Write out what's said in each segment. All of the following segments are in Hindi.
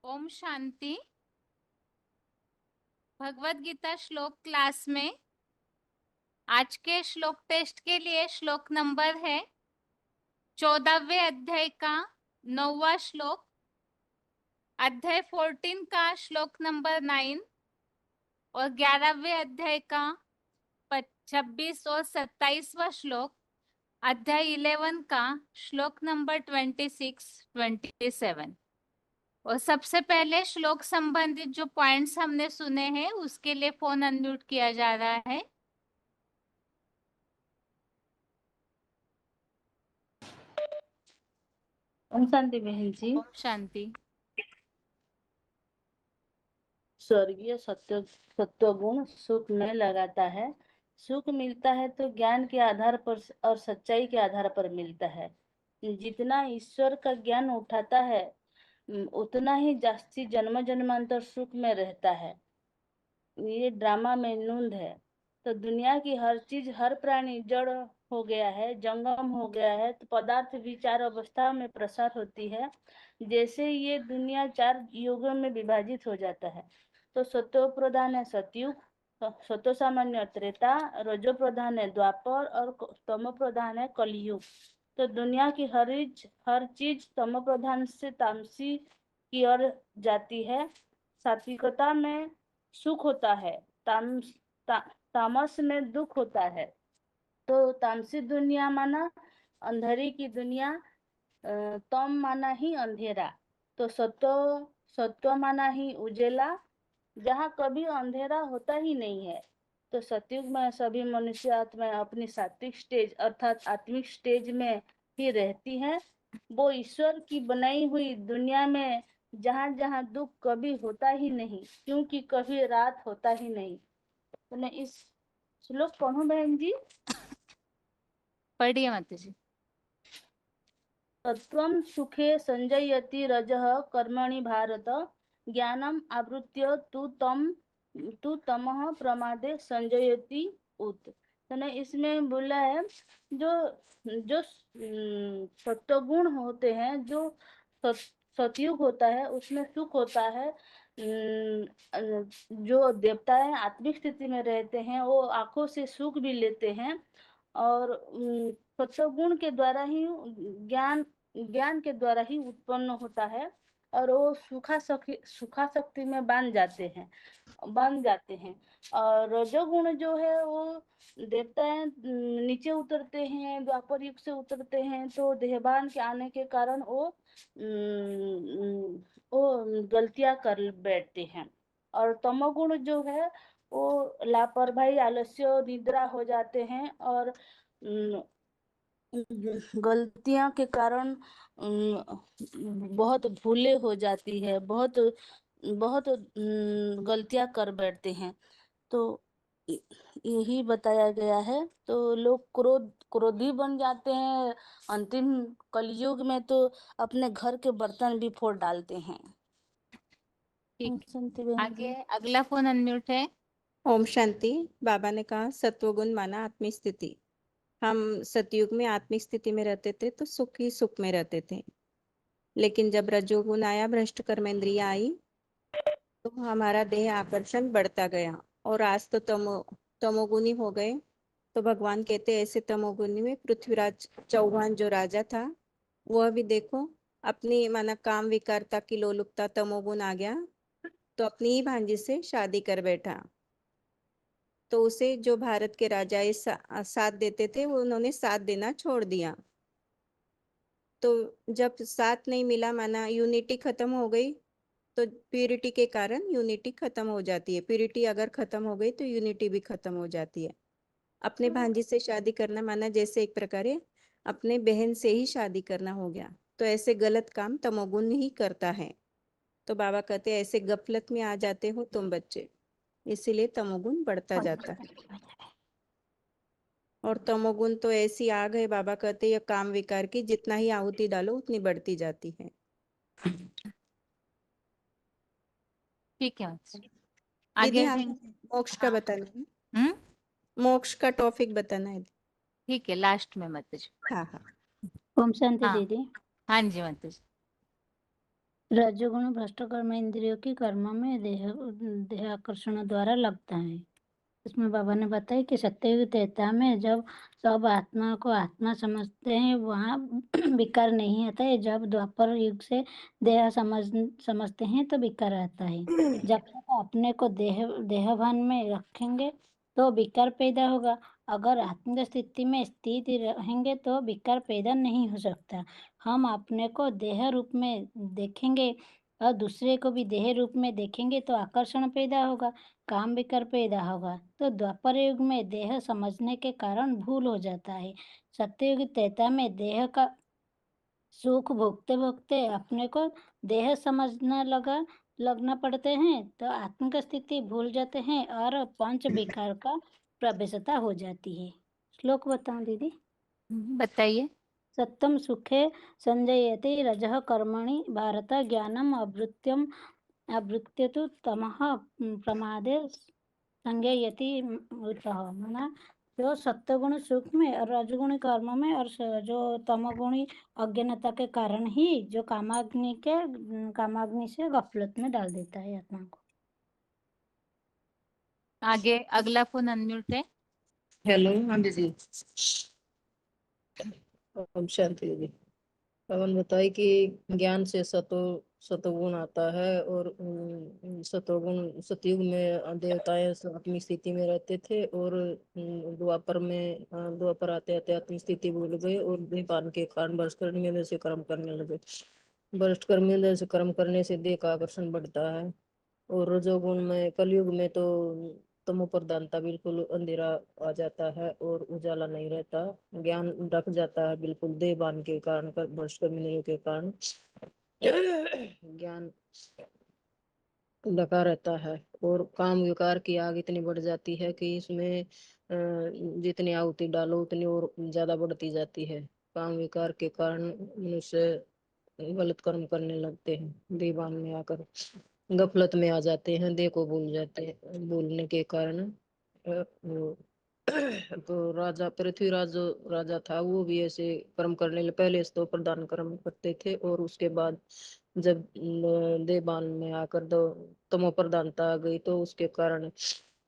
ओम शांति। भगवत गीता श्लोक क्लास में आज के श्लोक टेस्ट के लिए श्लोक नंबर है 14वें अध्याय का 9वां श्लोक, अध्याय 14 का श्लोक नंबर 9 और 11वें अध्याय का 26 और 27वां श्लोक, अध्याय 11 का श्लोक नंबर 26, 27। और सबसे पहले श्लोक संबंधित जो पॉइंट्स हमने सुने हैं उसके लिए फोन अनम्यूट किया जा रहा है। ओम शांति बहन जी। ओम शांति। स्वर्गीय सत्वगुण सुख में लगाता है। सुख मिलता है तो ज्ञान के आधार पर और सच्चाई के आधार पर मिलता है। जितना ईश्वर का ज्ञान उठाता है उतना ही जास्ती जन्म जन्मांतर सुख में रहता है। ये ड्रामा में नूंद है। तो दुनिया की हर चीज, हर प्राणी जड़ हो गया है, जंगम हो गया है। तो पदार्थ भी चार अवस्था में प्रसार होती है। जैसे ये दुनिया चार युगों में विभाजित हो जाता है। तो सत्व प्रधान है सतयुग, सत्व सामान्य त्रेता, रजो प्रधान है द्वापर और तमो प्रधान है कलयुग। तो दुनिया की हर चीज तमो प्रधान से तामसी की ओर जाती है। सात्विकता में सुख होता है, तामस में दुख होता है। तो तामसी दुनिया माना अंधेरी की दुनिया, तम माना ही अंधेरा। तो सत्व माना ही उजेला, जहाँ कभी अंधेरा होता ही नहीं है। तो सतयुग में सभी मनुष्य आत्माएं अपनी सात्विक स्टेज अर्थात आत्मिक स्टेज में ही रहती हैं। वो ईश्वर की बनाई हुई दुनिया में जहाँ जहाँ दुख कभी होता ही नहीं, क्योंकि कभी रात होता ही नहीं। तो मैं इस श्लोक पढ़ूं बहन जी? पढ़िए माता जी। तत्वं सुखे संजयति रजः कर्मणि भारत, ज्ञानम आवृत्य तु तमः प्रमादे संजयति उत। तो ने इसमें बोला है जो जो सत्वगुण होते हैं, जो सतयुग होता है उसमें सुख होता है। जो देवता है आत्मिक स्थिति में रहते हैं वो आंखों से सुख भी लेते हैं। और सत्वगुण के द्वारा ही ज्ञान के द्वारा ही उत्पन्न होता है। और वो सुखा शक्ति में बन जाते हैं। और रजोगुण जो है वो देवता है नीचे उतरते हैं, द्वापर युग से उतरते हैं। तो देहभान के आने के कारण वो गलतियां कर बैठते हैं। और तमोगुण जो है वो लापरवाही, आलस्य, निद्रा हो जाते हैं। और गलतियां के कारण बहुत भूले हो जाती है, बहुत बहुत गलतियां कर बैठते हैं। तो यही बताया गया है। तो लोग क्रोधी बन जाते हैं। अंतिम कलयुग में तो अपने घर के बर्तन भी फोड़ डालते हैं। ठीक सुनती है, बहन आगे जी। अगला फोन अनम्यूट है। ओम शांति। बाबा ने कहा सत्वगुण माना आत्मिक स्थिति। हम सतयुग में आत्मिक स्थिति में रहते थे तो सुख ही सुख में रहते थे। लेकिन जब रजोगुण आया, भ्रष्ट कर्मेंद्रिया आई, तो हमारा देह आकर्षण बढ़ता गया और आज तो तमोगुणी हो गए। तो भगवान कहते ऐसे तमोगुणी में पृथ्वीराज चौहान जो राजा था वह भी देखो अपनी माना काम विकारता की लोलुपता तमोगुण आ गया तो अपनी ही भांजी से शादी कर बैठा। तो उसे जो भारत के राजाए साथ देते थे वो उन्होंने साथ देना छोड़ दिया। तो जब साथ नहीं मिला, माना यूनिटी खत्म हो गई, तो प्यूरिटी के कारण यूनिटी खत्म हो जाती है। प्यूरिटी अगर खत्म हो गई तो यूनिटी भी खत्म हो जाती है। अपने भांजी से शादी करना माना जैसे एक प्रकार अपने बहन से ही शादी करना हो गया। तो ऐसे गलत काम तमोगुण ही करता है। तो बाबा कहते हैं ऐसे गफलत में आ जाते हो तुम बच्चे, इसीलिए तमोगुण बढ़ता जाता है। और तमोगुण तो ऐसी आग है, बाबा कहते ये काम विकार की जितना ही आहुति डालो उतनी बढ़ती जाती है। ठीक है माता जी। दीदी आगे हम मोक्ष का हाँ। बताना है, मोक्ष का टॉपिक बताना है। ठीक है, लास्ट में माता जी। हाँ हाँ। ओम शांति हाँ दीदी। हाँ जी माता जी। रजोगुण भ्रष्ट कर्म इंद्रियों की कर्म में देह आकर्षण द्वारा लगता है। इसमें बाबा ने बताया कि सत्ययुग त्रेता में जब सब आत्मा को आत्मा समझते हैं वहाँ विकार नहीं आता है। जब द्वापर युग से देह समझते हैं तो विकार आता है। जब तक अपने को देहभान में रखेंगे तो विकार पैदा होगा। अगर आत्मिक स्थिति में स्थित रहेंगे तो विकार पैदा नहीं हो सकता। हम अपने को देह रूप में देखेंगे और दूसरे को भी देह रूप में देखेंगे तो आकर्षण पैदा होगा, काम विकार पैदा होगा। तो द्वापर युग में देह समझने के कारण भूल हो जाता है। सत्ययुग त्रेता में देह का सुख भोगते भोगते अपने को देह समझना लगना पड़ते हैं तो आत्मिक स्थिति भूल जाते हैं और पंच विकार का प्रवेशता हो जाती है। श्लोक बताऊं दीदी? बताइए। सत्यम सुखे संजयते रजः कर्मणि भारत ज्ञानम आवृत्य तो तमः प्रमादे संज्ञयति मृतः। माना जो सत्वगुण सुख में और रजगुणी कर्म में और जो तमगुणी अज्ञानता के कारण ही जो कामाग्नि से गफलत में डाल देता है आत्मा को। आगे अगला फोन अनम्यूट है। हेलो, हाँ दीदी। ओम शांति दीदी। पवन बताए कि ज्ञान से सतोगुण आता है और सतोगुण सतयुग में देवताएं आत्मिक स्थिति में रहते थे और द्वापर आते आते आत्मिक स्थिति भूल गए और देहपान के कारण भ्रष्ट कर्म से कर्म करने लगे। भ्रष्ट कर्म से कर्म करने से देह का आकर्षण बढ़ता है और रजोगुण में कलयुग में तो तमो प्रधानता बिल्कुल अंधेरा आ जाता है और उजाला नहीं रहता। ज्ञान रख जाता है बिल्कुल देहभान के कारण भ्रष्ट कर्म के कारण ज्ञान ढका रहता है और काम विकार की आग इतनी बढ़ जाती है कि इसमें जितनी आहुति डालो उतनी और ज्यादा बढ़ती जाती है। काम विकार के कारण मनुष्य गलत कर्म करने लगते हैं, दीवान में आकर गफलत में आ जाते हैं, देह को भूल जाते हैं। भूलने के कारण तो राजा पृथ्वीराज जो राजा था वो भी ऐसे कर्म करने लगे। पहले तो प्रधान कर्म करते थे और उसके बाद जब देवान में आकर दो तमो प्रधानता आ गई तो उसके कारण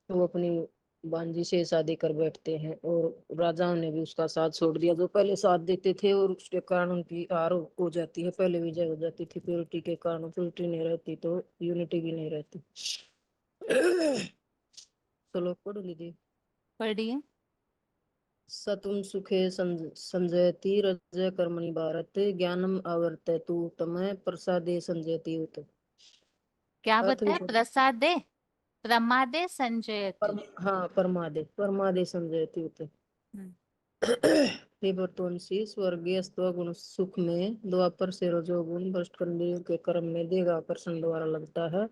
वो अपनी बांजी से शादी कर बैठते हैं और राजाओं ने भी उसका साथ छोड़ दिया जो पहले साथ देते थे और उसके कारण उनकी हार हो जाती है। पहले विजय हो जाती थी, प्योरिटी के कारण प्योरिटी नहीं रहती तो यूनिटी भी नहीं रहती। चलो पढ़ो दीदी। पढ़िए। सतुम सुखे संजयति रज कर्मणि भारत ज्ञानम आवर्तयतु तमः प्रसादे संजयति उत। क्या अर्थ बताए? प्रसादे प्रमादे संजयति। हाँ, परमादे संजयति उत। हे बर्तोंसी स्वर्गीय गुण सुख में द्वापर से रजोगुण भ्रष्ट कर्म के कर्म में देह आकर्षण द्वारा लगता है,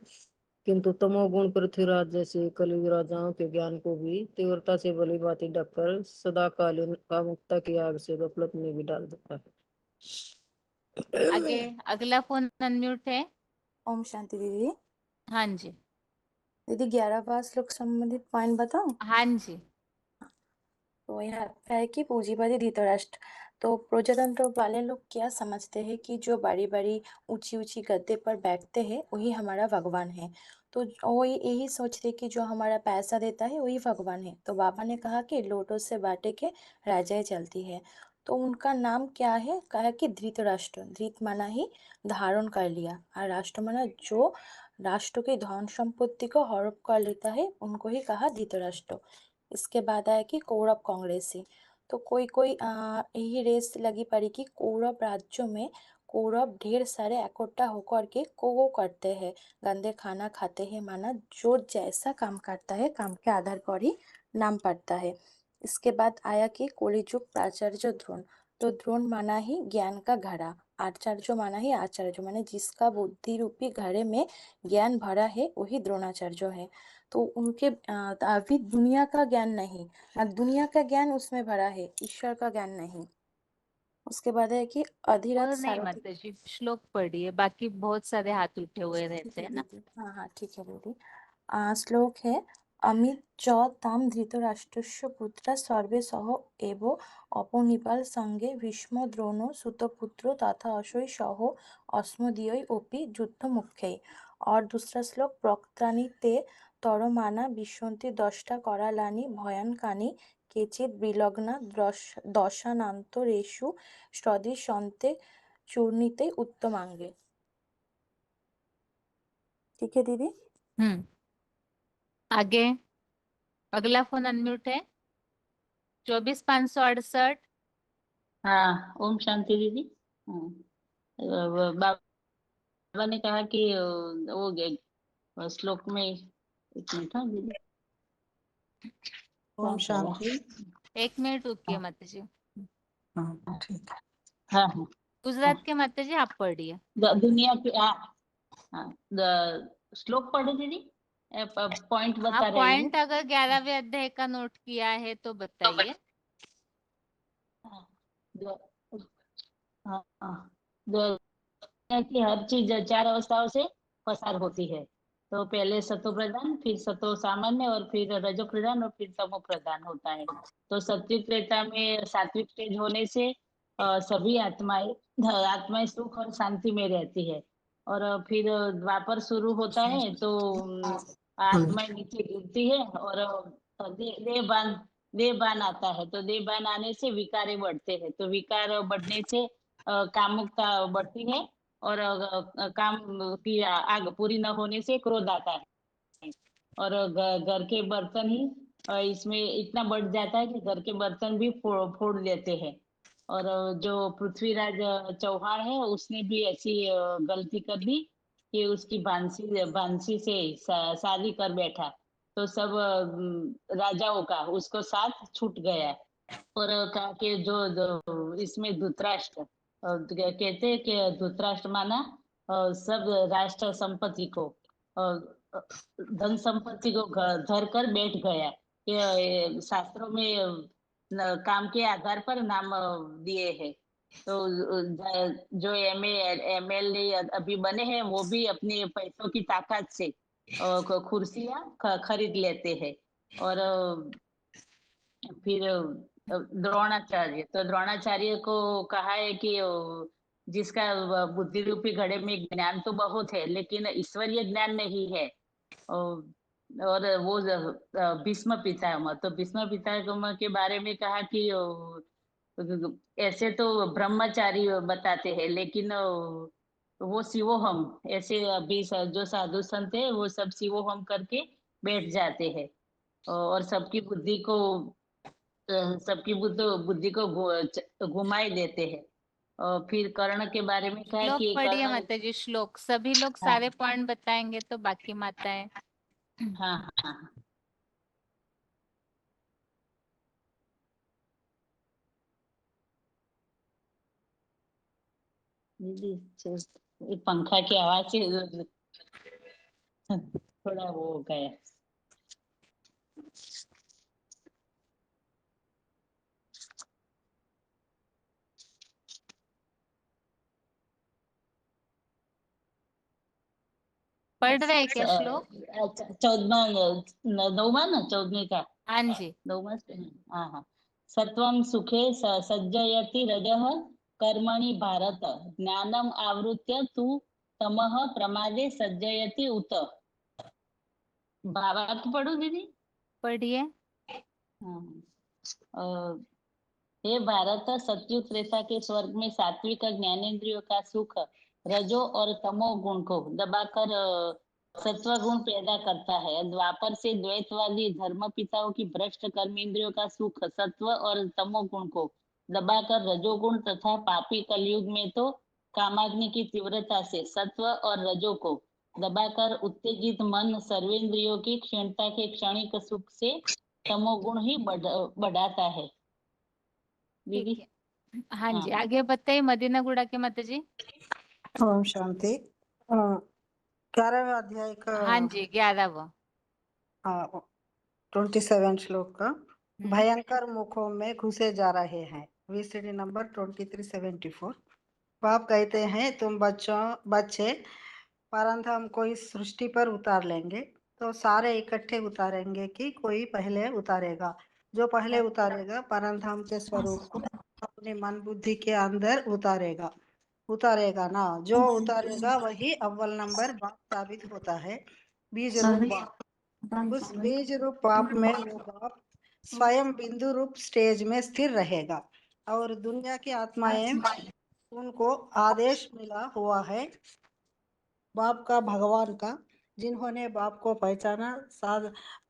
किंतु तमोगुण पृथ्वीराज जैसे कलयुग राजाओं के ज्ञान को भी तीव्रता से भली भांति ढककर सदाकालीन कामुकता की आग से गफलत में भी डाल देता है। आगे अगला फोन अनम्यूट है। ओम शांति दीदी। हाँ जी। दीदी 11वां श्लोक संबंधित पॉइंट बताओ। हाँ जी। तो यहाँ पे है कि पूंजीवादी धृतराष्ट्र। तो प्रजातंत्र वाले लोग क्या समझते हैं कि जो बड़ी बड़ी ऊंची ऊंची गद्दे पर बैठते हैं वही हमारा भगवान है। तो वो यही सोचते कि जो हमारा पैसा देता है वही भगवान है। तो बाबा ने कहा कि लोटो से बाटे के राजाएं चलती है। तो उनका नाम क्या है? कहा कि धृतराष्ट्र। धृत माना ही धारण कर लिया और राष्ट्र माना जो राष्ट्र की धन संपत्ति को हड़प कर लेता है उनको ही कहा धृतराष्ट्र। इसके बाद आया कि कौरव कांग्रेसी। तो कोई कोई यही रेस लगी पड़ी कि कौरव राज्यों में कौरव ढेर सारे इकट्ठा होकर के को करते हैं, गंदे खाना खाते हैं। माना जो जैसा काम करता है काम के आधार पर ही नाम पड़ता है। इसके बाद आया कि कलिजुग प्राचार्य द्रोण। तो द्रोण माना ही ज्ञान का घड़ा, आचार्य माना ही आचार्य माने जिसका बुद्धि रूपी घड़े में ज्ञान भरा है वही द्रोणाचार्य है। तो उनके अभी दुनिया का ज्ञान नहीं, दुनिया का ज्ञान उसमें भरा है, ईश्वर का ज्ञान नहीं। उसके बाद है कि अधिरथ और नहीं सारथी। माता जी, श्लोक पढ़िए, बाकी बहुत सारे हाथ उठे हुए ठीक रहते है हैं ना। दीदी, हाँ हाँ ठीक है दीदी। श्लोक है अमित च ताम धृतराष्ट्रस्य पुत्रा सर्वे सह एव अपनिपाल संगे भीष्म द्रोणो सुतपुत्रो तथा अशोय सह अस्मदीय अपि युद्ध मुख्यै। और दूसरा श्लोक प्रक्तानि ते तरमाना विशन्ति दष्टा करालानि भयानकानि केचित् विलग्ना दशानान्तरेषु सदृशन्ते चूर्णिते उत्तमांगे। ठीक है दीदी। आगे अगला फोन अनम्यूट है। 24,568। हाँ, ओम शांति दीदी। बाबा ने कहा कि वो श्लोक में एक मिनट। हाँ दीदी, ओम शांति। 1 मिनट रुकिए माता जी। हाँ ठीक है। हाँ हाँ। गुजरात के माता जी आप पढ़िए। दुनिया के श्लोक पढ़े दीदी, पॉइंट हाँ, बता रही हूँ। पॉइंट अगर 11वें अध्याय का नोट किया है तो बताइए। दुनिया की हर चीज 4 अवस्थाओं से पसार होती है। तो पहले सतो प्रधान, फिर सतो सामान्य, और फिर रजो प्रधान, और फिर तमो प्रधान होता है। तो सत्युग त्रेता में सात्विक स्टेज होने से सभी आत्माएं सुख और शांति में रहती है। और फिर द्वापर शुरू होता है तो आत्माएं नीचे गिरती है, और देहबान आता है। तो देहबान आने से विकारें बढ़ते हैं। तो विकार बढ़ने से कामुकता बढ़ती है, और काम की आग पूरी न होने से क्रोध आता है। और घर के बर्तन ही इसमें इतना बढ़ जाता है कि घर के बर्तन भी फोड़ लेते हैं। और जो पृथ्वीराज चौहान है, उसने भी ऐसी गलती कर दी कि उसकी भांसी से शादी कर बैठा। तो सब राजाओं का उसको साथ छूट गया। और कहा कि जो इसमें धृतराष्ट्र कहते हैं कि धृतराष्ट्र माना सब राष्ट्र संपत्ति को, धन संपत्ति को धर कर बैठ गया। ये शास्त्रों में काम के आधार पर नाम दिए हैं। तो जो एमएलए अभी बने हैं, वो भी अपने पैसों की ताकत से कुर्सियां खरीद लेते हैं। और फिर द्रोणाचार्य, तो द्रोणाचार्य को कहा है कि जिसका बुद्धि रूपी घड़े में ज्ञान तो बहुत है, लेकिन ईश्वरीय ज्ञान नहीं है। और वो भीष्म पितामह, तो भीष्म पितामह के बारे में कहा कि ऐसे तो ब्रह्मचारी बताते हैं, लेकिन वो शिवोहम, ऐसे अभी जो साधु संत है वो सब शिवोहम करके बैठ जाते हैं। और सबकी बुद्धि को घुमाई देते हैं। और फिर कर्ण के बारे में कहा श्लोक कि पढ़िए कर्ण, माता जी। श्लोक सभी लोग हाँ सारे पॉइंट बताएंगे तो बाकी माताएं। हाँ हाँ। दीदी ये पंखा की आवाज से थोड़ा वो हो गया। पढ़ रहे हैं क्या श्लोक? 14वां का। हाँ जी। 9वां। हाँ हाँ। सत्वं सुखे सज्जयति रजः कर्मणि भारत, ज्ञानम आवृत्य तु तमः प्रमादे सज्जयति उत। भावार्थ पढ़ू दीदी? पढ़िए। हाँ। हे भारत, सत्युग त्रेता के स्वर्ग में सात्विक ज्ञानेंद्रियों का सुख रजो और तमो गुण को दबाकर सत्व गुण पैदा करता है। द्वापर से द्वैतवादी धर्म पिताओं की भ्रष्ट कर्मेंद्रियों का सुख सत्व और तमो गुण को दबाकर रजोगुण तथा पापी कलयुग में तो कामाग्नि की तीव्रता से सत्व और रजो को दबाकर उत्तेजित मन सर्वेंद्रियों की क्षीणता के क्षणिक सुख से तमोगुण ही बढ़ाता है। दीदी ठीक है। हाँ जी, हाँ। आगे बताइए मदीना गुड़ा के माता जी। ओम शांति। 11वें अध्याय का हाँ जी, 11वां। 27 श्लोक का भयंकर मुखों में घुसे जा रहे हैं। VCD number 2374। बाप कहते हैं तुम बच्चे परंतु हमको इस सृष्टि पर उतार लेंगे। तो सारे इकट्ठे उतारेंगे कि कोई पहले उतारेगा? जो पहले उतारेगा परमधाम के स्वरूप को अपने मन बुद्धि के अंदर उतारेगा ना। जो उतारेगा वही अव्वल नंबर बाप साबित होता है, बीज रूप बाप। उस बीज रूप बाप में वो बाप स्वयं बिंदु रूप स्टेज में स्थिर रहेगा और दुनिया की आत्माएं उनको आदेश मिला हुआ है बाप का, भगवान का, जिन्होंने बाप को पहचाना।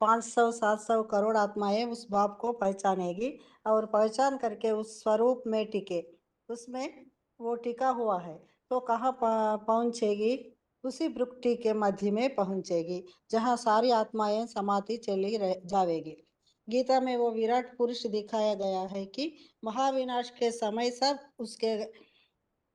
500-700 करोड़ आत्माएं उस बाप को पहचानेगी और पहचान करके उस स्वरूप में टिके, उसमें वो टिका हुआ है। तो कहाँ पहुंचेगी? उसी वृत्ति के मध्य में पहुंचेगी जहाँ सारी आत्माएं समाधि चली जावेगी। गीता में वो विराट पुरुष दिखाया गया है कि महाविनाश के समय सब उसके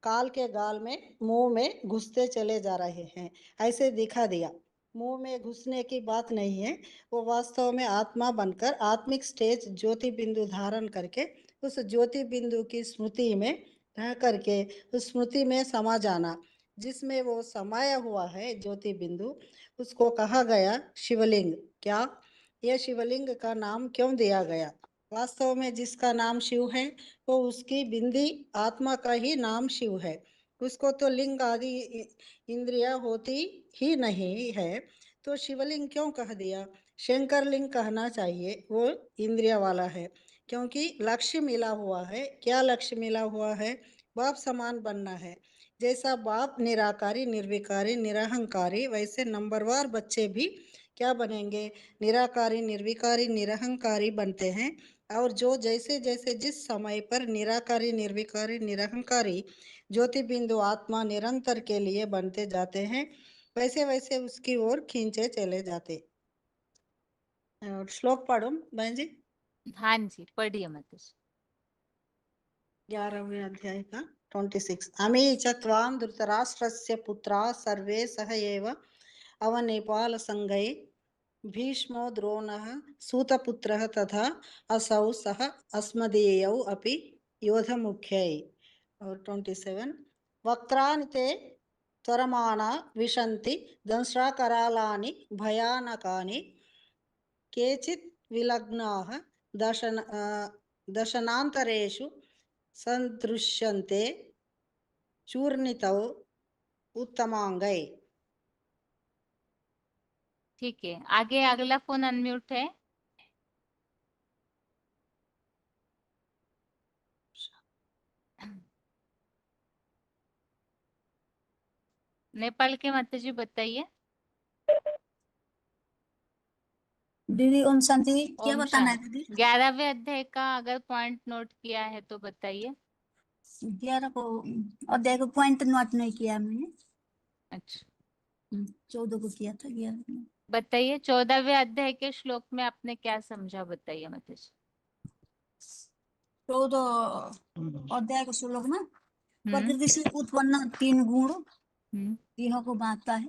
काल के गाल में मुंह में घुसते चले जा रहे हैं, ऐसे दिखा दिया। मुंह में घुसने की बात नहीं है, वो वास्तव में आत्मा बनकर आत्मिक स्टेज ज्योति बिंदु धारण करके उस ज्योति बिंदु की स्मृति में रह करके उस स्मृति में समा जाना। जिसमें वो समाया हुआ है ज्योति बिंदु, उसको कहा गया शिवलिंग। क्या यह शिवलिंग का नाम क्यों दिया गया? वास्तव में जिसका नाम शिव है वो उसकी बिंदी आत्मा का ही नाम शिव है। उसको तो लिंग आदि इंद्रिया होती ही नहीं है, तो शिवलिंग क्यों कह दिया? शंकर लिंग कहना चाहिए, वो इंद्रिया वाला है। क्योंकि लक्ष्य मिला हुआ है। क्या लक्ष्य मिला हुआ है? बाप समान बनना है। जैसा बाप निराकारी, निर्विकारी, निरहंकारी, वैसे नंबरवार बच्चे भी क्या बनेंगे? निराकारी, निर्विकारी, निरहंकारी बनते हैं। और जो जैसे जैसे जिस समय पर निराकारी, निर्विकारी, निरहंकारी ज्योति बिंदु आत्मा निरंतर के लिए बनते जाते हैं, वैसे वैसे उसकी ओर खींचे चले जाते। और श्लोक पढ़ो बहन जी। हाँ जी, पढ़िए माताजी। 11वें अध्याय का 26। अमी च त्वां धृतराष्ट्रस्य पुत्रा सर्वे सह एव अवनेपाल संगये भीष्मो द्रोणः सूतपुत्रः तथा असौ सह अस्मदीयौ अपि योधमुख्यै। और 27। वक्त्राणि ते त्वरमाणा विशन्ति दंष्ट्राकरालानि भयानकानि केचित् विलग्नाः दशनान्तरेषु सन्दृश्यन्ते चूर्णितौ उत्तमांगै। ठीक है, आगे अगला फोन अनम्यूट है। नेपाल के माताजी बताइए। दीदी ओम शांति। क्या ओम बताना है शांति। दीदी? 11वें अध्याय का अगर पॉइंट नोट किया है तो बताइए। 11 को अध्याय को पॉइंट नोट नहीं किया मैंने। अच्छा, 14 को किया था, 11 को नहीं। बताइए 14वें अध्याय के श्लोक में आपने क्या समझा, बताइए माताजी। 14 अध्याय को श्लोक में हम्म प्रकृति से उत्पन्न 3 गुण हम्म तीनों को बांटता है।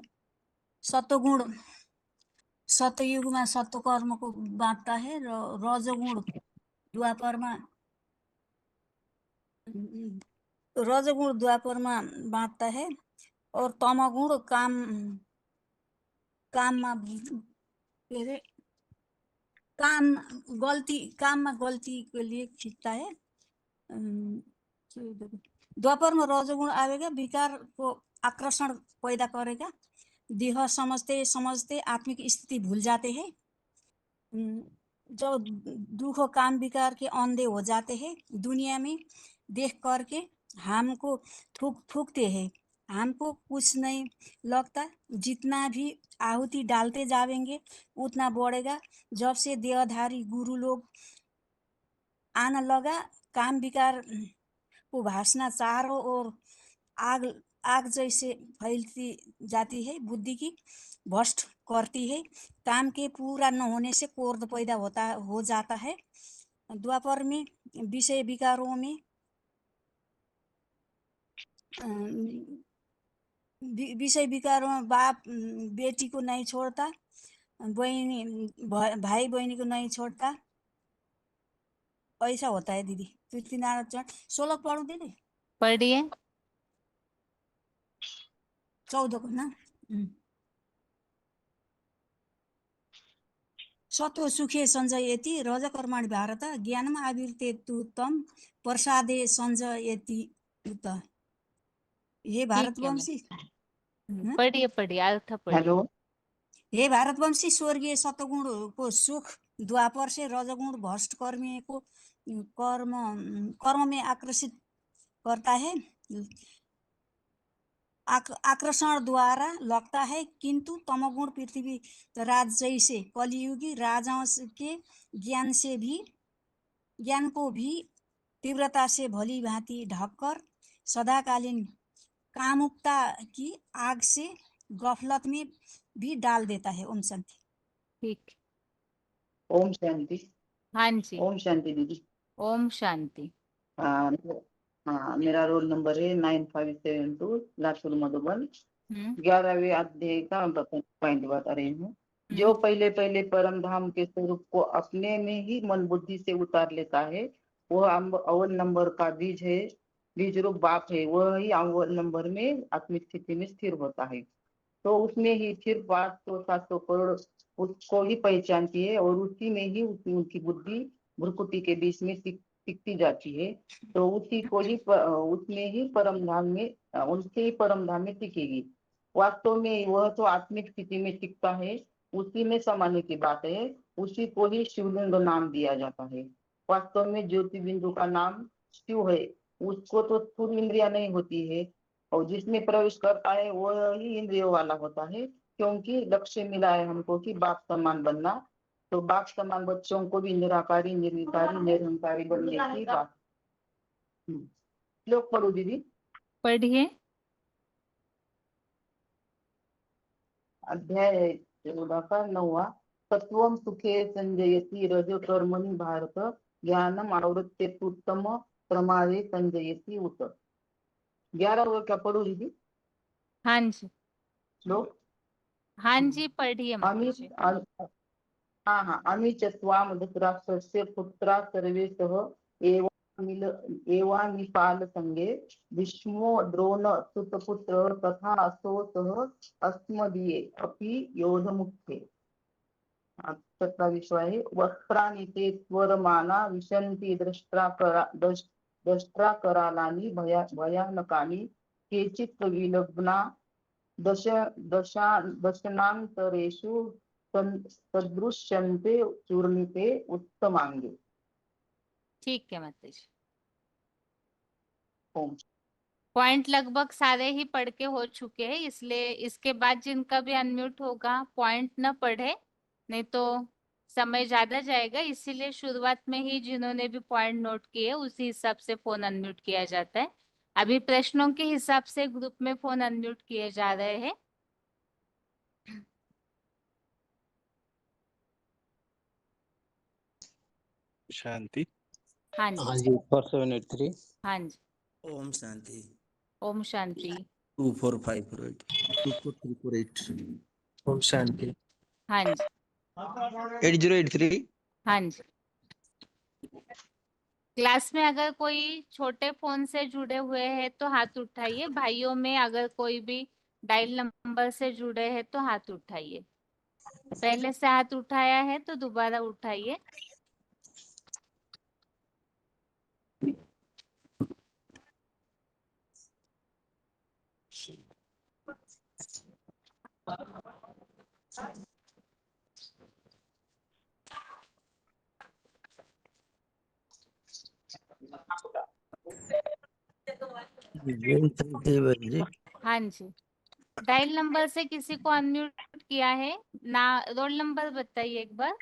सत्वगुण सतयुग में सत्व कर्म को बांटता है। रजगुण द्वापर में रजगुण द्वापर में बांटता है। और तमगुण काम में काम में गलती के लिए खींचता है। द्वापर में रजोगुण आएगा, विकार को आकर्षण पैदा करेगा। देह समझते समझते आत्मिक स्थिति भूल जाते हैं। जो दुख काम विकार के अंधे हो जाते हैं, दुनिया में देख करके हमको थूकते हैं। हमको कुछ नहीं लगता। जितना भी आहुति डालते जाएंगे उतना बढ़ेगा। जब से देहधारी गुरु लोग आना लगा, काम विकार को वासना चारों ओर आग जैसे फैलती जाती है, बुद्धि की भ्रष्ट करती है। काम के पूरा न होने से क्रोध पैदा हो जाता है। द्वापर में विषय विकारों में विषय विकारों में बाप बेटी को नहीं छोड़ता, भाई बहनी को नहीं छोड़ता। ऐसा होता है दीदी। पृथ्वीनारायण 16 पढ़ू दीदी। पढ़िए। 14 को ना। सत्व सुखे संजयति रजकर्माणि भारत ज्ञानम आविर्तेतु तम प्रसादे संजयति उत। हे ठीक है भारतवंशी, पढ़िए पढ़िए अर्थ पढ़िए। हेलो। हे भारतवंशी, स्वर्गीय सतगुण को सुख द्वापर से रजगुण भ्रष्ट कर्मी को कर्म में आकर्षित करता है, आकर्षण द्वारा लगता है, किंतु तमोगुण पृथ्वी राज जैसे कलियुगी राजाओं के ज्ञान को भी तीव्रता से भली भांति ढककर सदाकालीन कामुकता की आग से गफलत में भी डाल देता है। ओम शांति। ठीक। ओम शांति। हाँ जी। ओम शांति दीदी। ओम शांति। हाँ, मेरा रोल नंबर है 9572 लातूर मधुबन। 11वें अध्याय का पॉइंट बता रही हूँ। जो पहले पहले परम धाम के स्वरूप को अपने में ही मन बुद्धि से उतार लेता है, वह अव्वल नंबर का बीज है, बीज रूप बाप है। वह ही अव्वल नंबर में आत्मिक स्थिति में स्थिर होता है। तो उसमें ही फिर 500-700 करोड़ उसको ही पहचानती है और उसी में ही उनकी बुद्धि भ्रुकुटी के बीच में टिकती जाती है। तो उसी को ही उसमें ही परम धाम में उनके ही परम धाम में टिकेगी। वास्तव में वह तो आत्मिक स्थिति में टिकता है, उसी में समाने की बात है। उसी को ही शिवलिंग नाम दिया जाता है। वास्तव में ज्योति बिंदु का नाम शिव है। उसको तो स्थूल इंद्रिया नहीं होती है और जिसमें प्रवेश करता है वह ही इंद्रियों वाला होता है, क्योंकि लक्ष्य मिला है हमको कि बाप समान बनना। तो बाप समान बच्चों को भी निराकारी, निर्विकारी, निरहंकारी बनने की बात। श्लोक पढ़ो दीदी। पढ़िए। अध्याय 14 का 9वां। तत्वम सुखे संजयति रजो कर्मणि भारत ज्ञानम आवृत्तेतुत्तम प्रमादे संजयति उत। 11 क्या पढ़ो दीदी? हाँ जी। श्लोक। हाँ जी पढ़िए माताजी। अमी च त्वाम धृतराष्ट्रस्य पुत्रा सर्वे सह एवानिपाल संगे भीष्मो द्रोण सुतपुत्र तथा असो सह अस्मदीये अपि योधमुखे। 27 आहे। वस्त्राणि ते त्वरमाना विशन्ति दष्ट्राकरालानि भयानकानि केचित् विलग्ना दशनान्तरेषु सदृश्यन्ते चूर्णिते उत्तमांगे। ठीक है माताजी। ओम। पॉइंट लगभग सारे ही पढ़ के हो चुके हैं, इसलिए इसके बाद जिनका भी अनम्यूट होगा पॉइंट न पढ़े, नहीं तो समय ज्यादा जाएगा। इसीलिए शुरुआत में ही जिन्होंने भी पॉइंट नोट किए उसी हिसाब से फोन अनम्यूट किया जाता है। अभी प्रश्नों के हिसाब से ग्रुप में फोन अनम्यूट किए जा रहे हैं। शांति। हाँ जी। हाँ जी 4783। हाँ जी। ओम शांति। ओम शांति। 24548 24348। ओम शांति। हाँ जी। 8083। हाँ जी। क्लास में अगर कोई छोटे फोन से जुड़े हुए हैं तो हाथ उठाइए। भाइयों में अगर कोई भी डायल नंबर से जुड़े हैं तो हाथ उठाइए। पहले से हाथ उठाया है तो दोबारा उठाइए। हाँ जी। डायल नंबर से किसी को अनम्यूट किया है ना? रोल नंबर बताइए एक बार।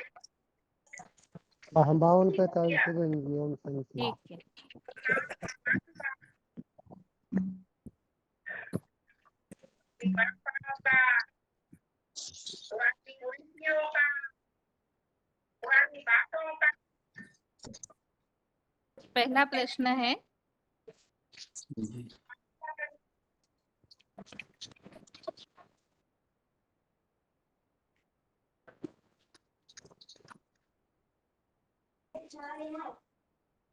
5245। ठीक है। पहला प्रश्न है,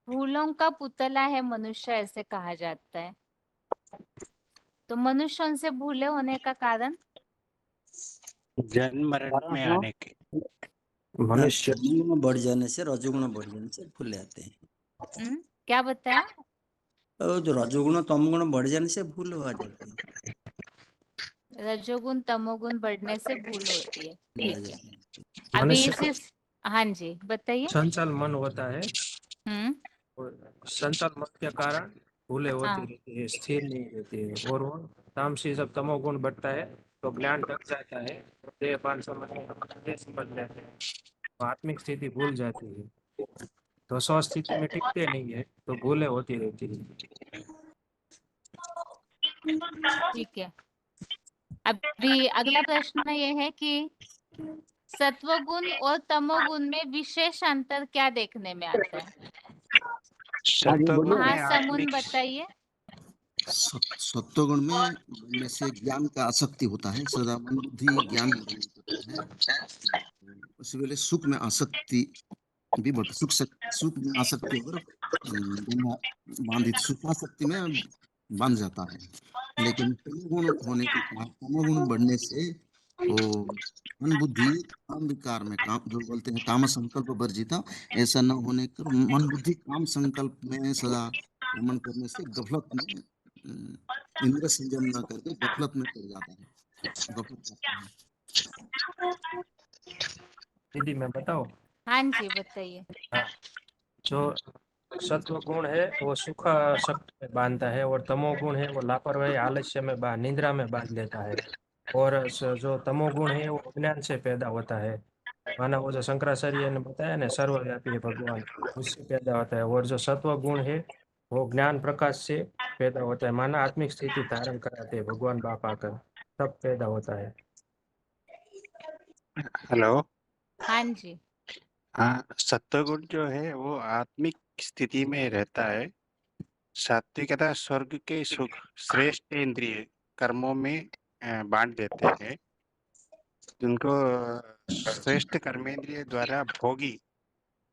फूलों का पुतला है मनुष्य, ऐसे कहा जाता है। तो मनुष्यों से भूले होने का कारण? जन्म मरण में आने के। मनुष्य तमोगुण बढ़ जाने से रजोगुण बढ़ जाने से भूल जाते हैं। क्या बताया? और जो रजोगुण तमोगुण बढ़ जाने से भूल हो जाती है। रजोगुण तमोगुण बढ़ने से भूल होती है, ठीक है। अभी मनुष्य इस हाँ जी बताइए। चंचल मन होता है हम्म और चंचल मन के कारण भूले होती हाँ रहती है, स्थिर नहीं रहती है। और वो तामसी जब तमोगुण बढ़ता है तो ज्ञान ढक जाता है, देहपान समझ लेते हैं, तो आत्मिक स्थिति भूल जाती है, तो स्वस्थिति में टिकते नहीं है, तो भूले होती रहती है। ठीक है। अभी अगला प्रश्न ये है कि सत्वगुण और तमोगुण में विशेष अंतर क्या देखने में आता है? बोलिए। महासमुन बताइए। सत्वगुण में बढ़ने से ज्ञान का आसक्ति होता है, सदा मन बुद्धि ज्ञान में रहना पड़ता है। उस वेले सुख में आसक्ति भी बढ़ सुख में आसक्ति और बांधित सुखासक्ति में बांध जाता है। लेकिन तमोगुण होने के कारण तमोगुण बढ़ने से वो मन बुद्धि काम विकार में काम जो बोलते हैं काम संकल्प वर्जिता, ऐसा न होने कर मन बुद्धि काम संकल्प में सदा रमन करने से गफलत में इंद्र संयम न करके गफलत में पड़ जाता है, गफलत करता है। दीदी मैं बताऊं? हाँ जी बताइए। हाँ, जो सत्व गुण है वो सुख शक्ति में बांधता है, और तमोगुण है वो लापरवाही आलस्य में निद्रा में बांध लेता है। और जो तमोगुण है वो अज्ञान से पैदा होता है, माना वो जो शंकराचार्य ने बताया ना सर्वव्यापी है भगवान, उससे पैदा होता है। और जो सत्व गुण है वो ज्ञान प्रकाश से पैदा होता है, माना आत्मिक स्थिति धारण कराते हैं भगवान बाप आकर, तब पैदा होता है। हेलो। हाँ जी। हाँ, सत्वगुण जो है वो आत्मिक स्थिति में रहता है। सात्विकता स्वर्ग के सुख श्रेष्ठ इंद्रिय कर्मों में बांट देते हैं। जिनको श्रेष्ठ कर्मेंद्रिय द्वारा भोगी,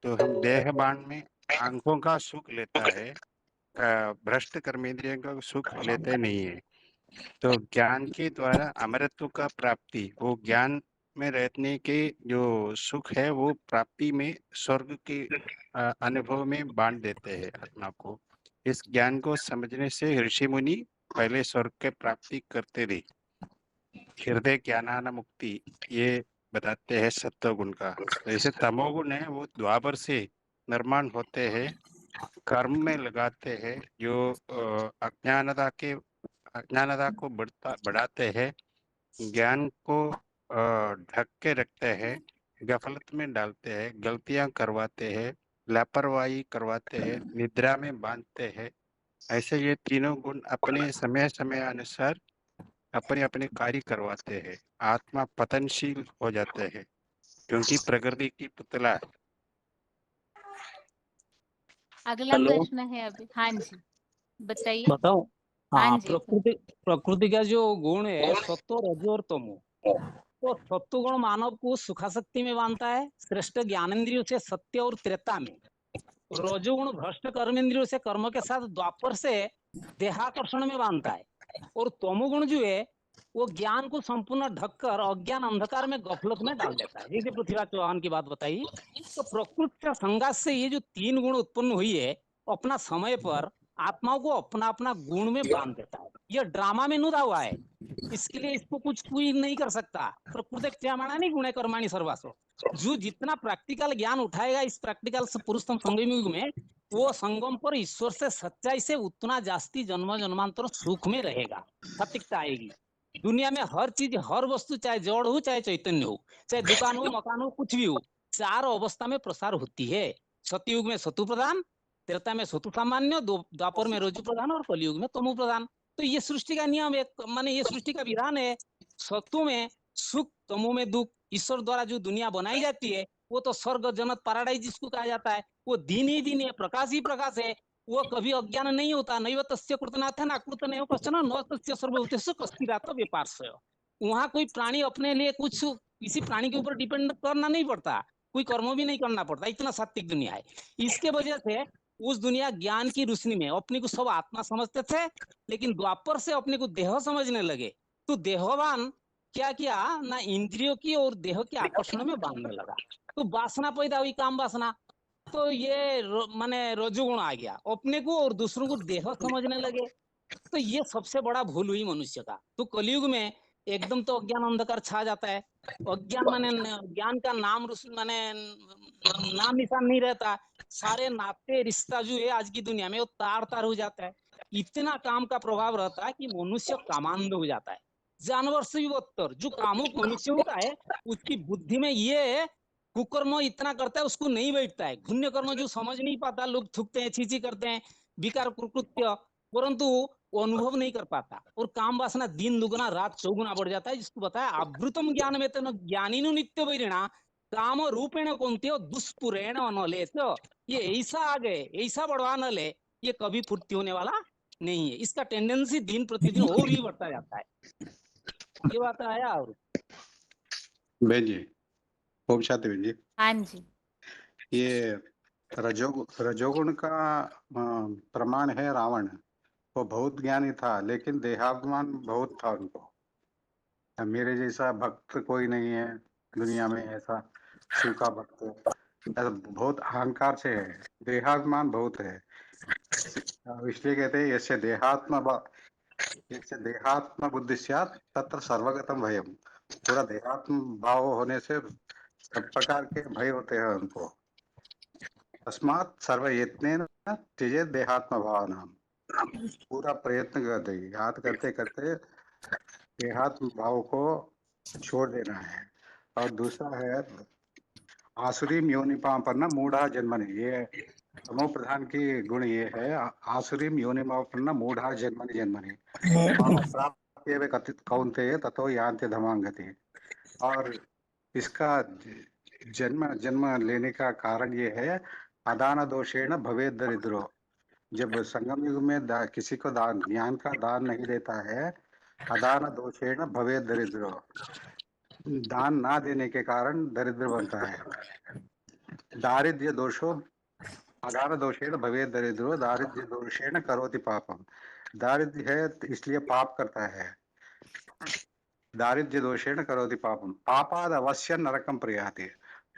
तो हम देह बाण में आंखों का सुख लेता है, भ्रष्ट कर्मेंद्रियों का सुख लेते नहीं है। तो ज्ञान के द्वारा अमरत्व का प्राप्ति, वो ज्ञान में रहने के जो सुख है वो प्राप्ति में स्वर्ग के अनुभव में बांट देते हैं आत्मा को। इस ज्ञान को समझने से ऋषि मुनि पहले स्वर्ग के प्राप्ति करते रहे। हृदय ज्ञानान मुक्ति ये बताते हैं सत्वगुण का। जैसे तमोगुण है वो द्वापर से निर्माण होते हैं, कर्म में लगाते हैं, जो अज्ञानता को बढ़ाते हैं, ज्ञान को ढक के रखते हैं, गफलत में डालते हैं, गलतियां करवाते हैं, लापरवाही करवाते हैं, निद्रा में बांधते हैं। ऐसे ये तीनों गुण अपने समय समय अनुसार अपने अपने कार्य करवाते हैं। आत्मा पतनशील हो जाते हैं क्योंकि प्रकृति की पुतला है। अगला हेलो, प्रश्न है अभी। हाँ जी बताइए। बताओ। हाँ हाँ, जी। प्रकृति का जो गुण है सत्व रजो और तमो, तो सत्व गुण मानव को सुखासक्ति में बांधता है, श्रेष्ठ ज्ञानेंद्रियों से सत्य और त्रेता में। रजोगुण भ्रष्ट कर्मेंद्रियों से कर्म के साथ द्वापर से देहाकर्षण में बांधता है, और तमोगुण जो है वो ज्ञान को संपूर्ण ढककर अज्ञान अंधकार में गफलत में डाल देता है। जैसे पृथ्वीराज चौहान की बात बताई, तो प्रकृति का संघात से ये जो तीन गुण उत्पन्न हुई है, अपना समय पर आत्माओं को अपना अपना गुण में बांध देता है। यह ड्रामा में नुरा हुआ है, इसके लिए इसको कुछ कोई नहीं कर सकता। प्रकृति क्रियमाणा नहीं गुणे कर्माणि सर्वासो। जो जितना प्रैक्टिकल ज्ञान उठाएगा इस प्रैक्टिकल से पुरुषोत्तम संगम युग में, वो संगम पर ईश्वर से सच्चाई से उतना जास्ती जन्म जन्मांतर सुख में रहेगा, सत्यता आएगी। दुनिया में हर चीज, हर वस्तु, चाहे जड़ हो चाहे चैतन्य हो, चाहे दुकान हो मकान हो कुछ भी हो, चार अवस्था में प्रसार होती है। सतयुग में सतु प्रधान, त्रेता में सतु सामान्य, द्वापर में रजु प्रधान और कलयुग में तमो प्रधान। तो ये सृष्टि का नियम है, माने ये सृष्टि का विधान है। सत्व में सुख, तमो में दुख। ईश्वर द्वारा जो दुनिया बनाई जाती है वो तो स्वर्ग जन्नत पैराडाइज जिसको कहा जाता है, वो दिन ही दिन है, प्रकाश ही प्रकाश है। वो कभी अज्ञान नहीं होता। नैव तस्य कृतनाथन आकृत नैव कश्चन न तस्य सर्वभूतेषु कस्थिरात व्यापारस्य। वहां कोई प्राणी अपने लिए कुछ किसी प्राणी के ऊपर डिपेंड करना नहीं पड़ता, कोई कर्म भी नहीं करना पड़ता, इतना सात्विक दुनिया है। इसके वजह से उस दुनिया ज्ञान की रोशनी में अपने को सब आत्मा समझते थे, लेकिन द्वापर से अपने को देह समझने लगे, तो देहवान क्या किया ना, इंद्रियों की और देह के आकर्षण में बांधने लगा। तो वासना पैदा हुई, काम वासना, तो ये माने रजोगुण आ गया, अपने को और दूसरों को देह समझने लगे। तो ये सबसे बड़ा भूल हुई मनुष्य का। तो कलयुग में एकदम तो अज्ञान अंधकार छा जाता है। अज्ञान माने ज्ञान का नाम माने नाम निशान नहीं रहता। सारे नाते रिश्ता जो है आज की दुनिया में वो तार तार हो जाता है। इतना काम का प्रभाव रहता है कि मनुष्य कामांध हो जाता है। जानवर से भी बदतर जो कामुक मनुष्य होता है, उसकी बुद्धि में ये कुकर्म इतना करता है, उसको नहीं बैठता है। घुण्य कर्म जो समझ नहीं पाता, लोग थूकते हैं, छींची करते हैं, विकार कुकृत्य, परंतु वो अनुभव नहीं कर पाता। और काम वासना दिन दुगुना रात चौगुना बढ़ जाता है, जिसको बताया आवृतम ज्ञान में तेन ज्ञानीनु नित्य वैरिणा काम रूपेण कौनते दुष्पुरेण अनले। तो ये ऐसा आ गए, ऐसा बढ़वा न ले, ये कभी पूर्ति होने वाला नहीं है। इसका टेंडेंसी दिन प्रतिदिन और भी बढ़ता जाता है। ये बात आया। और बहन जी, ओम शांति बहन जी। हाँ जी। ये रजोगुण का प्रमाण है रावण। वो बहुत ज्ञानी था, लेकिन देहाभिमान बहुत था उनको। मेरे जैसा भक्त कोई नहीं है दुनिया में, ऐसा शिव का भक्त। ऐसा बहुत अहंकार से है, देहाभिमान बहुत है। इसलिए कहते हैं ऐसे देहात्म बुद्धि स्यात् तत्र सर्वगतम भयम। पूरा देहात्म भाव होने से सब प्रकार के भय होते हैं उनको। तस्मात् सर्व यत्नेन त्यजेत् देहात्म भावनाम। पूरा प्रयत्न करते, याद करते करते देहात्म भाव को छोड़ देना है। और दूसरा है आसुरीम योनिपापन्न मूढ़ा जन्मनि। ये तमो प्रधान की गुण ये है, आसुरीम योनिपापन्न मूढ़ा जन्मनि जन्मनि अप्राप्येव कौन्तेय ततो यान्ति धमां गति। और इसका जन्म लेने का कारण ये है, अदान दोषेण भवेद दरिद्रो। जब संगम युग में किसी को ज्ञान का दान नहीं देता है, अदान दोषेण भवेद दरिद्रो, दान ना देने के कारण दरिद्र बनता है। दारिद्र्य दोषो अदान दोषेण भवेद दरिद्रो दारिद्र्य दोषेण करोति पापम। दारिद्र्य है इसलिए पाप करता है। दारिद्र्य दोषेण करोति पापम पापाद अवश्य नरकम प्रयाति।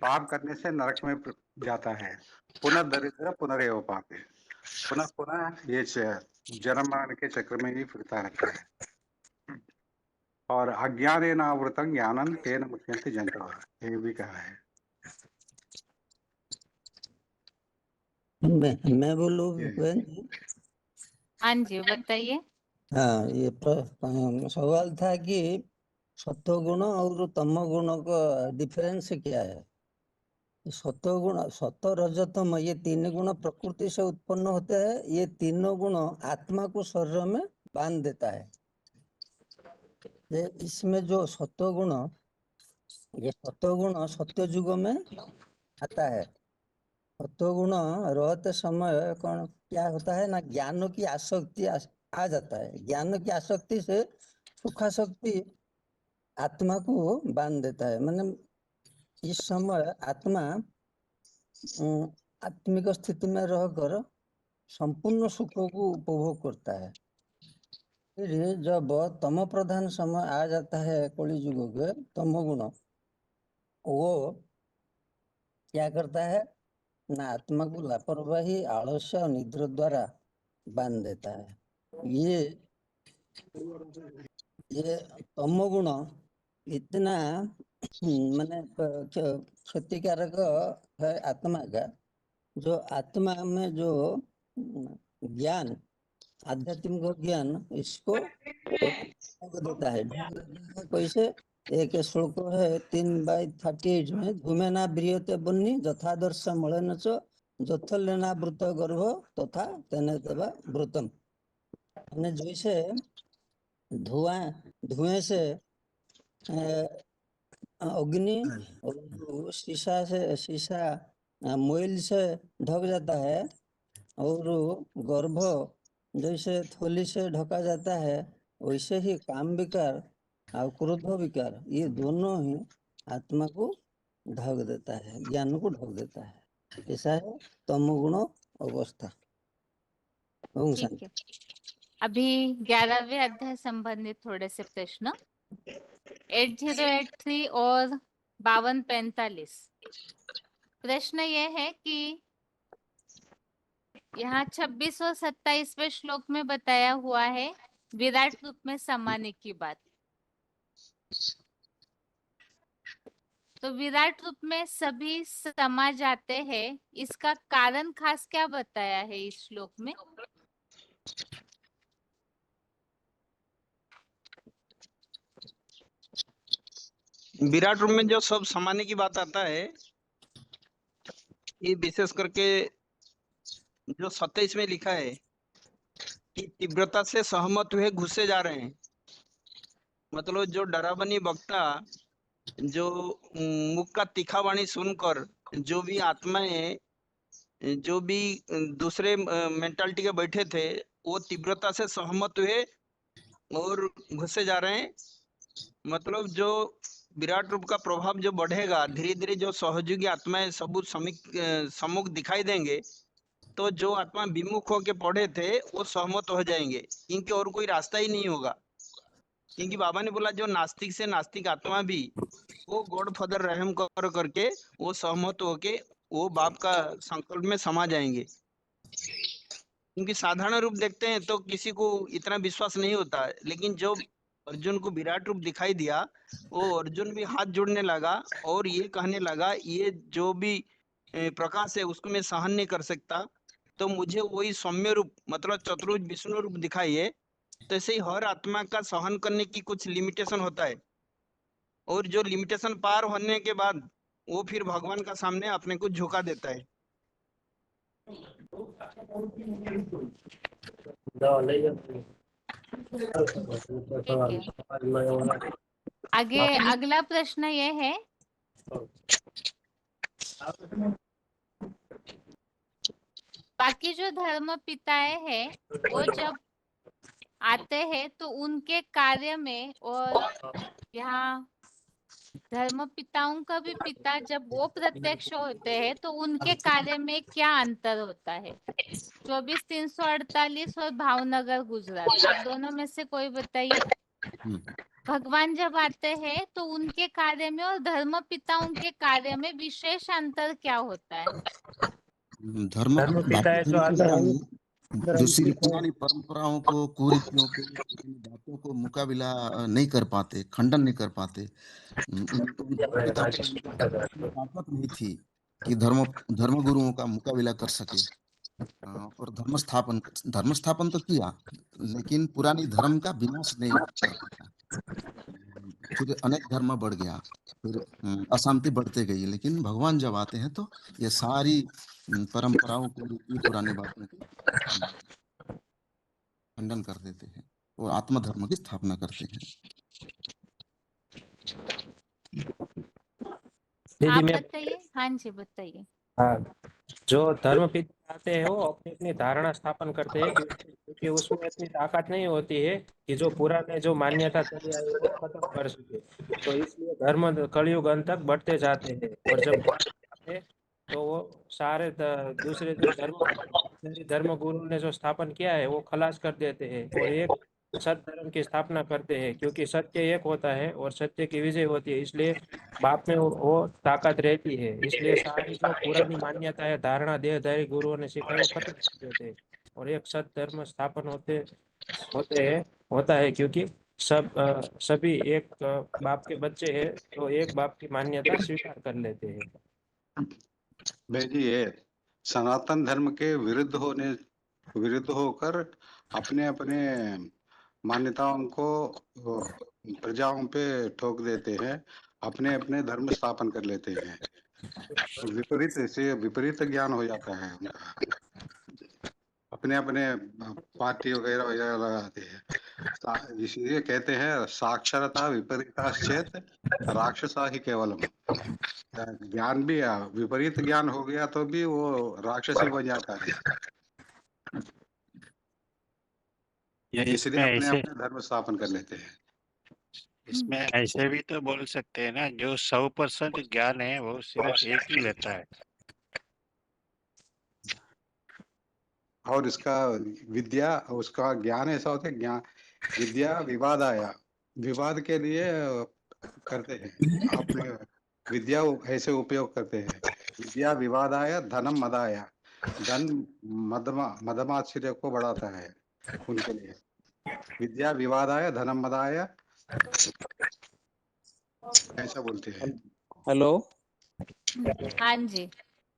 पाप करने से नरक में जाता है। पुनः दरिद्र पुनरेव पापे। पुनः पुनः ये जन्म मरण के चक्र में ही फिरता रहता है। और अज्ञानेन आवृतं ज्ञानं तेन मुह्यन्ति जन्तवः, ये भी कहा है। मैं बोलूं बहन जी? हाँ जी बताइए। हाँ, ये सवाल था कि सत्व गुण और तम गुण का डिफरेंस क्या है। सत्व गुण, सत्व रज तम, ये तीन गुण प्रकृति से उत्पन्न होते हैं। ये तीनों गुण आत्मा को शरीर में बांध देता है। इसमें जो सत्व गुण, ये सत्व गुण सत्य युग में आता है। सत्व गुण रहते समय कौन क्या होता है ना, ज्ञान की आसक्ति आ जाता है। ज्ञान की आसक्ति से सुखासक्ति आत्मा को बांध देता है। मतलब इस समय आत्मा आत्मिक स्थिति में रहकर संपूर्ण सुखों को उपभोग करता है। फिर जब तम प्रधान समय आ जाता है कलि युग के, तम गुण वो क्या करता है ना, आत्मा को लापरवाही, आलस्य और निद्रा द्वारा बांध देता है। ये तम गुण इतना माने क्षतिकारक है आत्मा का। जो आत्मा में जो ज्ञान, आध्यात्मिक ज्ञान, इसको देता है। कैसे? एक श्लोक है 3/38 में, धूमेना ब्रियते बन्नी यथादर्श मलेन च जथलेना वृत गर्भ तथा तेने तवा वृतम। जैसे धुएं से अग्नि और शीशा मोइल से ढक जाता है, और गर्भ जैसे थोली से ढका जाता है, वैसे ही काम विकार और क्रोध विकार, ये दोनों ही आत्मा को ढक देता है, ज्ञान को ढक देता है। ऐसा है तमोगुण अवस्था। ठीक है, अभी 11वें अध्याय संबंधित थोड़े से प्रश्न। 8083 और 5245 प्रश्न ये है कि यहाँ 26 और 27वें श्लोक में बताया हुआ है विराट रूप में समाने की बात। तो विराट रूप में सभी समा जाते हैं, इसका कारण खास क्या बताया है इस श्लोक में? विराट रूप में जो सब समाने की बात आता है, ये विशेष करके जो 27 में लिखा है कि तीव्रता से सहमत हुए घुसे जा रहे हैं, मतलब जो डरावनी वक्ता जो मुख का तीखा वाणी सुनकर जो भी आत्माएं जो भी दूसरे मेंटालिटी के बैठे थे वो तीव्रता से सहमत हुए और घुसे जा रहे हैं। मतलब जो विराट रूप का प्रभाव जो बढ़ेगा, धीरे धीरे जो सहयोगी आत्माएं सबूत सम्मुख दिखाई देंगे, तो जो आत्मा विमुख होके पढ़े थे वो सहमत हो जाएंगे, क्योंकि और कोई रास्ता ही नहीं होगा। क्योंकि बाबा ने बोला जो नास्तिक से नास्तिक आत्मा भी वो गॉड फादर रहम कर करके वो सहमत होके वो बाप का संकल्प में समा जाएंगे। क्योंकि साधारण रूप देखते हैं तो किसी को इतना विश्वास नहीं होता, लेकिन जो अर्जुन को विराट रूप दिखाई दिया, वो अर्जुन भी हाथ जोड़ने लगा और ये कहने लगा ये जो भी प्रकाश है उसको मैं सहन नहीं कर सकता, तो मुझे वही सौम्य रूप मतलब चतुर्भुज विष्णु रूप दिखाइए। तो ऐसे ही हर आत्मा का सहन करने की कुछ लिमिटेशन होता है, और जो लिमिटेशन पार होने के बाद वो फिर भगवान का सामने अपने को झुका देता है। आगे अगला प्रश्न ये है, बाकी जो धर्म पिताएं हैं वो जब आते हैं तो उनके कार्य में, और यहाँ धर्म पिताओं का भी पिता जब वो प्रत्यक्ष होते हैं तो उनके कार्य में क्या अंतर होता है? 24-348 और भावनगर गुजरात, आप दोनों में से कोई बताइए। भगवान जब आते हैं तो उनके कार्य में और धर्म पिताओं के कार्य में विशेष अंतर क्या होता है? धर्म पिता जो आता है जो श्री पुरानी परंपराओं को, कुरीतियों को, बातों को मुकाबला नहीं कर पाते, खंडन नहीं कर पाते, ताकत नहीं थी कि धर्म गुरुओं का मुकाबला कर सके और धर्म स्थापन तो किया, लेकिन पुरानी धर्म का विनाश नहीं कर पाया। फिर अनेक धर्म बढ़ गया, फिर अशांति बढ़ते गई, लेकिन भगवान जब आते हैं तो ये सारी परंपराओं को, पुरानी बातों को खंडन कर देते हैं और आत्मधर्म की स्थापना करते हैं। आप बताइए। हाँ जी बताइए। हाँ, जो धर्म पिता आते हैं वो अपनी अपनी धारणा स्थापन करते हैं, क्योंकि उसमें इतनी ताकत नहीं होती है कि जो पुराने जो मान्यता चली आई वो खत्म कर सके। तो इसलिए धर्म कलयुग अंत तक बढ़ते जाते हैं, और जब आते हैं तो वो सारे दूसरे जो धर्म गुरु ने जो स्थापन किया है वो खलास कर देते हैं और एक सत धर्म की स्थापना करते हैं, क्योंकि सत्य एक होता है और सत्य की विजय होती है। इसलिए बाप में वो ताकत रहती है, इसलिए सारी जो पुरानी मान्यता है, धारणा देहधारी गुरुओं ने सिखाई वो खत्म कर देते हैं और एक सत धर्म स्थापन होता है, क्योंकि सभी एक बाप के बच्चे हैं, तो एक बाप की मान्यता स्वीकार कर लेते हैं। भाई जी, ये सनातन धर्म के विरुद्ध होकर अपने अपने मान्यताओं को प्रजाओं पे ठोक देते हैं, अपने अपने धर्म स्थापन कर लेते हैं, विपरीत ज्ञान हो जाता है उनका, अपने अपने पार्टी वगैरह वगैरह लगाते हैं। इसलिए कहते हैं साक्षरता विपरीताश्चेत राक्षसा ही केवलम। ज्ञान भी विपरीत ज्ञान हो गया तो भी वो राक्षसी बन जाता है, इसलिए अपने अपने धर्म स्थापन कर लेते हैं। इसमें ऐसे भी तो बोल सकते हैं ना, जो 100% ज्ञान है वो सिर्फ एक ही लेता है, और इसका विद्या उसका ज्ञान ऐसा होता है, ज्ञान विद्या विवाद आया, विवाद के लिए करते हैं अपने विद्या ऐसे उपयोग करते हैं। विद्या विवादाय धनम मदाय, धन मदमाश्चर्य को बढ़ाता है उनके लिए। विद्या विवादाय धनम मदाय ऐसा बोलते हैं। हेलो। हाँ जी।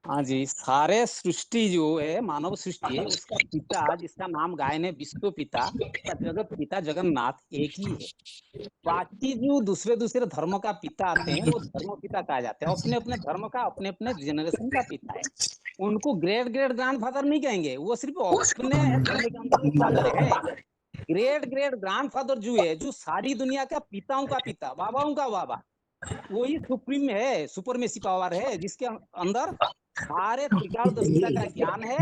हाँ जी, सारे सृष्टि जो है मानव सृष्टि है उसका पिता जिसका नाम गायन है विश्व पिता या जगत पिता जगन्नाथ एक ही है। बाकी जो दूसरे दूसरे धर्म का पिता आते हैं वो धर्म पिता कहा जाते हैं, अपने अपने धर्म का अपने अपने जनरेशन का पिता है। उनको ग्रेट ग्रेट ग्रैंडफादर नहीं कहेंगे, वो सिर्फ अपने धर्म के अंदर फादर है। ग्रेट ग्रेट ग्रैंडफादर जो है जो सारी दुनिया का पिताओं का पिता बाबाओं का बाबा वही सुप्रीम है, सुपरमेसी पावर है जिसके अंदर सारे त्रिकालदर्शिता का ज्ञान है।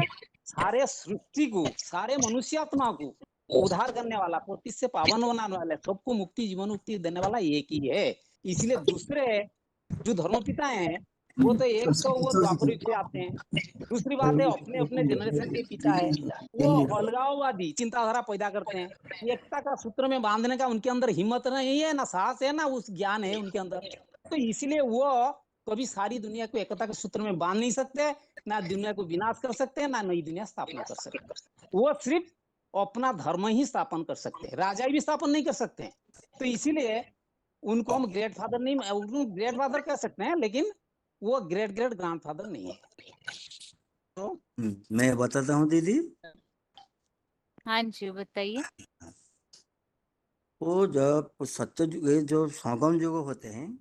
सारे सृष्टि को सारे मनुष्यात्मा को उद्धार करने वाला, पति से पावन बनाने वाला, सबको मुक्ति जीवन मुक्ति देने वाला एक ही है। इसलिए दूसरे जो धर्मपिता हैं वो तो एक तो वो द्वापर युग से आते हैं, दूसरी बात है अपने अपने जनरेशन के पिता है, वो अलगाववादी चिंताधारा पैदा करते हैं। एकता का सूत्र में बांधने का उनके अंदर हिम्मत नहीं है, ना साहस है, ना उस ज्ञान है उनके अंदर। तो इसलिए वो कभी सारी दुनिया को एकता के सूत्र में बांध नहीं सकते, ना दुनिया को विनाश कर सकते हैं, ना नई दुनिया स्थापना कर सकते। वो सिर्फ अपना धर्म ही स्थापन कर सकते हैं, राजा भी स्थापन नहीं कर सकते हैं। तो इसीलिए उनको हम ग्रेट फादर नहीं, उनको ग्रेट फादर कह सकते हैं लेकिन वो ग्रेट ग्रेट ग्रैंडफादर नहीं है। तो मैं बताता हूँ दीदी। हाँ जी बताइए। वो जब सत्य युग जो संगम युग होते हैं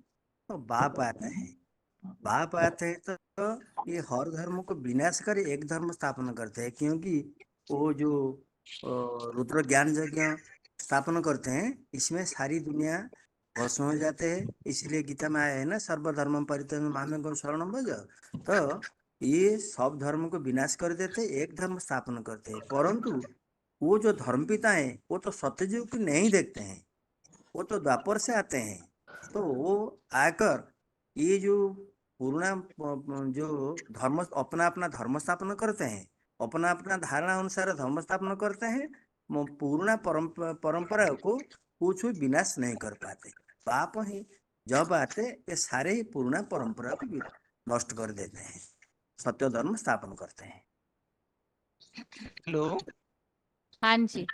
तो बाप आता है, बाप आते हैं तो ये हर धर्म को विनाश कर एक धर्म स्थापना करते हैं, क्योंकि वो जो रुद्र ज्ञान यज्ञ स्थापना करते हैं इसमें सारी दुनिया भस्म हो जाते हैं। इसलिए गीता में आया है ना, सर्वधर्म परित्यज्य मामेकं शरणं व्रज। तो ये सब धर्म को विनाश कर देते, एक धर्म स्थापना करते हैं। परंतु वो जो धर्मपिता है वो तो सत्ययुग को नहीं देखते हैं, वो तो द्वापर से आते हैं। तो वो आकर ये जो पूर्ण जो धर्म अपना अपना धर्म स्थापना करते हैं, अपना अपना धारणा अनुसार धर्म स्थापना करते हैं, पूर्ण परंपरा को कुछ भी विनाश नहीं कर पाते। बाप ही जब आते ये सारे ही पूर्ण परंपरा को नष्ट कर देते हैं, सत्य धर्म स्थापन करते हैं। हेलो। हाँ जी।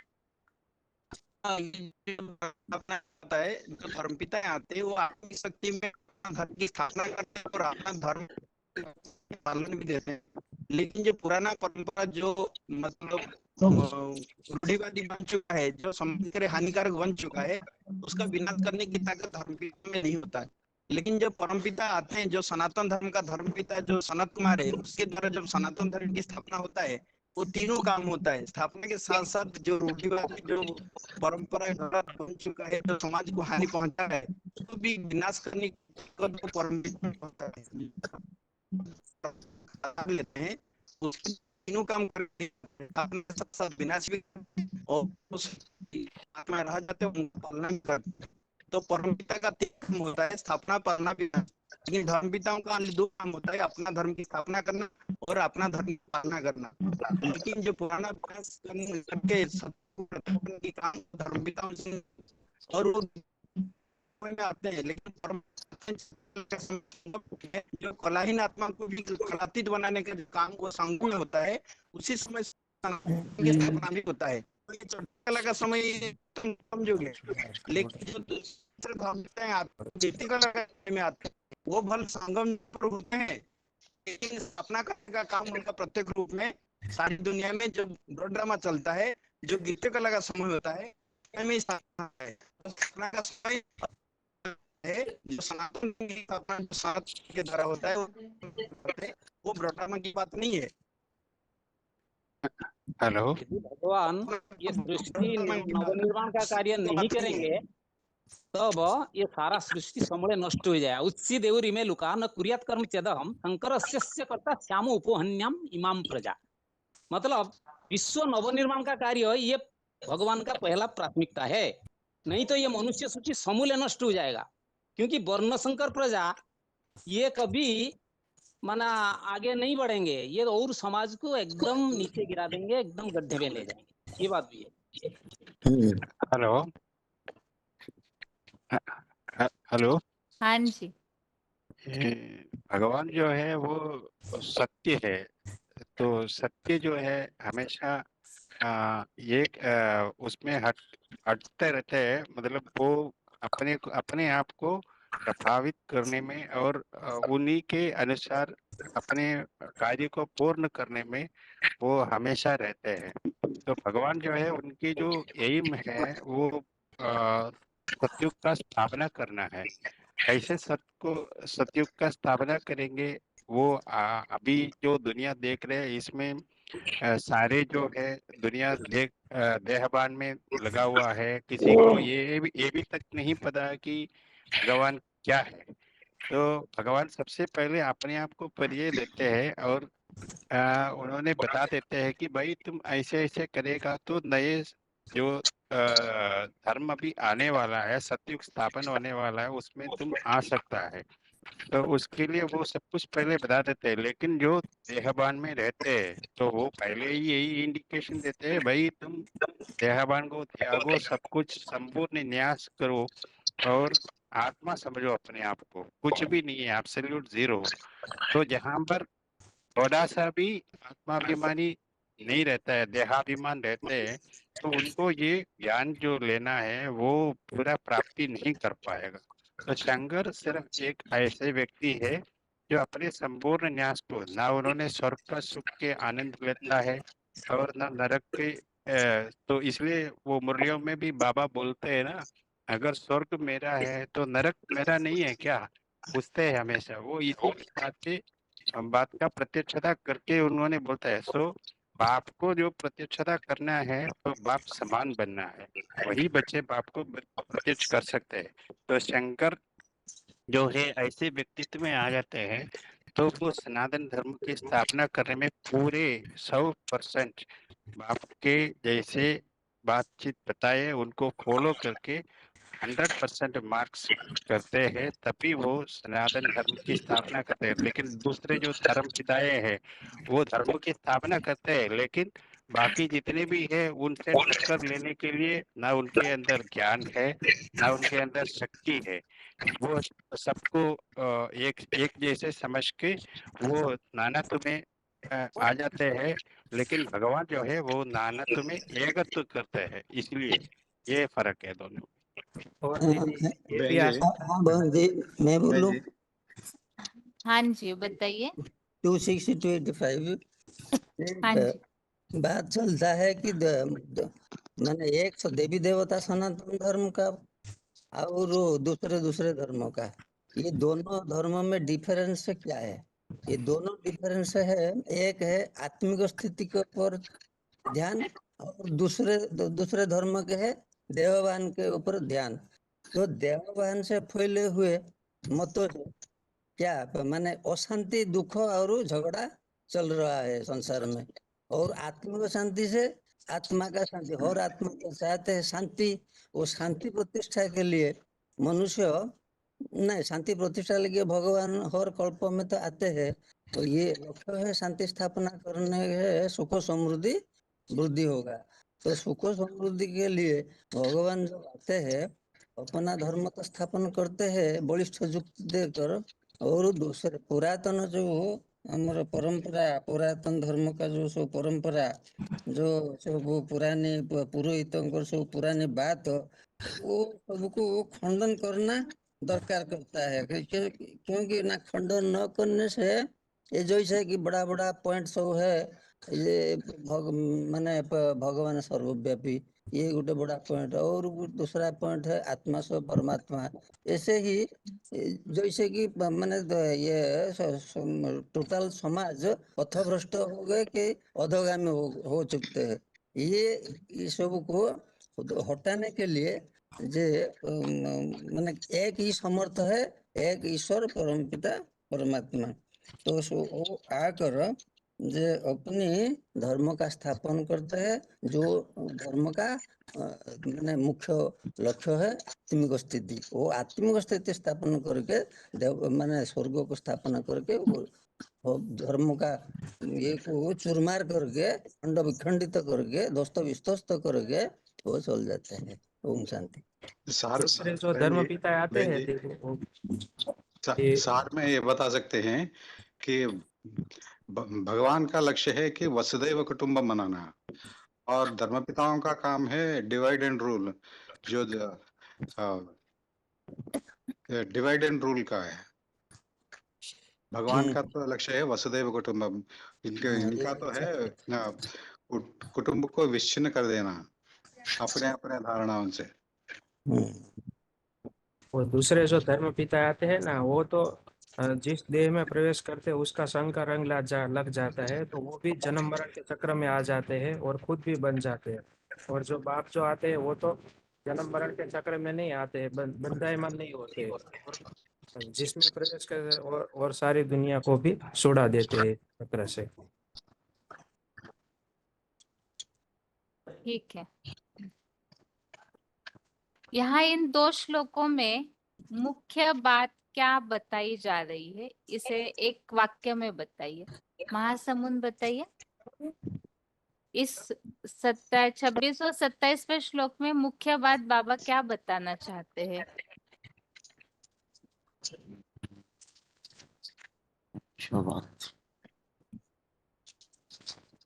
अपना होता है जो धर्मपिता आते हैं वो आत्मिक शक्ति में धर्म की स्थापना करते हैं और अपना धर्म पालन भी देते हैं। लेकिन जो पुराना परंपरा जो मतलब रूढ़िवादी बन चुका है, जो समाज के लिए हानिकारक बन चुका है, उसका विनाश करने की ताकत धर्मपिता में नहीं होता है। लेकिन जब परमपिता आते हैं, जो सनातन धर्म का धर्मपिता जो सनत कुमार है, उसके द्वारा जब सनातन धर्म की स्थापना होता है वो तीनों काम होता है। स्थापना के साथ साथ जो रूढ़िवादी जो परंपरा बन चुका है, जो समाज को हानि पहुंचा है, उसको भी विनाश करने का जो परमपिता होता है लेते हैं, उसके तीनों काम करते हैं, अपने साथ साथ विनाश भी और उस आत्मा रह जाते हैं, उनका पालना भी करते हैं। तो परमपिता का तीन काम होता है, स्थापना, पालना, विनाश। लेकिन धर्मपिताओं का दो काम होता है, अपना धर्म की स्थापना करना और अपना धर्म की पालना करना। लेकिन जो पुराना विनाश करके सत्य की काम धर्मपिताओं से और वो में आते हैं। लेकिन जो कलाहीन आत्मा को भी कलातीत बनाने का काम वो संगम में होता है, उसी समय की स्थापना भी होता है। कला का समय तुम समझोगे, लेकिन जो कला में आते हैं वो भल संगम पर होते हैं, लेकिन स्थापना करने का काम उनका प्रत्येक रूप में सारी दुनिया में जो ड्रामा चलता है, जो गीत कला का समय होता है में स्थापना है। स्थापना का समय है जो सनातन की स्थापना सनातन के द्वारा होता है, वो ड्रामा की बात नहीं है। हेलो। भगवान ये सृष्टि नवनिर्माण का कार्य नहीं करेंगे तब ये सारा सृष्टि समूले नष्ट हो जाए। उत्सी देवरी में लुका न कुर्यात कर्म चेदहम शंकरस्य कर्ता श्यामो उपोहन्यम इमाम प्रजा। मतलब विश्व नवनिर्माण का कार्य ये भगवान का पहला प्राथमिकता है, नहीं तो ये मनुष्य सूची समूले नष्ट हो जाएगा। क्योंकि वर्ण संकर प्रजा ये कभी माना आगे नहीं बढ़ेंगे, ये और समाज को एकदम नीचे गिरा देंगे, एकदम गड्ढे में ले जाएंगे। ये बात भी है। हेलो। हेलो। हाँ जी। भगवान जो है वो सत्य है, तो सत्य जो है हमेशा उसमें हटते रहते हैं, मतलब वो अपने आप को प्रभावित करने में और उन्हीं के अनुसार अपने कार्य को पूर्ण करने में वो हमेशा रहते हैं। तो भगवान जो है उनकी जो एम है वो सतयुग का स्थापना करना है। कैसे सतयुग का स्थापना करेंगे वो अभी जो दुनिया देख रहे हैं इसमें सारे जो है दुनिया देहबान में लगा हुआ है। किसी को ये भी तक नहीं पता कि भगवान क्या है। तो भगवान सबसे पहले अपने आप को परिचय देते हैं और उन्होंने बता देते हैं कि भाई तुम ऐसे ऐसे करेगा तो नए जो धर्म अभी आने वाला है, सतयुग स्थापन होने वाला है, उसमें तुम आ सकता है। तो उसके लिए वो सब कुछ पहले बता देते हैं। लेकिन जो देहबान में रहते हैं तो वो पहले ही यही इंडिकेशन देते हैं, भाई तुम देहबान को त्यागो, सब कुछ संपूर्ण न्यास करो और आत्मा समझो अपने आप को, कुछ भी नहीं है, एब्सोल्यूट जीरो। तो जहां पर थोड़ा सा भी आत्माभिमानी नहीं रहता है, देहाभिमान रहते हैं, तो उनको ये ज्ञान जो लेना है वो पूरा प्राप्ति नहीं कर पाएगा। तो शंकर सिर्फ एक ऐसे व्यक्ति है जो अपने संपूर्ण न्यास को, ना उन्होंने स्वर्ग का सुख के आनंद लेता है और ना नरक के तो इसलिए वो मुरलियों में भी बाबा बोलते हैं ना, अगर स्वर्ग मेरा है तो नरक मेरा नहीं है क्या, पूछते हैं हमेशा। वो इसी बात का प्रत्यक्षता करके उन्होंने बोलता है। सो बाप को जो प्रत्यक्षता करना है तो बाप समान बनना है, वही बच्चे बाप को प्रत्यक्ष कर सकते हैं। तो शंकर जो है ऐसे व्यक्तित्व में आ जाते हैं तो वो सनातन धर्म की स्थापना करने में पूरे 100% बाप के जैसे बातचीत बताए उनको फॉलो करके 100% मार्क्स करते हैं, तभी वो सनातन धर्म की स्थापना करते हैं। लेकिन दूसरे जो धर्म पिताए हैं वो धर्मों की स्थापना करते हैं, लेकिन बाकी जितने भी है उनसे टक्कर लेने के लिए ना उनके अंदर ज्ञान है ना उनके अंदर शक्ति है। वो सबको एक एक जैसे समझ के वो नानात्व में आ जाते हैं। लेकिन भगवान जो है वो नानात्व में एकत्व करते हैं, इसलिए ये फर्क है दोनों। और दीदी ये भी हाँ बहन जी, मैं बोलूं? हाँ जी बताइए। 260 to 85 हाँ जी। बात चलता है कि माने एक तो देवी देवता सनातन धर्म का और दूसरे धर्मों का, ये दोनों धर्मों में डिफरेंस क्या है? ये दोनों डिफरेंस है, एक है आत्मिक स्थिति के ऊपर ध्यान और दूसरे धर्म के है देववान के ऊपर ध्यान। तो देववान से फैले हुए मतों से क्या माने अशांति, दुख और झगड़ा चल रहा है संसार में, और आत्मिक शांति से आत्मा का शांति, और आत्मा के चाहते है शांति। वो शांति प्रतिष्ठा के लिए मनुष्य नहीं, शांति प्रतिष्ठा के लिए भगवान हर कल्प में तो आते हैं। तो ये लक्ष्य है शांति स्थापना करने है, सुख समृद्धि वृद्धि होगा। तो सुख समृद्धि के लिए भगवान जब आते हैं अपना धर्म का स्थापन करते हैं बलिष्ठ युक्ति देकर, और दूसरे पुरातन जो हमारा परंपरा, पुरातन धर्म का जो सब परंपरा, जो सब पुरानी पुरोहितों सब पुरानी बात, वो सबको खंडन करना दरकार करता है। क्योंकि ना खंडन न करने से ये जैसे कि बड़ा बड़ा पॉइंट सब है, ये माने भगवान सर्वव्यापी, ये गोटे बड़ा पॉइंट। और दूसरा पॉइंट है आत्मा से परमात्मा। ऐसे ही जैसे कि माने ये टोटल समाज पथभ्रष्ट हो गए कि अधोगामी हो चुके हैं। ये सब को हटाने के लिए जे माने एक ही समर्थ है, एक ईश्वर परमपिता परमात्मा। तो वो आकर जे अपनी धर्म का स्थापन करते हैं, जो धर्म का माने मुख्य लक्ष्य है आत्मिक स्थिति। वो आत्मिक स्थिति स्थापन करके देव माने स्वर्ग को स्थापना करके वो धर्म का ये को चुरमार करके, खंड विखंडित करके, ध्वस्त विध्वस्त करके वो चल जाते हैं। ओम शांति। दूसरे जो धर्म पिता आते हैं सार में ये बता सकते हैं कि भगवान का लक्ष्य है कि वसुदैव कुटुंबम बनाना, और धर्मपिताओं का काम है डिवाइड एंड रूल, जो डिवाइड एंड रूल का है। भगवान का तो लक्ष्य है वसुदैव कुटुंबम, इनका तो है कुटुंब को विच्छिन्न कर देना अपने अपने धारणाओं से। और दूसरे जो धर्म पिता आते हैं ना, वो तो जिस देह में प्रवेश करते हैं उसका संग का रंग लग जाता है, तो वो भी जन्म मरण के चक्र में आ जाते हैं और खुद भी बन जाते हैं। और जो बाप जो आते हैं वो तो जन्म मरण के चक्र में नहीं आते हैं, बंधायमान नहीं होते हैं, और जिसमें प्रवेश कर और सारी दुनिया को भी छुड़ा देते हैं चक्र से। ठीक है, यहाँ इन 2 श्लोकों में मुख्य बात क्या बताई जा रही है, इसे एक वाक्य में बताइए। महासमुंद बताइए, इस 26 और 27वें श्लोक में मुख्य बात बाबा क्या बताना चाहते हैं?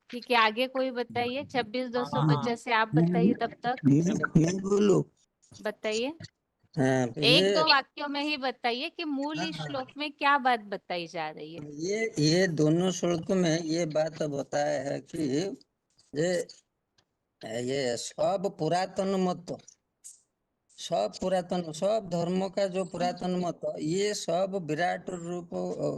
ठीक है, आगे कोई बताइए। 26-285 आप बताइए तब तक। मैं बोलूं? बताइए, हाँ, 1-2 वाक्यों में ही बताइए कि मूल इस श्लोक में क्या बात बताई जा रही है। ये दोनों श्लोक में ये बात बताया है कि ये सब पुरातन मत, सब पुरातन, सब धर्मों का जो पुरातन मत, ये सब विराट रूप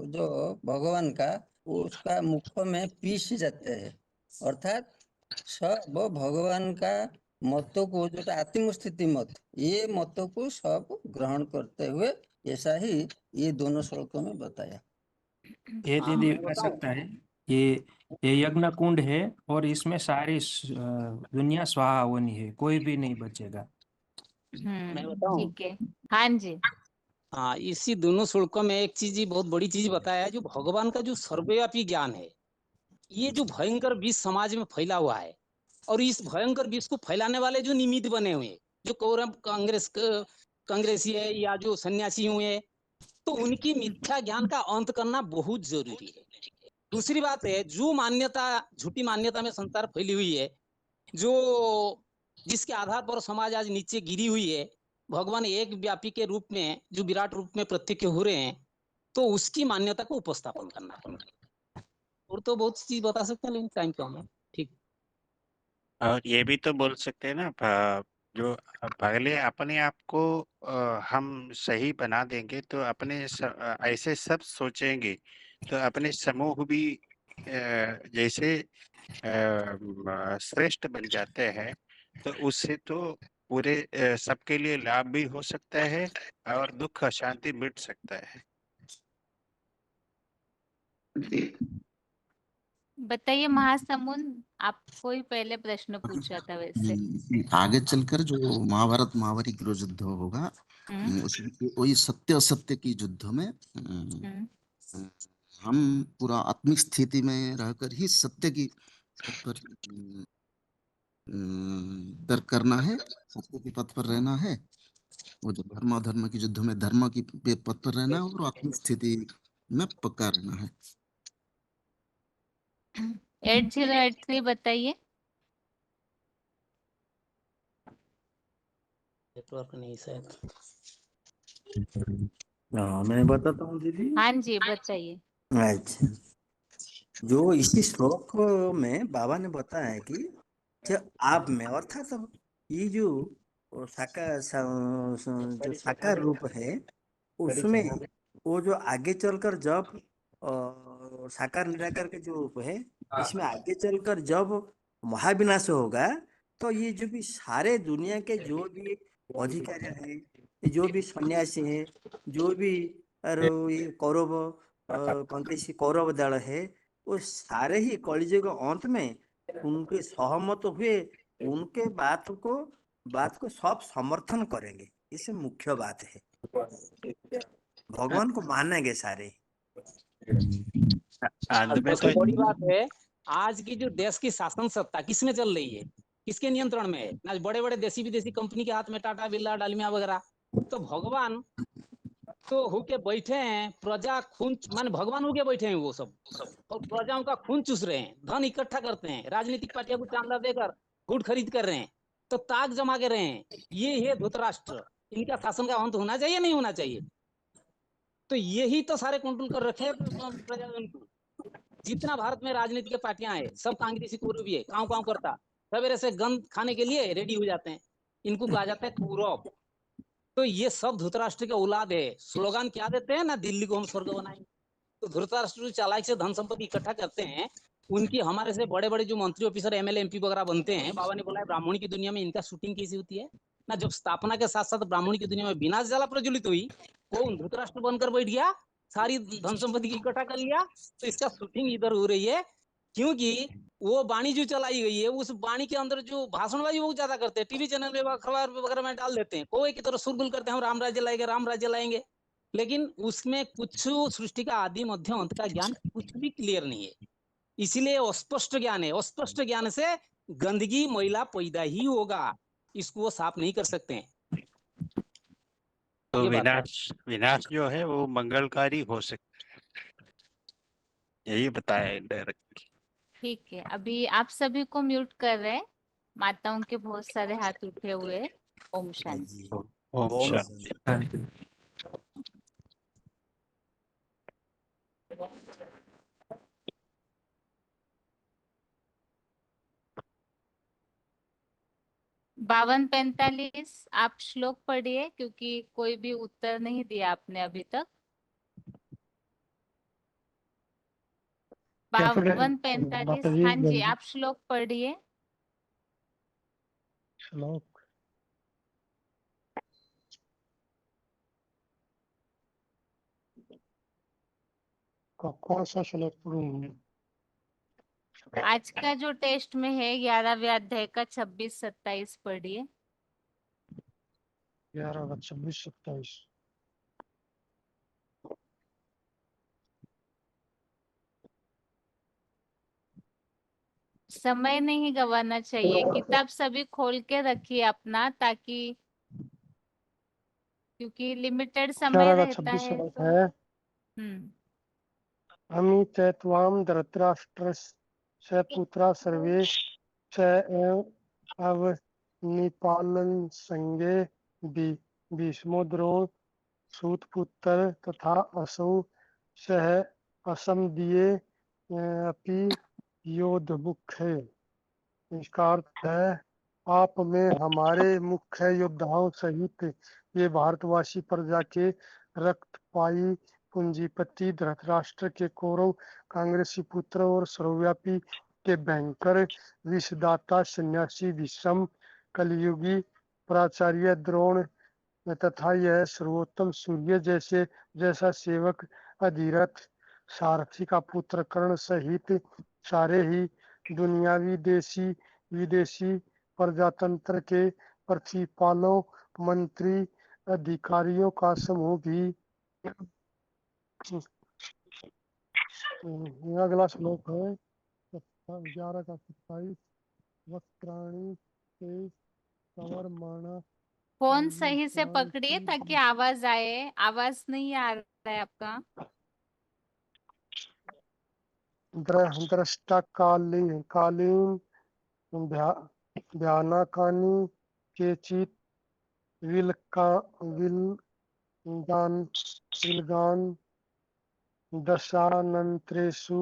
जो भगवान का, उसका मुख में पीस जाते हैं। अर्थात सब भगवान का मतों को, जो आत्म स्थिति मत, ये मतों को सब ग्रहण करते हुए, ऐसा ही ये दोनों श्लोकों में बताया। ये दीदी आ सकता है, ये यज्ञ कुंड है और इसमें सारी दुनिया स्वाहा होनी है, कोई भी नहीं बचेगा। मैं बताऊं? ठीक है, हाँ जी। हाँ, इसी दोनों श्लोकों में एक चीज, बहुत बड़ी चीज बताया है, जो भगवान का जो सर्वव्यापी ज्ञान है, ये जो भयंकर विष समाज में फैला हुआ है, और इस भयंकर विष को फैलाने वाले जो निमित्त बने हुए, जो कौरव कांग्रेसी है या जो सन्यासी हुए, तो उनकी मिथ्या ज्ञान का अंत करना बहुत जरूरी है। दूसरी बात है, जो मान्यता, झूठी मान्यता में संसार फैली हुई है, जो जिसके आधार पर समाज आज नीचे गिरी हुई है, भगवान एक व्यापी के रूप में, जो विराट रूप में प्रत्यक्ष हो रहे हैं, तो उसकी मान्यता को उपस्थापन करना पड़ेगा। और तो बहुत चीज बता सकते हैं, लेकिन टाइम कम है। ठीक। और ये भी तो बोल सकते हैं ना, जो पहले अपने आप को हम सही बना देंगे तो अपने ऐसे सब सोचेंगे तो अपने समूह भी जैसे श्रेष्ठ बन जाते हैं, तो उससे तो पूरे सबके लिए लाभ भी हो सकता है और दुख अशांति मिट सकता है। बताइए महासमुंद, आप कोई पहले प्रश्न पूछा था वैसे। आगे चलकर जो महाभारत महाभारी जो युद्ध होगा, उसमें वही सत्य असत्य की युद्ध में हम पूरा आत्मिक स्थिति में रहकर ही सत्य की पर तर्क करना है, सत्य के पथ पर रहना है। वो जो धर्म अधर्म की युद्ध में धर्म की पथ पर रहना है और आत्मिक स्थिति में पक्का रहना है। 8083 बताइए। नेटवर्क नहीं शायद। मैं बताता हूँ दीदी। हाँ जी, बताइए। अच्छा, जो इसी श्लोक में बाबा ने बताया है कि जब आप में, अर्थात ये जो जो साकार रूप है, उसमें वो जो आगे चलकर जब साकार निराकार के जो रूप है, इसमें आगे चलकर जब महाविनाश होगा, तो ये जो भी सारे दुनिया के जो भी अधिकारी है, जो भी सन्यासी है, जो भी ये कौरव कांग्रेसी कौरव दल है, वो सारे ही कलियुग अंत में उनके सहमत हुए, उनके बात को सब समर्थन करेंगे। इसे मुख्य बात है, भगवान को मानेंगे सारे। सबसे बड़ी बात है, आज की जो देश की शासन सत्ता किसमें चल रही है, किसके नियंत्रण में है? ना बड़े बड़े देसी विदेशी कंपनी के हाथ में, टाटा बिरला डालमिया वगैरह। तो भगवान तो होके बैठे हैं, प्रजा खून माने भगवान होके बैठे हैं वो सब, और प्रजाओं का खून चूस रहे हैं, धन इकट्ठा करते हैं, राजनीतिक पार्टियों को चांदा देकर वोट खरीद कर रहे हैं, तो ताक जमा के रहे हैं। ये है धृतराष्ट्र। इनका शासन का अंत होना चाहिए, नहीं होना चाहिए? तो यही तो सारे कंट्रोल कर रखे हैं प्रजाजन को। जितना भारत में राजनीति की पार्टियां हैं, सब कांग्रेसी कोरव भी है, काव करता सवेरे से गंद खाने के लिए रेडी हो जाते हैं। इनको कहा जाता है कौरव। तो ये सब धृतराष्ट्र के औलाद है। स्लोगन क्या देते हैं ना, दिल्ली को हम स्वर्ग बनाएंगे। तो धृतराष्ट्र चालाक से धन संपत्ति इकट्ठा करते हैं। उनकी हमारे से बड़े बड़े जो मंत्री ऑफिसर एमएलए एमपी वगैरह बनते हैं, बाबा ने बोला है ब्राह्मणी की दुनिया में इनका शूटिंग कैसी होती है ना। जब स्थापना के साथ साथ ब्राह्मणी की दुनिया में विनाश ज्वाला प्रज्वलित हुई, कौन धृतराष्ट्र बनकर बैठ गया, सारी धन संपत्ति इकट्ठा कर लिया। तो इसका शूटिंग इधर हो रही है, क्योंकि वो वाणी जो चलाई गई है, उस वाणी के अंदर जो भाषणबाजी बहुत ज्यादा करते हैं, टीवी चैनल में अखबार वगैरह में डाल देते हैं, कोई की तरह सुरगुल करते हैं, हम राम राज्य लाएंगे, राम राज्य लाएंगे। लेकिन उसमें कुछ सृष्टि का आदि मध्य अंत का ज्ञान कुछ भी क्लियर नहीं है। इसीलिए अस्पष्ट ज्ञान है। अस्पष्ट ज्ञान से गंदगी मैला पैदा ही होगा, इसको वो साफ नहीं कर सकते हैं। तो ये बात है। विनाश जो है वो मंगलकारी हो सकता है, यही बताया डायरेक्ट। ठीक है, अभी आप सभी को म्यूट कर रहे हैं। माताओं के बहुत सारे हाथ उठे हुए हैं। ओम शांति। ओम शांति। बावन 45 आप श्लोक पढ़िए, क्योंकि कोई भी उत्तर नहीं दिया आपने अभी तक। 52 45, हाँ जी, आप श्लोक पढ़िए। श्लोक कौन सा श्लोक पढ़ूं? आज का जो टेस्ट में है 11वें अध्याय का 26 27 पढ़िए। 11 26 27। समय नहीं गवाना चाहिए, किताब सभी खोल के रखिए अपना, ताकि क्योंकि लिमिटेड समय 11 रहता 26 है श्लोक तो। है। अमी त्वाम धृतराष्ट्रस्य पुत्रा सर्वे च एव अवनिपालन संगे भीष्मो द्रोण सूतपुत्र तथा असौ सह असमदीये अपि योद्धमुखे। इसका अर्थ है, आप में हमारे मुख्य योद्धाओं सहित ये भारतवासी प्रजा के रक्तपाई पूंजीपति धृतराष्ट्र के कौरव कांग्रेसी पुत्र और सर्वव्यापी के भयंकर विषदाता सन्यासी भीष्म, कलयुगी प्राचार्य द्रोण तथा यह सर्वोत्तम सूर्य जैसा सेवक अधिरथ सारथी का पुत्र कर्ण सहित सारे ही दुनियावी देशी विदेशी प्रजातंत्र के प्रतिपालों मंत्री अधिकारियों का समूह भी। अगला श्लोक है 11 का 27। वक्त्राणि ते सवर्माणा फोन सही से पकड़िए ताकि आवाज आए। आवाज नहीं आ रहा है आपका। दृष्टा कालीन ध्यानाकानि केचित् विलगान दशानन्तरेषु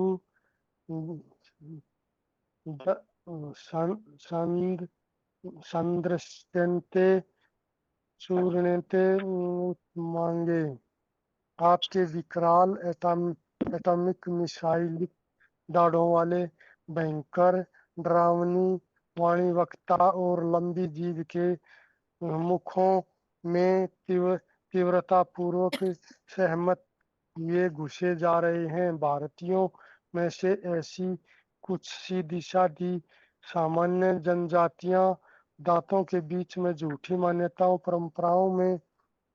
संदृश्यन्ते चूर्णते मांगे। आपके विकराल एटॉमिक मिसाइल दाढ़ों वाले भयंकर डरावनी वाणी वक्ता और लंबी जीभ के मुखों में तीव्रता पूर्वक सहमत ये घुसे जा रहे हैं। भारतीयों में से ऐसी कुछ सीधी सादी सामान्य जनजातियां दांतों के बीच में झूठी मान्यताओं परंपराओं में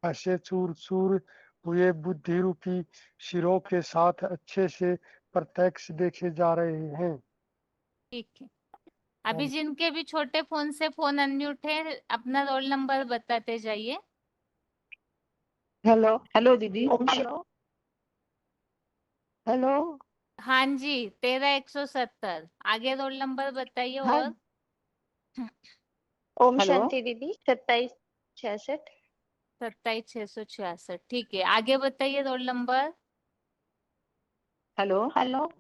ऐसे चूर चूर हुए बुद्धि रूपी सिरों के साथ अच्छे से प्रत्यक्ष देखे जा रहे हैं। ठीक है, अभी जिनके भी छोटे फोन से फोन अनम्यूट है, अपना रोल नंबर बताते जाइए। हेलो हेलो दीदी। हेलो हेलो हाँ जी, 13,170। आगे रोल नंबर बताइए। हाँ और ओम हेलो शांति दीदी 2766। 27,666। ठीक है, आगे बताइए roll number. Hello hello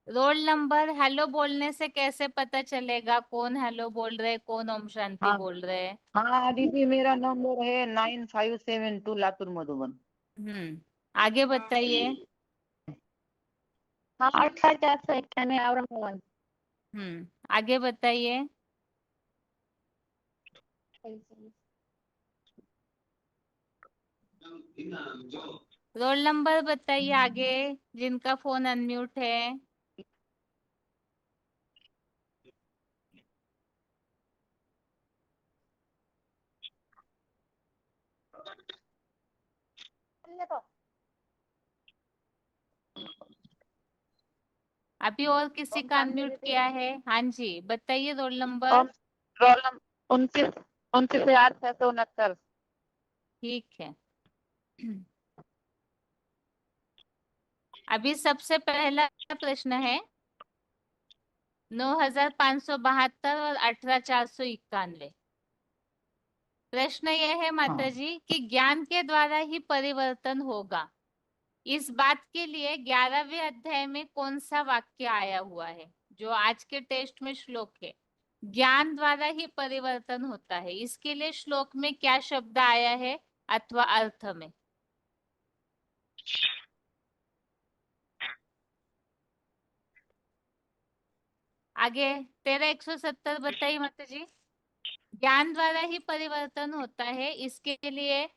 roll number hello बोलने से कैसे पता चलेगा कौन हेलो बोल रहे, कौन ओम शांति हाँ बोल रहे? हाँ दीदी, मेरा नंबर है 9572 लातूर मधुबन। आगे बताइए। हाँ 8491 औरंगाबाद। आगे बताइए। रोल नंबर बताइए आगे, जिनका फोन अनम्यूट है। अभी और किसी का अनम्यूट किया है? हाँ जी, बताइए रोल नंबर। Roll number 29,669। ठीक है। अभी सबसे पहला प्रश्न है 9,572 और 18,491। प्रश्न यह है माता जी कि ज्ञान के द्वारा ही परिवर्तन होगा, इस बात के लिए 11वें अध्याय में कौन सा वाक्य आया हुआ है? जो आज के टेस्ट में श्लोक है, ज्ञान द्वारा ही परिवर्तन होता है, इसके लिए श्लोक में क्या शब्द आया है अथवा अर्थ में? आगे 13,170 बताइए माता जी। ज्ञान द्वारा ही परिवर्तन होता है, इसके लिए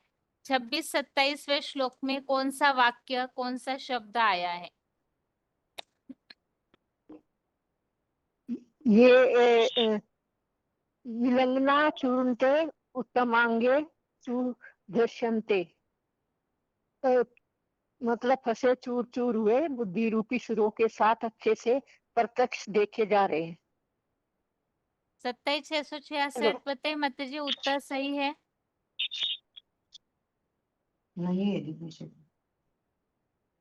26-27वें श्लोक में कौन सा वाक्य, कौन सा शब्द आया है? ये विलग्ना चूर्णते उत्तमांगे सुदृश्यन्ते। मतलब फंसे चूर चूर हुए बुद्धि रूपी सुरों के साथ अच्छे से प्रत्यक्ष देखे जा रहे हैं। 27,666 बताइए माता जी, उत्तर सही है? नहीं है दीदी।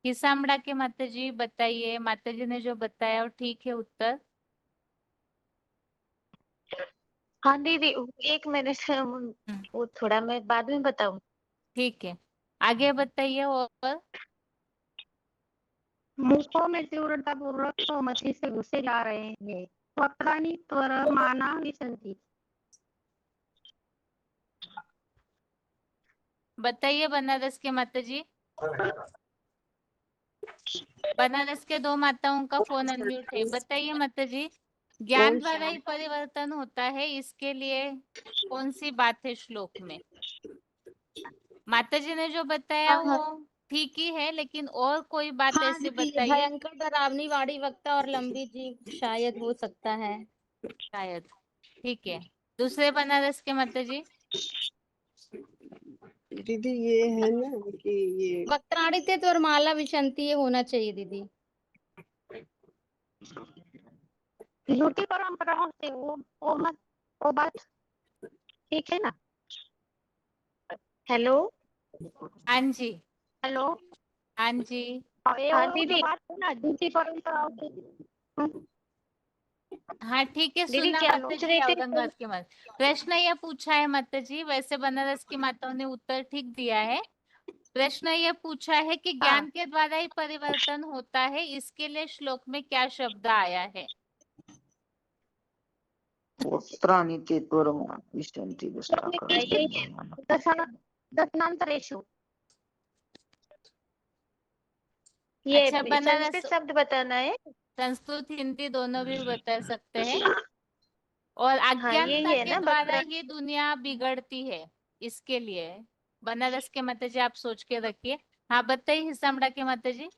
किसामड़ा के माता जी बताइए, माता जी ने जो बताया वो ठीक है उत्तर? हाँ दीदी, एक मिनट वो थोड़ा मैं बाद में बताऊं। ठीक है, आगे बताइए। और मुखों में तीव्रता पूर्वक मछली से घुसे जा रहे हैं। वक्राणी त्वर माना विसंति। बताइए बनारस के माता जी। बनारस के दो माताओं का फोन अनम्यूट है, बताइए माता जी। ज्ञान द्वारा ही परिवर्तन होता है, इसके लिए कौन सी बात है श्लोक में? माता जी ने जो बताया वो ठीक ही है, लेकिन और कोई बात ऐसी बताइए। भयंकर डरावनी वाणी वक्ता और लंबी जीभ शायद हो सकता है। शायद, ठीक है। दूसरे बनारस के माता जी। दीदी ये है ना कि ये वक्त्राणित और माला विशंति ये होना चाहिए दीदी। झूठी परंपराओं से वो बात ठीक है ना। हेलो हाँ जी। हेलो हाँ जी। हाँ दीदी। बात है ना झूठी परंपराओं से। हाँ ठीक है, दीदी सुना क्या माता पूछ जी रहे थे? औरंगाबाद के माता। प्रश्न यह पूछा है माता जी, वैसे बनारस की माताओं ने उत्तर ठीक दिया है। प्रश्न यह पूछा है कि ज्ञान के द्वारा ही परिवर्तन होता है, इसके लिए श्लोक में क्या शब्द आया है? वक्त्राणि ते त्वरम विष्टन्ति दशनांतरेषु। ये अच्छा, बनारस संस्कृत शब्द बताना है। संस्कृत हिंदी दोनों भी बता सकते हैं। और हाँ यही अज्ञानता है के ना द्वारा ही दुनिया बिगड़ती है, इसके लिए बनारस के माता जी आप सोच के रखिए। हाँ बताइए हिसामड़ा के माता जी।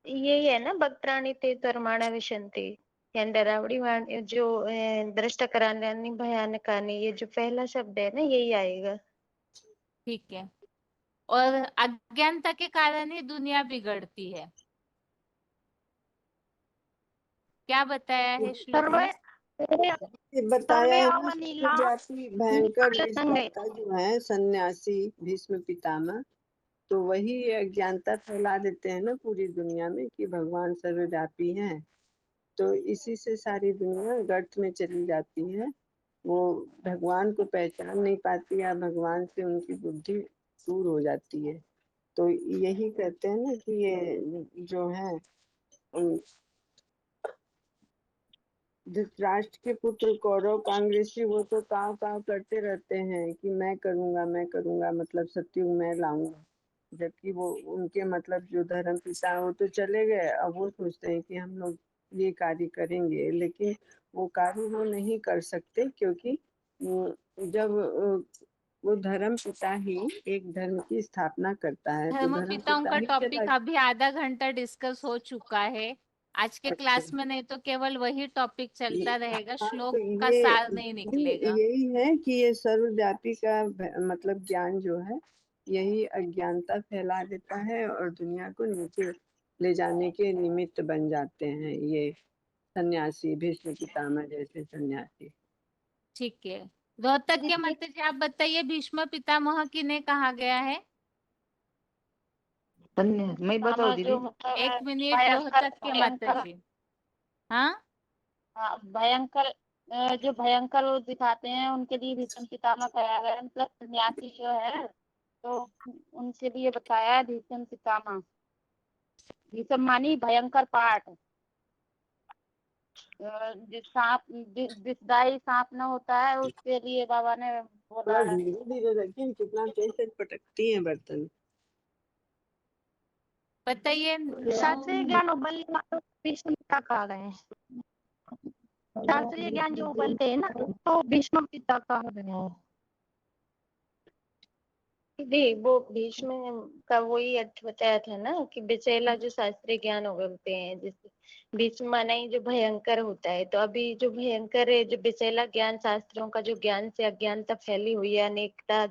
यही है ना वक्त्राणि ते त्वरमाणा विशन्ति। यानी डरावड़ी वाणी जो दृष्ट करानी भयानकानी, ये जो पहला शब्द है ना यही आएगा। ठीक है। और अज्ञानता के कारण ही दुनिया बिगड़ती है, क्या बताया है श्लोक में? ये बताया है ना लीला सर्वव्यापी भयंकर संग विषदाता जो है सन्यासी भीष्म पितामह, तो वही अज्ञानता फैला देते हैं ना पूरी दुनिया में कि भगवान सर्वव्यापी हैं। तो इसी से सारी दुनिया गर्त में चली जाती है, वो भगवान को पहचान नहीं पाती या भगवान से उनकी बुद्धि दूर हो जाती है। तो यही कहते हैं ना कि ये जो है धृतराष्ट्र के पुत्र कौरव कांग्रेसी वो तो काव काव करते रहते हैं कि मैं करूंगा, मतलब सत्युग मैं लाऊंगा, जबकि वो उनके मतलब जो धर्म पिता है वो तो चले गए। अब वो सोचते हैं कि हम लोग ये कार्य करेंगे, लेकिन वो कार्य वो नहीं कर सकते क्योंकि जब वो धर्म पिता ही एक धर्म की स्थापना करता है तो धर्म धर्म पिताओं पिता का ही टॉपिक चला। अभी आधा घंटा डिस्कस हो चुका है आज के क्लास में, नहीं तो केवल वही टॉपिक चलता रहेगा, हाँ, श्लोक तो का सार नहीं निकलेगा। यही है कि ये सर्वव्यापी का मतलब ज्ञान जो है यही अज्ञानता फैला देता है और दुनिया को नीचे ले जाने के निमित्त बन जाते हैं ये सन्यासी, भीष्म पितामह जैसे सन्यासी। ठीक है, रोहतक के माता जी आप बताइए, भीष्म पितामह किन्हें कहा गया है? मैं बताऊं दीदी? एक मिनट, रोहतक के माता जी। हाँ, भयंकर जो भयंकर वो दिखाते हैं उनके लिए भीष्म पितामह कहा गया है, मतलब सन्यासी जो है तो उनके लिए बताया है भीष्म पितामह। भीष्म मानी भयंकर पाठ, जिस सांप विषदाई सांप न होता है उसके लिए बाबा ने बोला थोड़ा है। धीरे धीरे रखिए, कितना तेज से पटकती हैं बर्तन। बताइए। शास्त्रीय ज्ञान उबलने वालों को भीष्म पिता कहा गए हैं। शास्त्रीय ज्ञान जो उबलते हैं ना तो भीष्म पिता कहा गया है। जी, वो भीष्म का वही अर्थ बताया था ना कि बेचैला जो शास्त्रीय ज्ञान उगलते हैं, जैसे भीष्म माना ही जो भयंकर होता है, तो अभी जो भयंकर है जो बेचैला ज्ञान शास्त्रों का जो ज्ञान से अज्ञानता फैली हुई है, अनेकता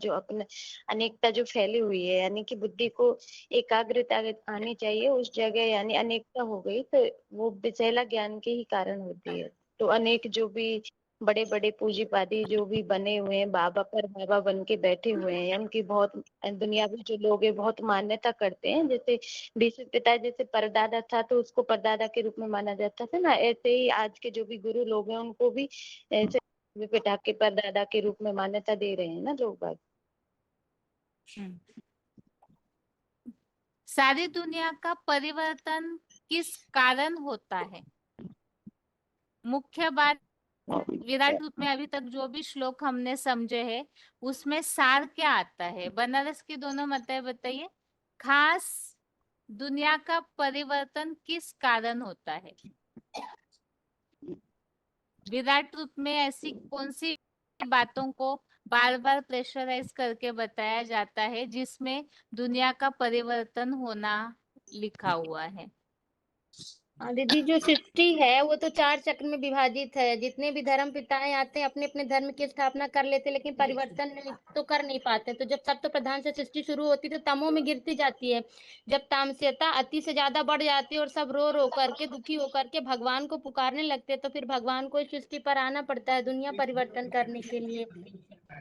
जो फैली हुई है, यानी कि बुद्धि को एकाग्रता आनी चाहिए उस जगह, यानी अनेकता हो गई, तो वो बेचैला ज्ञान के ही कारण होती है। तो अनेक जो भी बड़े बड़े पूंजीवादी जो भी बने हुए हैं, बाबा पर बाबा बन के बैठे हुए हैं, उनकी बहुत दुनिया में जो लोग हैं बहुत मान्यता करते हैं। जैसे भीष्म पिता जैसे परदादा था तो उसको परदादा के रूप में माना जाता था ना, ऐसे ही आज के जो भी गुरु लोग हैं उनको भी ऐसे पिता के परदादा के रूप में मान्यता दे रहे हैं ना लोग बाग। सारी दुनिया का परिवर्तन किस कारण होता है? मुख्य बात विराट रूप में अभी तक जो भी श्लोक हमने समझे हैं उसमें सार क्या आता है? बनारस की दोनों माताएं बताइए, खास दुनिया का परिवर्तन किस कारण होता है? विराट रूप में ऐसी कौन सी बातों को बार बार प्रेशराइज करके बताया जाता है जिसमें दुनिया का परिवर्तन होना लिखा हुआ है? दीदी जो सृष्टि है वो तो 4 चक्र में विभाजित है। जितने भी धर्म पिताएं आते हैं अपने अपने धर्म की स्थापना कर लेते हैं, लेकिन परिवर्तन नहीं तो कर नहीं पाते। तो जब सत्व प्रधान से सृष्टि शुरू होती है तो तमो में गिरती जाती है। जब तामस्यता अति से ज्यादा बढ़ जाती है और सब रो रो करके दुखी होकर के भगवान को पुकारने लगते हैं, तो फिर भगवान को इस सृष्टि पर आना पड़ता है दुनिया परिवर्तन करने के लिए।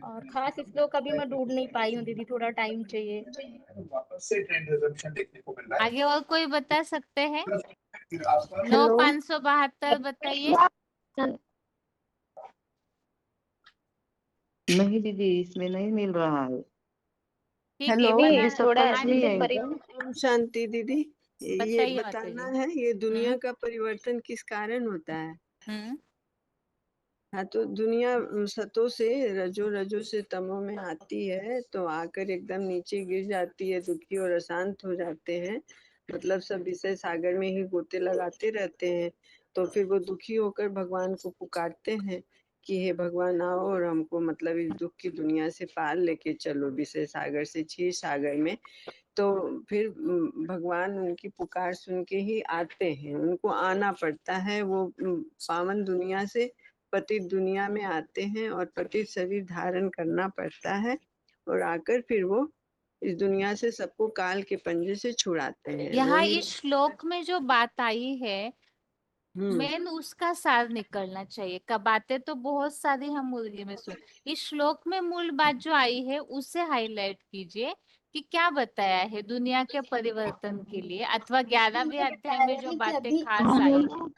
और खास श्लोक अभी मैं ढूंढ नहीं पाई हूँ दीदी, थोड़ा टाइम चाहिए। आगे और कोई बता सकते हैं? 9572 बताइए। नहीं दीदी, इसमें नहीं मिल रहा है। ठीक है, दीदी थोड़ा सत्ताईस नहीं है क्या? ओम शांति दीदी, ये बताइए बताना माताजी। है ये दुनिया का परिवर्तन किस कारण होता है। हाँ, तो दुनिया सतों से रजो रजो से तमो में आती है तो आकर एकदम नीचे गिर जाती है, दुखी और अशांत हो जाते हैं, मतलब सब विषय सागर में ही गोते लगाते रहते हैं। तो फिर वो दुखी होकर भगवान को पुकारते हैं कि हे भगवान आओ और हमको मतलब इस दुख की दुनिया से पार लेके चलो, विषय सागर से क्षीर सागर में। तो फिर भगवान उनकी पुकार सुन के ही आते हैं, उनको आना पड़ता है। वो पावन दुनिया से पतित दुनिया में आते हैं और पतित शरीर धारण करना पड़ता है और आकर फिर वो इस दुनिया से सबको काल के पंजे से छुड़ाते हैं। यहाँ वही इस श्लोक में जो बात आई है मेन उसका सार निकलना चाहिए। बातें तो बहुत सारी हम मुर्गी में सुन, इस श्लोक में मूल बात जो आई है उसे हाईलाइट कीजिए कि क्या बताया है दुनिया के परिवर्तन के लिए, अथवा 11वें अध्याय में जो कि बातें अभी खास आई है।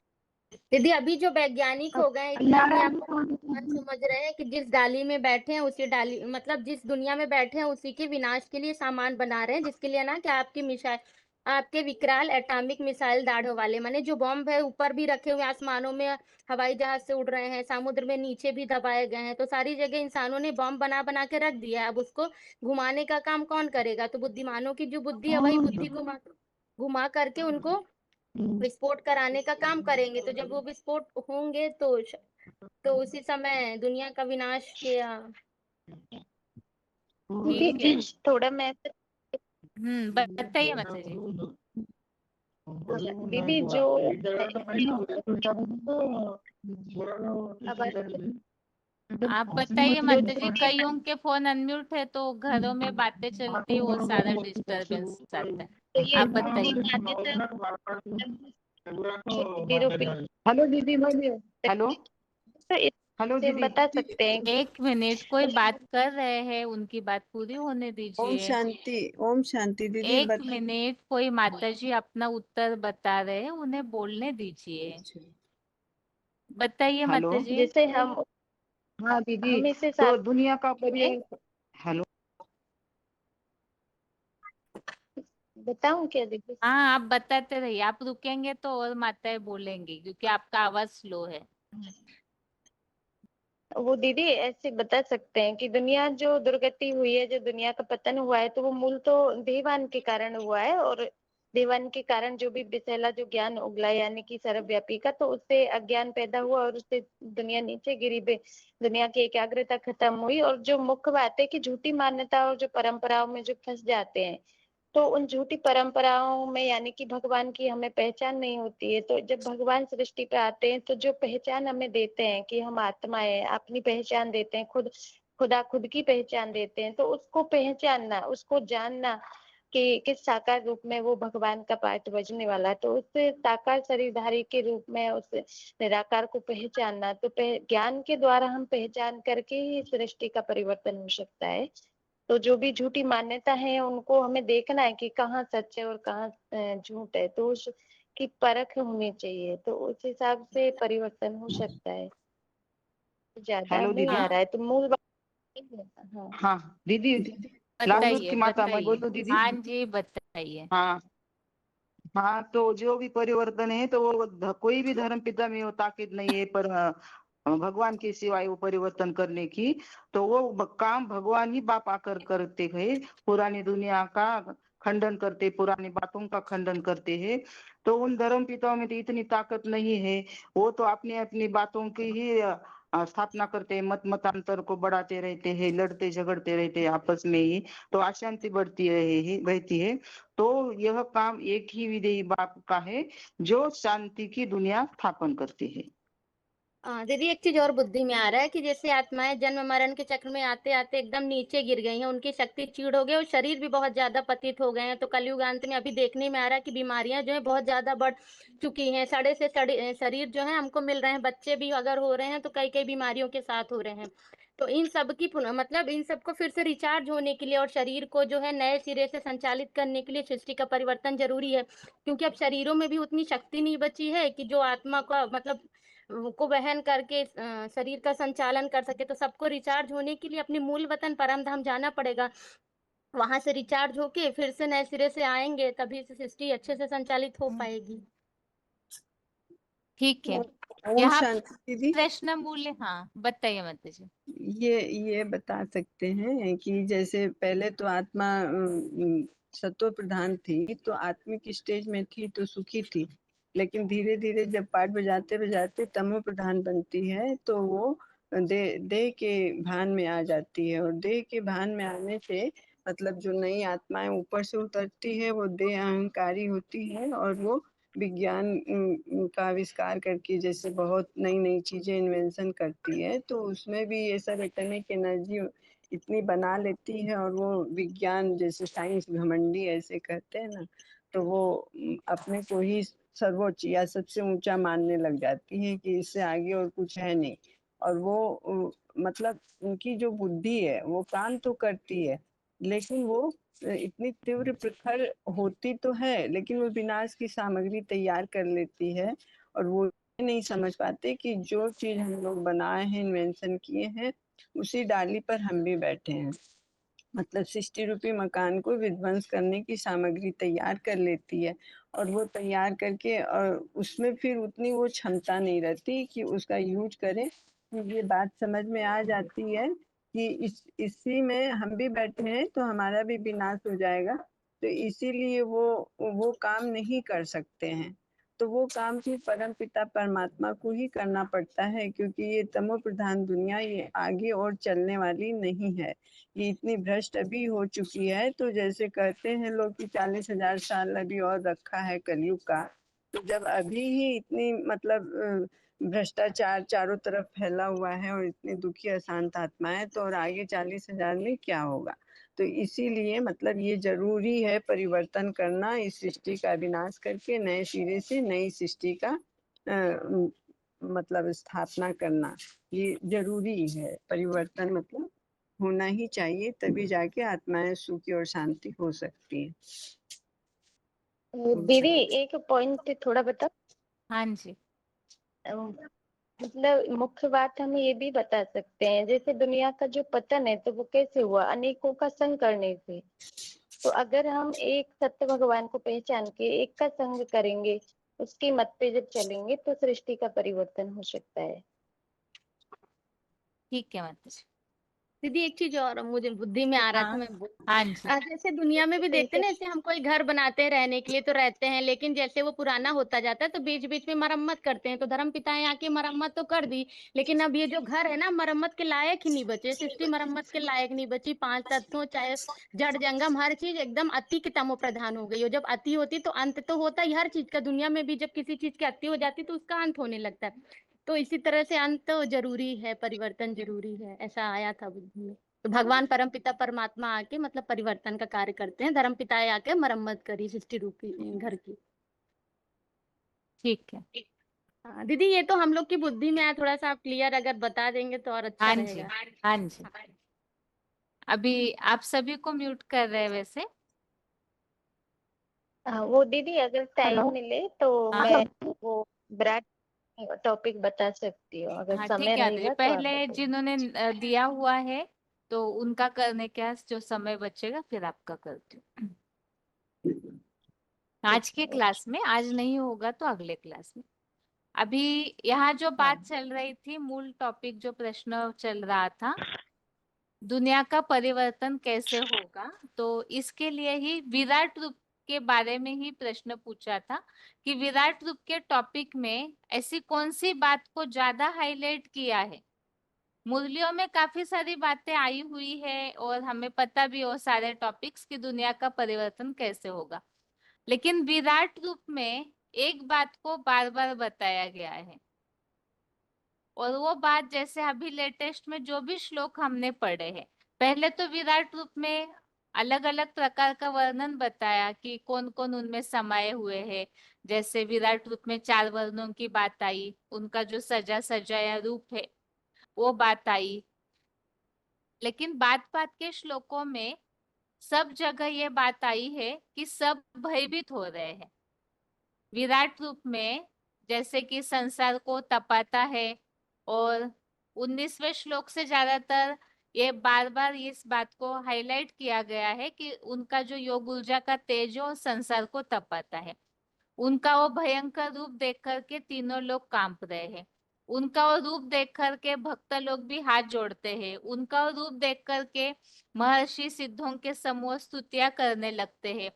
दीदी अभी जो वैज्ञानिक हो गए इतना अपने आप को बुद्धिमान समझ रहे हैं कि जिस डाली में बैठे हैं उसी डाली, मतलब जिस दुनिया में बैठे हैं उसी के विनाश के लिए सामान बना रहे हैं, जिसके लिए ना कि आपकी मिसाइल, आपके विकराल एटॉमिक मिसाइल दाढ़ों वाले, माने जो बॉम्ब है ऊपर भी रखे हुए आसमानों में, हवाई जहाज से उड़ रहे हैं, समुद्र में नीचे भी दबाए गए हैं, तो सारी जगह इंसानों ने बॉम्ब बना बना के रख दिया है। अब उसको घुमाने का काम कौन करेगा? तो बुद्धिमानों की जो बुद्धि है वही बुद्धि घुमा घुमा करके उनको विस्फोट कराने का काम करेंगे। तो जब वो विस्फोट होंगे तो उसी समय दुनिया का विनाश किया। ठीक है। थोड़ा मैं बताइए माता जी। दीदी जो आप बताइए माता जी, कईयों के फोन अनम्यूट है तो घरों में बातें चलती है, वो सारा डिस्टरबेंस आता है। आप बताइए। हेलो दीदी, हेलो हेलो दीदी, बता सकते हैं कि 1 मिनट, कोई बात कर रहे हैं, उनकी बात पूरी होने ओम दीजिए। शांति, ओम शांति दीदी। 1 मिनट, कोई माता जी अपना उत्तर बता रहे हैं, उन्हें बोलने दीजिए। बताइए हेलो, माता जी। जैसे हम हाँ दीदी, हम इसे तो साथ दुनिया का परिवर्तन, हेलो बताऊं क्या दीदी? हाँ, आप बताते रहिए, आप रुकेंगे तो और माताएं बोलेंगी क्योंकि आपका आवाज स्लो है। वो दीदी ऐसे बता सकते हैं कि दुनिया जो दुर्गति हुई है, जो दुनिया का पतन हुआ है, तो वो मूल तो देवान के कारण हुआ है, और देवान के कारण जो भी विषैला जो ज्ञान उगला यानी कि सर्वव्यापी का, तो उससे अज्ञान पैदा हुआ और उससे दुनिया नीचे गिरी, दुनिया की एकाग्रता खत्म हुई। और जो मुख्य बात है कि झूठी मान्यता और जो परंपराओं में जो फंस जाते हैं, तो उन झूठी परंपराओं में यानी कि भगवान की हमें पहचान नहीं होती है। तो जब भगवान सृष्टि पे आते हैं तो जो पहचान हमें देते हैं कि हम आत्मा है, अपनी पहचान देते हैं, खुदा खुद की पहचान देते हैं, तो उसको पहचानना, उसको जानना कि किस साकार रूप में वो भगवान का पाठ बजने वाला है, तो उस साकार शरीरधारी के रूप में उस निराकार को पहचानना, तो ज्ञान के द्वारा हम पहचान करके ही सृष्टि का परिवर्तन हो सकता है। तो जो भी झूठी मान्यता है उनको हमें देखना है कि कहाँ सच है और कहाँ झूठ है, तो उसकी परख होनी चाहिए, तो उस हिसाब से परिवर्तन हो सकता है। ज्यादा हेलो नहीं दीदी, आ रहा है तो मूल बात। हाँ हाँ दीदी, लालूर की माता, मैं बोलूं दीदी? हाँ जी, बताइए। हाँ हाँ, तो जो भी परिवर्तन है तो वो कोई भी धर्म पिता में वो ताकत नहीं है, पर भगवान के सिवाय वो परिवर्तन करने की, तो वो काम भगवान ही बाप आकर करते हैं। पुरानी दुनिया का खंडन करते, पुरानी बातों का खंडन करते हैं। तो उन धर्म पिताओं में तो इतनी ताकत नहीं है, वो तो अपनी अपनी बातों की ही स्थापना करते हैं, मतांतर को बढ़ाते रहते हैं, लड़ते झगड़ते रहते हैं आपस में ही, तो अशांति बढ़ती रहती है। तो यह काम एक ही विदेही बाप का है जो शांति की दुनिया स्थापन करती है। दीदी एक चीज और बुद्धि में आ रहा है कि जैसे आत्माएं जन्म मरण के चक्र में आते आते एकदम नीचे गिर गई हैं, उनकी शक्ति चीड़ हो गई और शरीर भी बहुत ज्यादा पतित हो गए हैं। तो कलयुग अंत में अभी देखने में आ रहा है कि बीमारियां जो है बहुत ज्यादा बढ़ चुकी हैं, सड़े से सड़े शरीर जो है हमको मिल रहे हैं, बच्चे भी अगर हो रहे हैं तो कई कई बीमारियों के साथ हो रहे हैं। तो इन सब की मतलब इन सबको फिर से रिचार्ज होने के लिए और शरीर को जो है नए सिरे से संचालित करने के लिए सृष्टि का परिवर्तन जरूरी है, क्योंकि अब शरीरों में भी उतनी शक्ति नहीं बची है कि जो आत्मा का मतलब को वहन करके शरीर का संचालन कर सके। तो सबको रिचार्ज होने के लिए अपने मूल वतन परम धाम जाना पड़ेगा, वहां से रिचार्ज होके फिर से नए सिरे से आएंगे, तभी से सृष्टि अच्छे से संचालित हो पाएगी। ठीक है, ओम यहाँ शांति दीदी। प्रश्न मूल्य, हाँ बताइए माता जी। ये बता सकते हैं कि जैसे पहले तो आत्मा सत्व प्रधान थी, तो आत्मिक स्टेज में थी तो सुखी थी, लेकिन धीरे धीरे जब पाठ बजाते बजाते तमो प्रधान बनती है तो वो देह के भान में आ जाती है, और देह के भान में आने से मतलब जो नई आत्माएं ऊपर से उतरती है वो देह अहंकारी होती है, और वो विज्ञान का आविष्कार करके जैसे बहुत नई नई चीजें इन्वेंशन करती है, तो उसमें भी ये सब एटॉमिक एनर्जी इतनी बना लेती है, और वो विज्ञान जैसे साइंस घमंडी ऐसे कहते हैं ना, तो वो अपने को ही सर्वोच्च या सबसे ऊंचा मानने लग जाती है कि इससे आगे और कुछ है नहीं। और वो मतलब उनकी जो बुद्धि है वो काम तो करती है, लेकिन वो इतनी तीव्र प्रखर होती तो है, लेकिन वो विनाश की सामग्री तैयार कर लेती है। और वो ये नहीं समझ पाते कि जो चीज हम लोग बनाए हैं, इन्वेंशन किए हैं, उसी डाली पर हम भी बैठे हैं। मतलब 60 रुपये मकान को विध्वंस करने की सामग्री तैयार कर लेती है, और वो तैयार करके और उसमें फिर उतनी वो क्षमता नहीं रहती कि उसका यूज करें। ये बात समझ में आ जाती है कि इसी में हम भी बैठे हैं तो हमारा भी विनाश हो जाएगा, तो इसीलिए वो काम नहीं कर सकते हैं। तो वो काम फिर परम पिता परमात्मा को ही करना पड़ता है, क्योंकि ये तमो प्रधान दुनिया ये आगे और चलने वाली नहीं है। ये इतनी भ्रष्ट अभी हो चुकी है, तो जैसे कहते हैं लोग कि 40,000 साल अभी और रखा है कलयुग का, तो जब अभी ही इतनी मतलब भ्रष्टाचार चारों तरफ फैला हुआ है और इतनी दुखी अशांत आत्माएं, तो और आगे 40,000 में क्या होगा। तो इसीलिए मतलब ये जरूरी है परिवर्तन करना, इस सृष्टि का विनाश करके नए सिरे से नई सृष्टि का मतलब स्थापना करना, ये जरूरी है। परिवर्तन मतलब होना ही चाहिए, तभी जाके आत्माएं सुखी और शांति हो सकती है। दीदी एक पॉइंट थोड़ा बता। हाँ जी। मतलब मुख्य बात हम ये भी बता सकते हैं, जैसे दुनिया का जो पतन है तो वो कैसे हुआ, अनेकों का संग करने से। तो अगर हम एक सत्य भगवान को पहचान के एक का संग करेंगे, उसकी मत पे जब चलेंगे, तो सृष्टि का परिवर्तन हो सकता है। ठीक है माता। दीदी एक चीज और मुझे बुद्धि में आ रहा था, मैं हाँ जी। जैसे दुनिया में भी देखते हैं ना, जैसे हम कोई घर बनाते हैं रहने के लिए तो रहते हैं, लेकिन जैसे वो पुराना होता जाता है तो बीच बीच में मरम्मत करते हैं। तो धर्म पिताएं आके मरम्मत तो कर दी, लेकिन अब ये जो घर है ना मरम्मत के लायक ही नहीं बचे, सृष्टि मरम्मत के लायक नहीं बची। 5 तत्वों चाहे जड़ जंगम हर चीज एकदम अति की तमो प्रधान हो गई। और जब अति होती तो अंत तो होता ही हर चीज का। दुनिया में भी जब किसी चीज की अति हो जाती तो उसका अंत होने लगता है। तो इसी तरह से अंत तो जरूरी है, परिवर्तन जरूरी है, ऐसा आया था बुद्धि में। तो भगवान परम पिता परमात्मा आके मतलब परिवर्तन का कार्य करते हैं, धर्म पिता आके मरम्मत करी सृष्टि रूपी घर की। ठीक है। हाँ दीदी, ये तो हम लोग की बुद्धि में है, थोड़ा सा आप क्लियर अगर बता देंगे तो और अच्छा हाँ जी। रहेगा। हाँ जी। अभी आप सभी को म्यूट कर रहे हैं वैसे। वो दीदी अगर टाइम मिले तो मैं वो ब्रैड टॉपिक बता सकती हूँ, अगर हाँ समय ठीक है। रहेगा तो आप पहले बताइए। जिन्होंने दिया हुआ है तो उनका करने का जो समय बचेगा फिर आपका करती हूँ। आज के क्लास में, आज नहीं होगा तो अगले क्लास में। अभी यहाँ जो बात चल रही थी, मूल टॉपिक जो प्रश्न चल रहा था, दुनिया का परिवर्तन कैसे होगा, तो इसके लिए ही विराट रूप के बारे में ही प्रश्न पूछा था कि विराट रूप के टॉपिक में ऐसी कौन सी बात को ज्यादा हाईलाइट किया है। मुरलियों में काफी सारी बातें आई हुई है और हमें पता भी हो सारे टॉपिक्स की दुनिया का परिवर्तन कैसे होगा, लेकिन विराट रूप में एक बात को बार बार बताया गया है। और वो बात जैसे अभी लेटेस्ट में जो भी श्लोक हमने पढ़े हैं, पहले तो विराट रूप में अलग अलग प्रकार का वर्णन बताया कि कौन कौन उनमें समाये हुए हैं। जैसे विराट रूप में 4 वर्णों की बात आई, उनका जो सजा सजाया रूप है वो बात आई। लेकिन बात बात के श्लोकों में सब जगह ये बात आई है कि सब भयभीत हो रहे हैं। विराट रूप में जैसे कि संसार को तपाता है, और 19वें श्लोक से ज्यादातर ये बार बार इस बात को हाईलाइट किया गया है कि उनका जो योग ऊर्जा का तेज है संसार को तपाता है। उनका वो भयंकर रूप देख करके तीनों लोग कांप रहे हैं। उनका वो रूप देख करके भक्त लोग भी हाथ जोड़ते हैं। उनका वो रूप देख करके महर्षि सिद्धों के समूह स्तुतियां करने लगते हैं।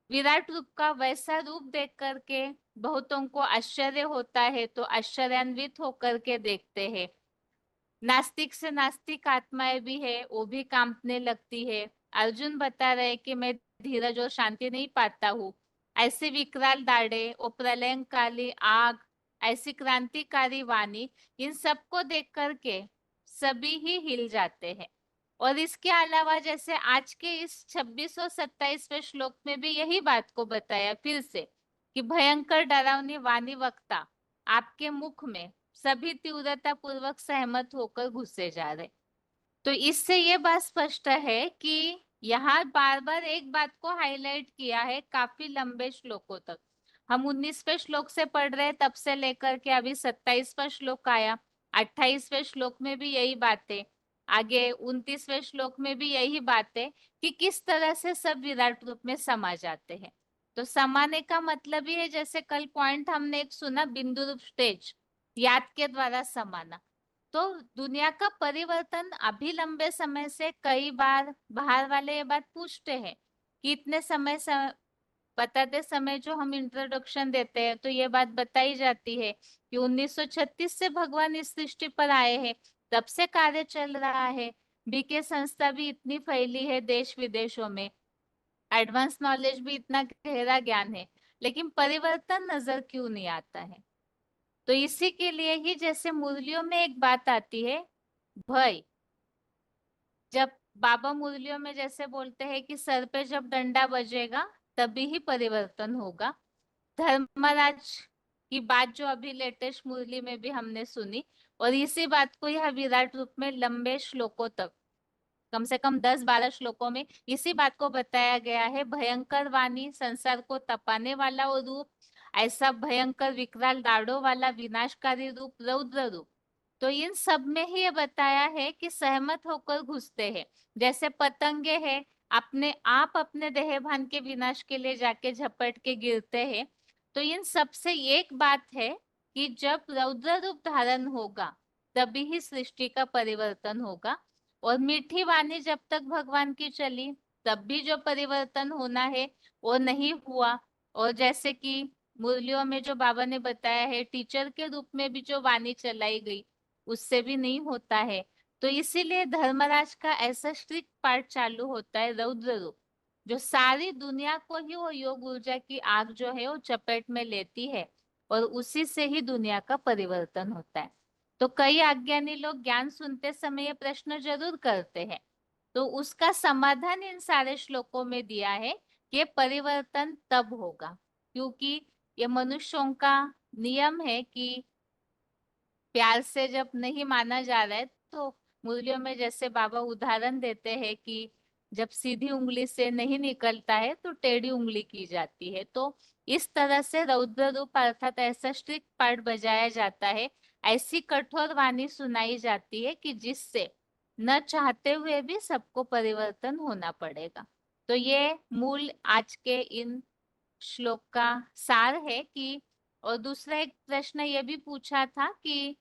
विराट रूप का वैसा रूप देख करके बहुतों को आश्चर्य होता है, तो आश्चर्यान्वित होकर के देखते हैं। नास्तिक से नास्तिक आत्माएं भी है, वो भी कांपने लगती है। अर्जुन बता रहे कि मैं धीरज और शांति नहीं पाता हूँ। ऐसे विकराल दाढ़े और प्रलयंकाली आग, ऐसी क्रांतिकारी वाणी, इन सबको देख करके सभी ही हिल जाते हैं। और इसके अलावा जैसे आज के इस 26 और 27वें श्लोक में भी यही बात को बताया फिर से कि भयंकर डरावनी वाणी वक्ता आपके मुख में सभी तीव्रता पूर्वक सहमत होकर घुसे जा रहे। तो इससे ये बात स्पष्ट है कि यहाँ बार बार एक बात को हाईलाइट किया है काफी लंबे श्लोकों तक। हम 19वें श्लोक से पढ़ रहे हैं, तब से लेकर के अभी 27वां श्लोक आया। 28वें श्लोक में भी यही बातें, आगे 29वें श्लोक में भी यही बातें कि किस तरह से सब विराट रूप में समा जाते हैं। तो समाने का मतलब ही है, जैसे कल पॉइंट हमने एक सुना, बिंदु रूप स्टेज, याद के द्वारा समाना। तो दुनिया का परिवर्तन अभी लंबे समय से कई बार बाहर वाले ये बात पूछते हैं कि इतने समय से बताते समय जो हम इंट्रोडक्शन देते हैं तो ये बात बताई जाती है कि 1936 से भगवान इस सृष्टि पर आए हैं, तब से कार्य चल रहा है। बीके संस्था भी इतनी फैली है देश विदेशों में, एडवांस नॉलेज भी इतना गहरा ज्ञान है, लेकिन परिवर्तन नजर क्यों नहीं आता है? तो इसी के लिए ही जैसे मुरलियों में एक बात आती है, भय। जब बाबा मुरलियों में जैसे बोलते हैं कि सर पे जब डंडा बजेगा तभी ही परिवर्तन होगा। धर्मराज की बात जो अभी लेटेस्ट मुरली में भी हमने सुनी, और इसी बात को यह विराट रूप में लंबे श्लोकों तक, कम से कम 10-12 श्लोकों में इसी बात को बताया गया है। भयंकर वाणी, संसार को तपाने वाला वो रूप, ऐसा भयंकर विकराल दाढ़ों वाला विनाशकारी रूप, रौद्र रूप। तो इन सब में ही ये बताया है कि सहमत होकर घुसते हैं। जैसे पतंगे हैं, अपने आप अपने देहभान के विनाश के लिए जाके झपट के गिरते हैं। तो इन सब से एक बात है कि जब रौद्र रूप धारण होगा तभी ही सृष्टि का परिवर्तन होगा। और मीठी वाणी जब तक भगवान की चली तब भी जो परिवर्तन होना है वो नहीं हुआ। और जैसे कि मुरलियों में जो बाबा ने बताया है, टीचर के रूप में भी जो वाणी चलाई गई उससे भी नहीं होता है। तो इसीलिए धर्मराज का ऐसा स्ट्रिक्ट पार्ट चालू होता है, रौद्र रूप, जो सारी दुनिया को ही वो योग ऊर्जा की आग जो है वो चपेट में लेती है, और उसी से ही दुनिया का परिवर्तन होता है। तो कई अज्ञानी लोग ज्ञान सुनते समय ये प्रश्न जरूर करते हैं, तो उसका समाधान इन सारे श्लोकों में दिया है कि परिवर्तन तब होगा, क्योंकि ये मनुष्यों का नियम है कि प्यार से जब नहीं माना जा रहा है, तो मुरलियों में जैसे बाबा उदाहरण देते हैं कि जब सीधी उंगली से नहीं निकलता है तो टेढ़ी उंगली की जाती है। तो इस तरह से रौद्र रूप अर्थात ऐसा स्ट्रिक्ट पार्ट बजाया जाता है, ऐसी कठोर वाणी सुनाई जाती है कि जिससे न चाहते हुए भी सबको परिवर्तन होना पड़ेगा। तो ये मूल आज के इन श्लोक का सार है कि, और दूसरा एक प्रश्न ये भी पूछा था कि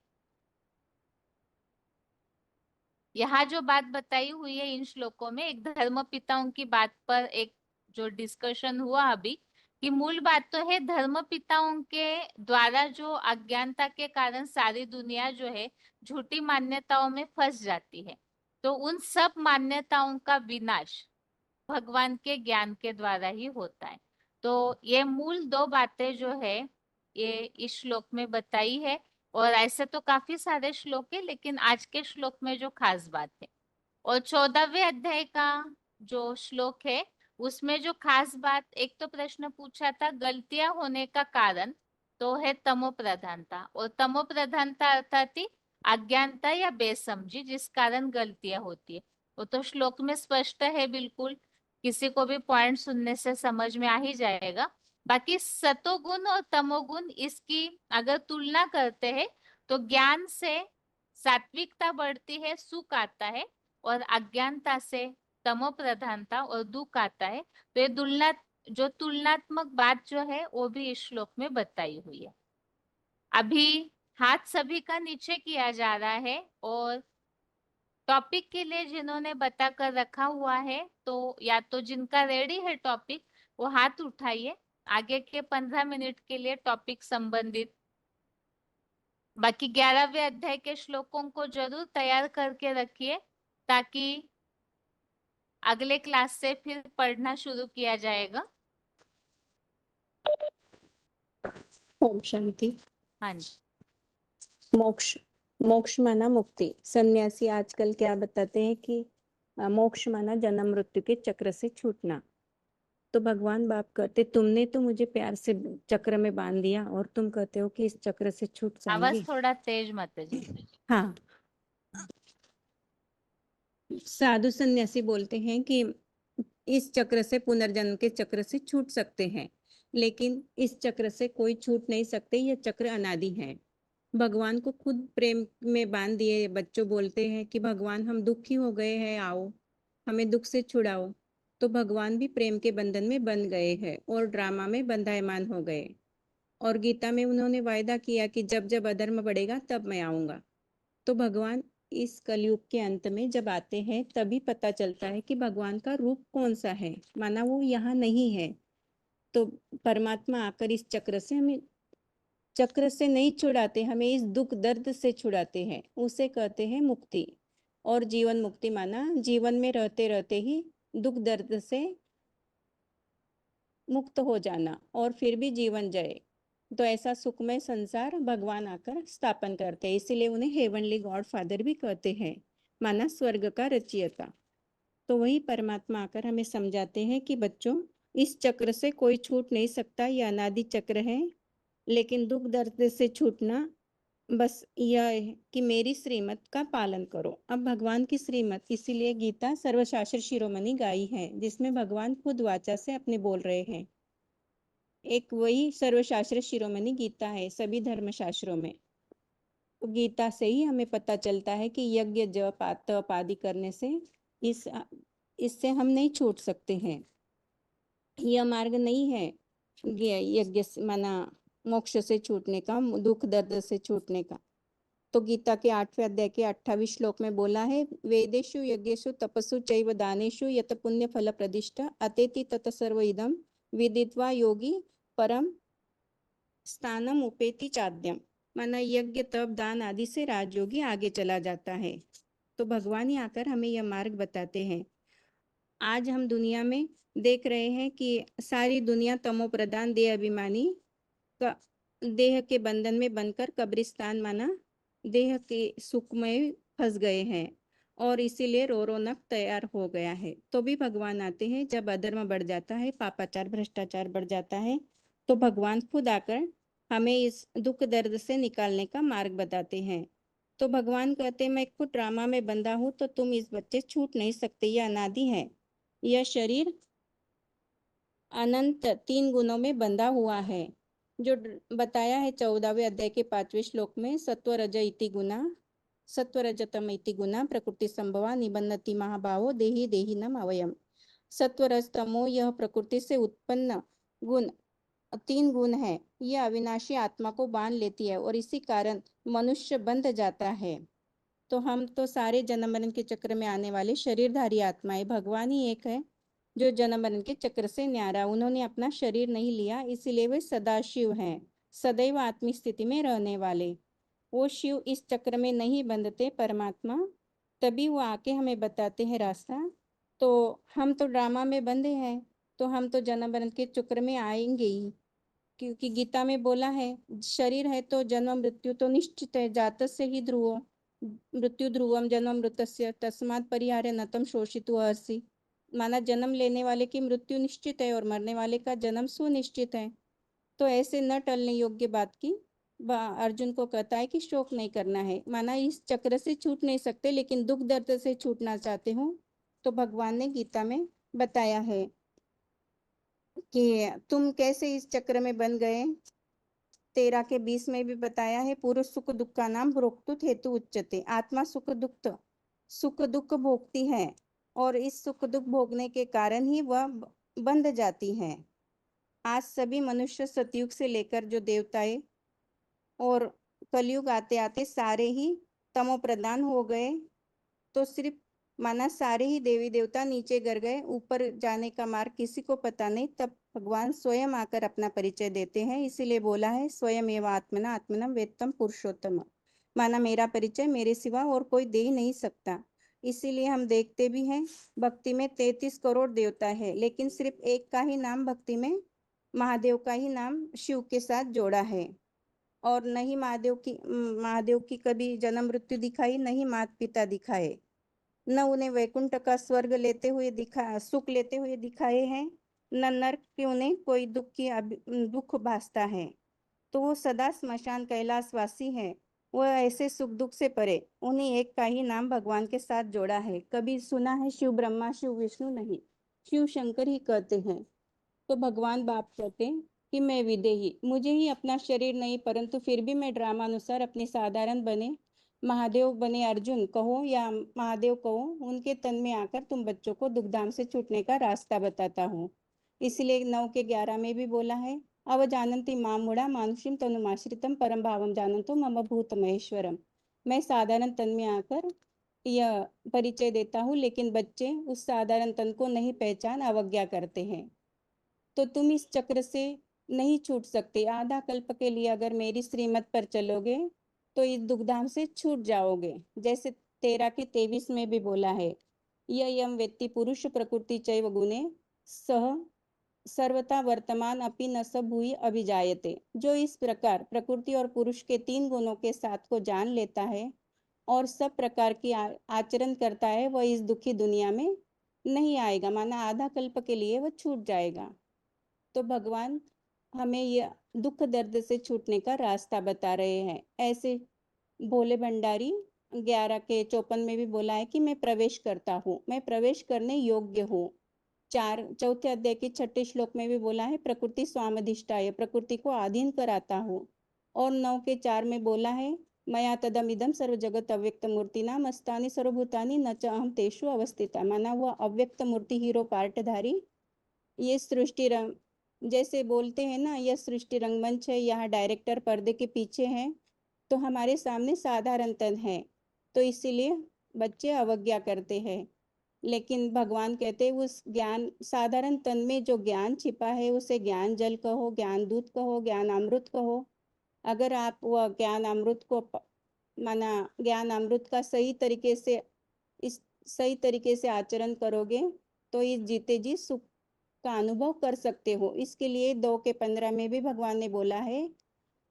यहाँ जो बात बताई हुई है इन श्लोकों में, एक धर्म पिताओं की बात पर एक जो डिस्कशन हुआ अभी, कि मूल बात तो है धर्म पिताओं के द्वारा जो अज्ञानता के कारण सारी दुनिया जो है झूठी मान्यताओं में फंस जाती है। तो उन सब मान्यताओं का विनाश भगवान के ज्ञान के द्वारा ही होता है। तो ये मूल दो बातें जो है ये इस श्लोक में बताई है। और ऐसे तो काफी सारे श्लोक है, लेकिन आज के श्लोक में जो खास बात है, और 14वें अध्याय का जो श्लोक है उसमें जो खास बात, एक तो प्रश्न पूछा था गलतियां होने का कारण, तो है तमो प्रधानता। और तमो प्रधानता अर्थात ही अज्ञानता या बेसमझी, जिस कारण गलतियां होती है। वो तो श्लोक में स्पष्ट है बिल्कुल, किसी को भी पॉइंट सुनने से समझ में आ ही जाएगा। बाकी सतोगुण और तमोगुण, इसकी अगर तुलना करते हैं तो ज्ञान से सात्विकता बढ़ती है, सुख आता है, और अज्ञानता से तमो प्रधानता और दुख आता है। तो ये तुलनात्मक बात जो है वो भी इस श्लोक में बताई हुई है। अभी हाथ सभी का नीचे किया जा रहा है, और टॉपिक के लिए जिन्होंने बता कर रखा हुआ है, तो या तो जिनका रेडी है टॉपिक वो हाथ उठाइए, आगे के 15 मिनट के लिए टॉपिक संबंधित। बाकी 11वें अध्याय के श्लोकों को जरूर तैयार करके रखिए, ताकि अगले क्लास से फिर पढ़ना शुरू किया जाएगा। ओम शांति। हाँ जी। मोक्ष, मोक्ष माना मुक्ति। सन्यासी आजकल क्या बताते हैं कि मोक्ष माना जन्म मृत्यु के चक्र से छूटना। तो भगवान बाप कहते तुमने तो मुझे प्यार से चक्र में बांध दिया और तुम कहते हो कि इस चक्र से छूट आवाज जाएंगे। थोड़ा तेज मत जी। हाँ, साधु सन्यासी बोलते हैं कि इस चक्र से, पुनर्जन्म के चक्र से छूट सकते हैं, लेकिन इस चक्र से कोई छूट नहीं सकते। यह चक्र अनादि है। भगवान को खुद प्रेम में बांध दिए। बच्चों बोलते हैं कि भगवान हम दुखी हो गए हैं, आओ हमें दुख से छुड़ाओ। तो भगवान भी प्रेम के बंधन में बंध गए हैं और ड्रामा में बंधायमान हो गए। और गीता में उन्होंने वायदा किया कि जब जब अधर्म बढ़ेगा तब मैं आऊंगा। तो भगवान इस कलयुग के अंत में जब आते हैं तभी पता चलता है कि भगवान का रूप कौन सा है, माना वो यहाँ नहीं है। तो परमात्मा आकर इस चक्र से हमें, चक्र से नहीं छुड़ाते, हमें इस दुख दर्द से छुड़ाते हैं। उसे कहते हैं मुक्ति। और जीवन मुक्ति माना जीवन में रहते रहते ही दुख दर्द से मुक्त हो जाना और फिर भी जीवन जाए। तो ऐसा सुखमय संसार भगवान आकर स्थापन करते हैं, इसीलिए उन्हें हेवनली गॉड फादर भी कहते हैं, माना स्वर्ग का रचयिता। तो वही परमात्मा आकर हमें समझाते हैं कि बच्चों, इस चक्र से कोई छूट नहीं सकता, यह अनादि चक्र है। लेकिन दुख दर्द से छूटना बस यह है कि मेरी श्रीमत का पालन करो। अब भगवान की श्रीमत, इसीलिए गीता सर्वशास्त्र शिरोमणि गाई है, जिसमें भगवान खुद वाचा से अपने बोल रहे हैं। एक वही सर्वशास्त्र शिरोमणि गीता है सभी धर्मशास्त्रों में। तो गीता से ही हमें पता चलता है कि यज्ञ जप तप आदि करने से इससे हम नहीं छूट सकते हैं। यह मार्ग नहीं है यज्ञ माना मोक्ष से छूटने का, दुख दर्द से छूटने का। तो गीता के 8वें अध्याय के 28 श्लोक में बोला है, वेदेषु यज्ञेषु तपस्सु चैव दानेषु यत पुण्य फल प्रदिष्टा अतेति तत सर्व इदम विदित्वा योगी परम स्थानम उपेति चाद्यम। माना यज्ञ तप दान आदि से राजयोगी आगे चला जाता है। तो भगवान ही आकर हमें यह मार्ग बताते हैं। आज हम दुनिया में देख रहे हैं कि सारी दुनिया तमो प्रधान देह अभिमानी का देह के बंधन में बनकर कब्रिस्तान माना देह के सुख में फंस गए हैं और इसीलिए रो रोनक तैयार हो गया है। तो भी भगवान आते हैं जब अधर्म बढ़ जाता है, पापाचार भ्रष्टाचार बढ़ जाता है, तो भगवान खुद आकर हमें इस दुख दर्द से निकालने का मार्ग बताते हैं। तो भगवान कहते हैं, मैं खुद ड्रामा में बंधा हूँ तो तुम इस बच्चे छूट नहीं सकते, यह अनादि है। यह शरीर अनंत 3 गुणों में बंधा हुआ है, जो बताया है 14वें अध्याय के 5वें श्लोक में। सत्व रज इति गुना, सत्व रजतम इति गुना प्रकृति संभवा निबन्नति महाभावो देहि देहि नम अवयम। सत्व रज तमो यह प्रकृति से उत्पन्न गुण 3 गुण है। यह अविनाशी आत्मा को बांध लेती है और इसी कारण मनुष्य बंध जाता है। तो हम तो सारे जन्म मरण के चक्र में आने वाले शरीरधारी आत्माएं, भगवान ही एक है जो जन्म मरण के चक्र से न्यारा। उन्होंने अपना शरीर नहीं लिया, इसीलिए वे सदाशिव हैं, सदैव आत्मिक स्थिति में रहने वाले। वो शिव इस चक्र में नहीं बंधते, परमात्मा, तभी वो आके हमें बताते हैं रास्ता। तो हम तो ड्रामा में बंधे हैं, तो हम तो जन्म मरण के चक्र में आएंगे ही, क्योंकि गीता में बोला है शरीर है तो जन्म मृत्यु तो निश्चित है। जातस्य ही ध्रुवो मृत्यु ध्रुवम जन्म मृतस्य तस्मात् परिहार्य नतम शोषितु अर्षि। माना जन्म लेने वाले की मृत्यु निश्चित है और मरने वाले का जन्म सुनिश्चित है। तो ऐसे न टलने योग्य बात की अर्जुन को कहता है कि शोक नहीं करना है। माना इस चक्र से छूट नहीं सकते, लेकिन दुख दर्द से छूटना चाहते हो तो भगवान ने गीता में बताया है कि तुम कैसे इस चक्र में बन गए। 13 के 20 में भी बताया है, पुरुष सुख दुख का नाम भोक्तुत हेतु उच्चते। आत्मा सुख दुख भोगती है और इस सुख दुख भोगने के कारण ही वह बंध जाती है। आज सभी मनुष्य सतयुग से लेकर जो देवताएं और कलयुग आते आते सारे ही तमो प्रधान हो गए। तो सिर्फ माना सारे ही देवी देवता नीचे गिर गए, ऊपर जाने का मार्ग किसी को पता नहीं। तब भगवान स्वयं आकर अपना परिचय देते हैं। इसीलिए बोला है, स्वयं एवं आत्मना आत्मनम वेत्तम पुरुषोत्तम। माना मेरा परिचय मेरे सिवा और कोई दे ही नहीं सकता। इसीलिए हम देखते भी हैं भक्ति में 33 करोड़ देवता है, लेकिन सिर्फ एक का ही नाम भक्ति में, महादेव का ही नाम शिव के साथ जोड़ा है। और नहीं महादेव की कभी जन्म मृत्यु दिखाई, नहीं माता पिता दिखाए, न उन्हें वैकुंठ का स्वर्ग लेते हुए सुख लेते हुए दिखाए हैं, न नरक क्यों नहीं कोई दुख भासता है। तो वो सदा स्मशान कैलाशवासी है। वह ऐसे सुख दुख से परे, उन्हीं एक का ही नाम भगवान के साथ जोड़ा है। कभी सुना है शिव ब्रह्मा शिव विष्णु? नहीं, शिव शंकर ही कहते हैं। तो भगवान बाप कहते कि मैं विदेही, मुझे ही अपना शरीर नहीं, परंतु फिर भी मैं ड्रामानुसार अपने साधारण बने महादेव बने अर्जुन कहो या महादेव कहो, उनके तन में आकर तुम बच्चों को दुखधाम से छूटने का रास्ता बताता हूँ। इसलिए 9 के 11 में भी बोला है, अवजानन्ति मां मूढ़ा मानुषीम तनुमाश्रितम परम भावम जानन्तो मम भूत महेश्वरम। मैं साधारण तन में आकर यह परिचय देता हूँ, लेकिन बच्चे उस साधारण तन को नहीं पहचान अवज्ञा करते हैं। तो तुम इस चक्र से नहीं छूट सकते। आधा कल्प के लिए अगर मेरी श्रीमत पर चलोगे तो इस दुखधाम से छूट जाओगे। जैसे 13 के 23 में भी बोला है, यम वेत्ति पुरुष प्रकृति चैव गुणे सह सर्वथा वर्तमान अपि न स भूयि अभिजायते। जो इस प्रकार प्रकृति और पुरुष के 3 गुणों के साथ को जान लेता है और सब प्रकार की आचरण करता है, वह इस दुखी दुनिया में नहीं आएगा, माना आधा कल्प के लिए वह छूट जाएगा। तो भगवान हमें यह दुख दर्द से छूटने का रास्ता बता रहे हैं। ऐसे भोले भंडारी 11 के 54 में भी बोला है कि मैं प्रवेश करता हूँ, मैं प्रवेश करने योग्य हूँ। 4 अध्याय के 6 श्लोक में भी बोला है, प्रकृति स्वामधिष्ठाय, प्रकृति को अधीन कराता हूँ। और 9 के 4 में बोला है, मया तदमिदम सर्व जगत अव्यक्त मूर्ति नाम अस्तानि सर्वभूतानि न च अहम तेषु अवस्थिता। माना हुआ अव्यक्त मूर्ति हीरो पार्टधारी, ये सृष्टि रंग जैसे बोलते हैं ना, यह सृष्टि रंगमंच है, यहाँ डायरेक्टर पर्दे के पीछे हैं, तो हमारे सामने साधारण तन है, तो इसीलिए बच्चे अवज्ञा करते हैं। लेकिन भगवान कहते हैं उस ज्ञान साधारण तन में जो ज्ञान छिपा है उसे ज्ञान जल कहो, ज्ञान दूत कहो, ज्ञान अमृत कहो। अगर आप वह ज्ञान अमृत को माना ज्ञान अमृत का सही तरीके से आचरण करोगे तो इस जीते जी सुख का अनुभव कर सकते हो। इसके लिए 2 के 15 में भी भगवान ने बोला है,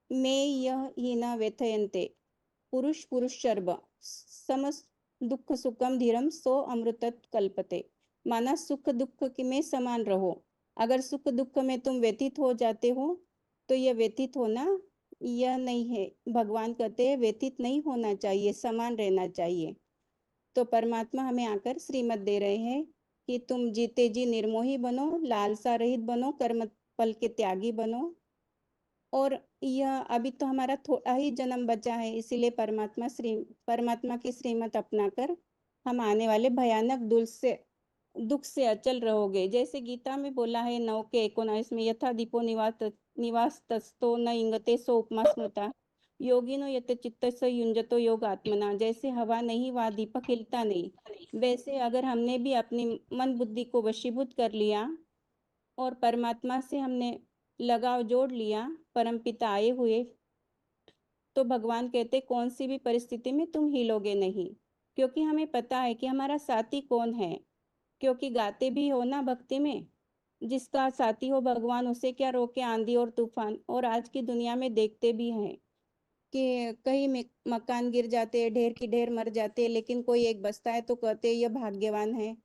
मैं यह ही न व्यथयन्ते पुरुष शर्ब समस दुख सुखम धीरम सो अमृतत कल्पते। माना सुख दुख की में समान रहो। अगर सुख दुख में तुम व्यतीत हो जाते हो तो यह व्यतीत होना यह नहीं है। भगवान कहते हैं व्यतीत नहीं होना चाहिए, समान रहना चाहिए। तो परमात्मा हमें आकर श्रीमत दे रहे हैं कि तुम जीते जी निर्मोही बनो, लालसा रहित बनो, कर्म फल के त्यागी बनो। और यह अभी तो हमारा थोड़ा ही जन्म बचा है, इसीलिए परमात्मा की श्रीमत अपनाकर हम आने वाले भयानक दुख से अचल रहोगे। जैसे गीता में बोला है 9 के 19 में, यथा दीपो निवास तस्तो न इंगते सो उपमा स्मृता योगिनो यत चित्त स युंजतो योग आत्मना। जैसे हवा नहीं वह दीपक हिलता नहीं, वैसे अगर हमने भी अपनी मन बुद्धि को वशीभूत कर लिया और परमात्मा से हमने लगाव जोड़ लिया, परमपिता आए हुए, तो भगवान कहते कौन सी भी परिस्थिति में तुम हिलोगे नहीं, क्योंकि हमें पता है कि हमारा साथी कौन है। क्योंकि गाते भी हो ना भक्ति में, जिसका साथी हो भगवान उसे क्या रोके आंधी और तूफान। और आज की दुनिया में देखते भी हैं कि कहीं मकान गिर जाते हैं, ढेर की ढेर मर जाते हैं, लेकिन कोई एक बचता है तो कहते हैं यह भाग्यवान है।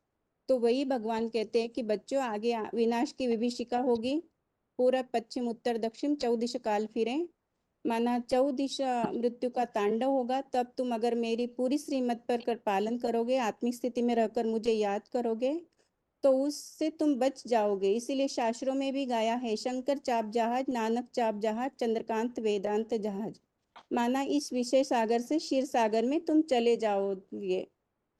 तो वही भगवान कहते हैं कि बच्चों आगे विनाश की विभीषिका होगी, पूरब पश्चिम उत्तर दक्षिण 14 दिशा काल फिरे, माना 14 दिशा मृत्यु का तांडव होगा। तब तुम अगर मेरी पूरी श्रीमत पर पालन करोगे, आत्मिक स्थिति में रहकर मुझे याद करोगे, तो उससे तुम बच जाओगे। इसीलिए शास्त्रों में भी गाया है, शंकर चाप जहाज, नानक चाप जहाज, चंद्रकांत वेदांत जहाज। माना इस विषय सागर से क्षीर सागर में तुम चले जाओगे।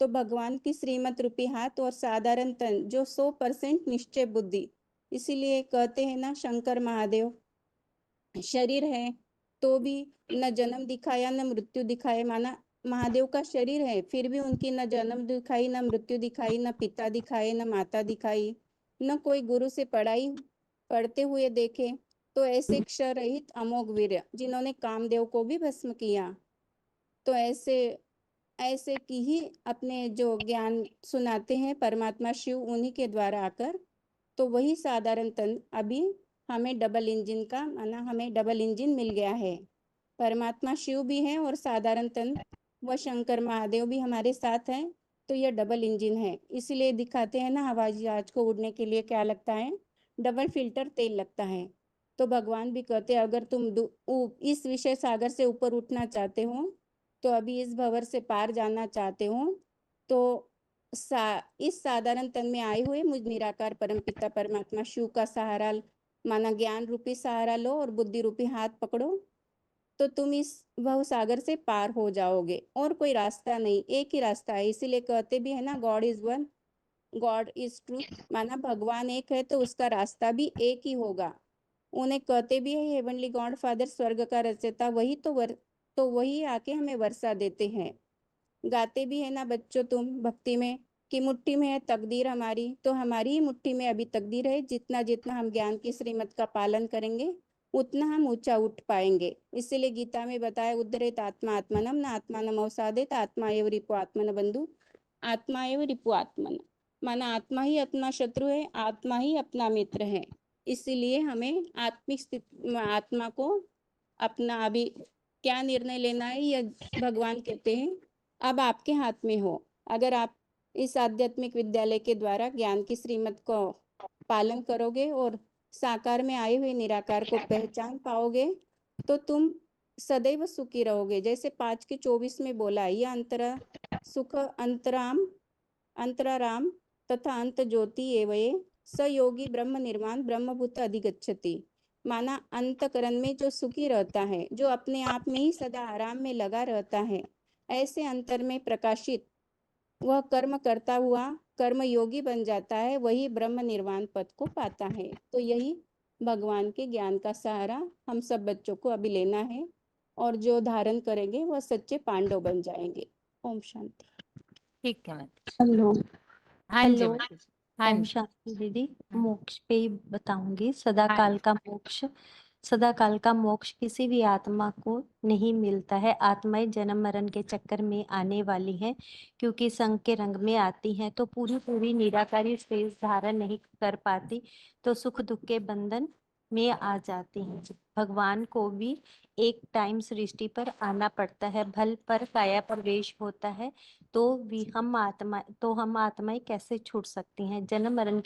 तो भगवान की श्रीमत रूपी हाथ और साधारण तन जो 100% निश्चय बुद्धि, इसीलिए कहते हैं ना शंकर महादेव शरीर है तो भी न जन्म दिखाया न मृत्यु दिखाए। माना महादेव का शरीर है फिर भी उनकी न जन्म दिखाई न मृत्यु दिखाई, न पिता दिखाए न माता दिखाई, न कोई गुरु से पढ़ाई पढ़ते हुए देखे। तो ऐसे क्षर रहित अमोघ वीर्य जिन्होंने कामदेव को भी भस्म किया, तो ऐसे की ही अपने जो ज्ञान सुनाते हैं परमात्मा शिव, उन्हीं के द्वारा आकर। तो वही साधारण तन अभी हमें डबल इंजन का, माना हमें डबल इंजन मिल गया है। परमात्मा शिव भी है और साधारण तन व शंकर महादेव भी हमारे साथ हैं, तो यह डबल इंजन है। इसलिए दिखाते हैं ना हवाई जहाज को उड़ने के लिए क्या लगता है, डबल फिल्टर तेल लगता है। तो भगवान भी कहते हैं अगर तुम इस विषय सागर से ऊपर उठना चाहते हो, तो अभी इस भंवर से पार जाना चाहते हो, तो इस साधारण तन में आए हुए मुझ निराकार परमपिता परमात्मा शिव का सहारा माना ज्ञान रूपी सहारा लो और बुद्धि रूपी हाथ पकड़ो, तो तुम इस भव सागर से पार हो जाओगे। और कोई रास्ता नहीं, एक ही रास्ता है। इसीलिए कहते भी है ना, God is one, God is truth, माना भगवान एक है तो उसका रास्ता भी एक ही होगा। उन्हें कहते भी है हेवनली गॉड फादर, स्वर्ग का रचयिता वही, तो वही आके हमें वर्षा देते हैं। गाते भी है ना बच्चों तुम भक्ति में कि मुट्ठी में है तकदीर हमारी, तो हमारी ही मुट्ठी में अभी तकदीर है। जितना जितना हम ज्ञान की श्रीमत का पालन करेंगे उतना हम ऊंचा उठ पाएंगे। इसीलिए गीता में बताया उद्धरेत आत्मा आत्मनम न आत्मानम अवसादेत आत्मा एव रिपु आत्मन बंधु, आत्मा एव रिपु आत्मन, माना आत्मा ही अपना शत्रु है, आत्मा ही अपना मित्र है। इसीलिए हमें आत्मिक आत्मा को अपना अभी क्या निर्णय लेना है, यह भगवान कहते हैं अब आपके हाथ में हो। अगर आप इस आध्यात्मिक विद्यालय के द्वारा ज्ञान की श्रीमत को पालन करोगे और साकार में आए हुए निराकार को पहचान पाओगे, तो तुम सदैव सुखी रहोगे। जैसे 5:24 में बोला, यह अंतरा सुख अंतराराम तथा अंत ज्योति एवये स योगी ब्रह्म निर्वाण ब्रह्मभूत अधिगच्छति, माना अंतकरण में जो सुखी रहता है, जो अपने आप में ही सदा आराम में लगा रहता है, ऐसे अंतर में प्रकाशित वह कर्म करता हुआ कर्म योगी बन जाता है, वही ब्रह्म निर्वाण पद को पाता है। तो यही भगवान के ज्ञान का सहारा हम सब बच्चों को अभी लेना है, और जो धारण करेंगे वह सच्चे पांडव बन जाएंगे। ओम शांति। ठीक है मैम। हेलो हाँ जी हेलो मैम। हाँ ओम जी। शांति दीदी। मोक्ष पे ही बताऊंगी। सदा काल का मोक्ष किसी भी आत्मा को नहीं मिलता है। आत्माएं जन्म मरण के चक्कर में आने वाली हैं, क्योंकि संग के रंग में आती हैं तो पूरी निराकारी स्टेज धारण नहीं कर पाती, तो सुख दुख के बंधन में आ जाती हैं। भगवान को भी एक टाइम सृष्टि पर आना पड़ता है, भल पर काया प्रवेश होता है, तो भी हम आत्माएं कैसे छूट सकती हैं जन्म मरण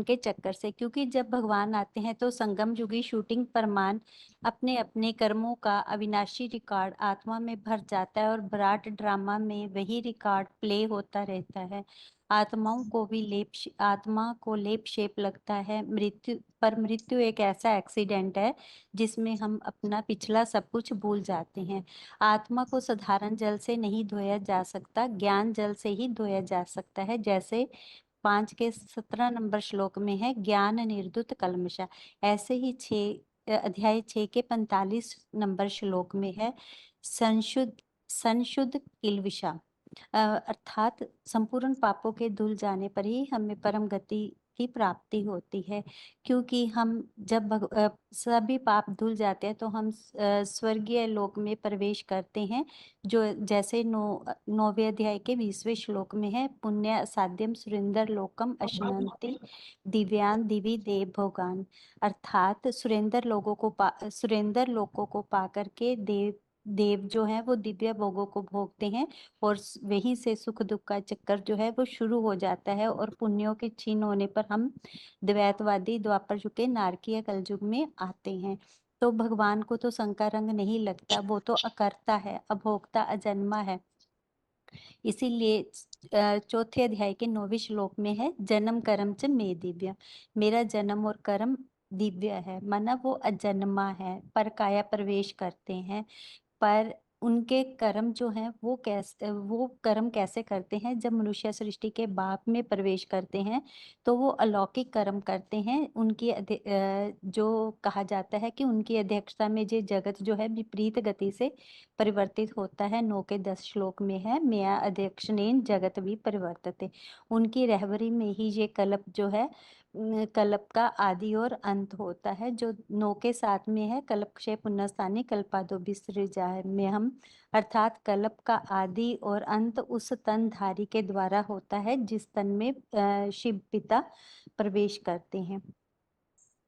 के चक्कर से। क्योंकि जब भगवान आते हैं तो संगम युगी शूटिंग प्रमाण अपने अपने कर्मों का अविनाशी रिकॉर्ड आत्मा में भर जाता है, और विराट ड्रामा में वही रिकॉर्ड प्ले होता रहता है। आत्मा को लेप शेप लगता है। मृत्यु एक ऐसा एक्सीडेंट है जिसमें हम अपना पिछला सब कुछ भूल जाते हैं। आत्मा को साधारण जल से नहीं धोया जा सकता, ज्ञान जल से ही धोया जा सकता है। जैसे 5 के 17 नंबर श्लोक में है, ज्ञान निर्धुत कल्मषा। ऐसे ही अध्याय 6 के 45 नंबर श्लोक में है, संशुद्ध किल्बिषा, अर्थात संपूर्ण पापों के धुल जाने पर ही हमें परम गति की प्राप्ति होती है। क्योंकि हम जब सभी पाप धुल जाते हैं तो हम स्वर्गीय लोक में प्रवेश करते हैं, जो जैसे 9वें अध्याय के 20वें श्लोक में है, पुण्य साध्यम सुरेंद्र लोकम अश्नंति दिव्यान दिवी देव भोगान, अर्थात सुरेंद्र लोगों को पा करके देव जो है वो दिव्य भोगों को भोगते हैं, और वहीं से सुख दुख का चक्कर जो है वो शुरू हो जाता है, और पुण्यों के छीन होने पर हम द्वैतवादी द्वापर युग के नारकीय कलयुग में आते हैं। तो भगवान को तो शंका रंग नहीं लगता, वो तो अकर्ता है, अभोक्ता, अजन्मा है। इसीलिए चौथे अध्याय के 9वें श्लोक में है, जन्म कर्म च मे दिव्य, मेरा जन्म और कर्म दिव्य है, माना वो अजन्मा है, पर काया प्रवेश करते हैं। पर उनके कर्म जो हैं वो कर्म कैसे करते हैं? जब मनुष्य सृष्टि के बाप में प्रवेश करते हैं तो वो अलौकिक कर्म करते हैं। उनकी जो कहा जाता है कि उनकी अध्यक्षता में ये जगत जो है विपरीत गति से परिवर्तित होता है। 9 के 10 श्लोक में है, मया अध्यक्षनेन जगत भी परिवर्तते। उनकी रहबरी में ही ये कल्प जो है, कल्प का आदि और अंत होता है। जो 9 के 7 में है, कल्प क्षय पुनर्स्थानी कल्पादो विसृजाय में हम, अर्थात कल्प का आदि और अंत उस तनधारी के द्वारा होता है जिस तन में शिव पिता प्रवेश करते हैं।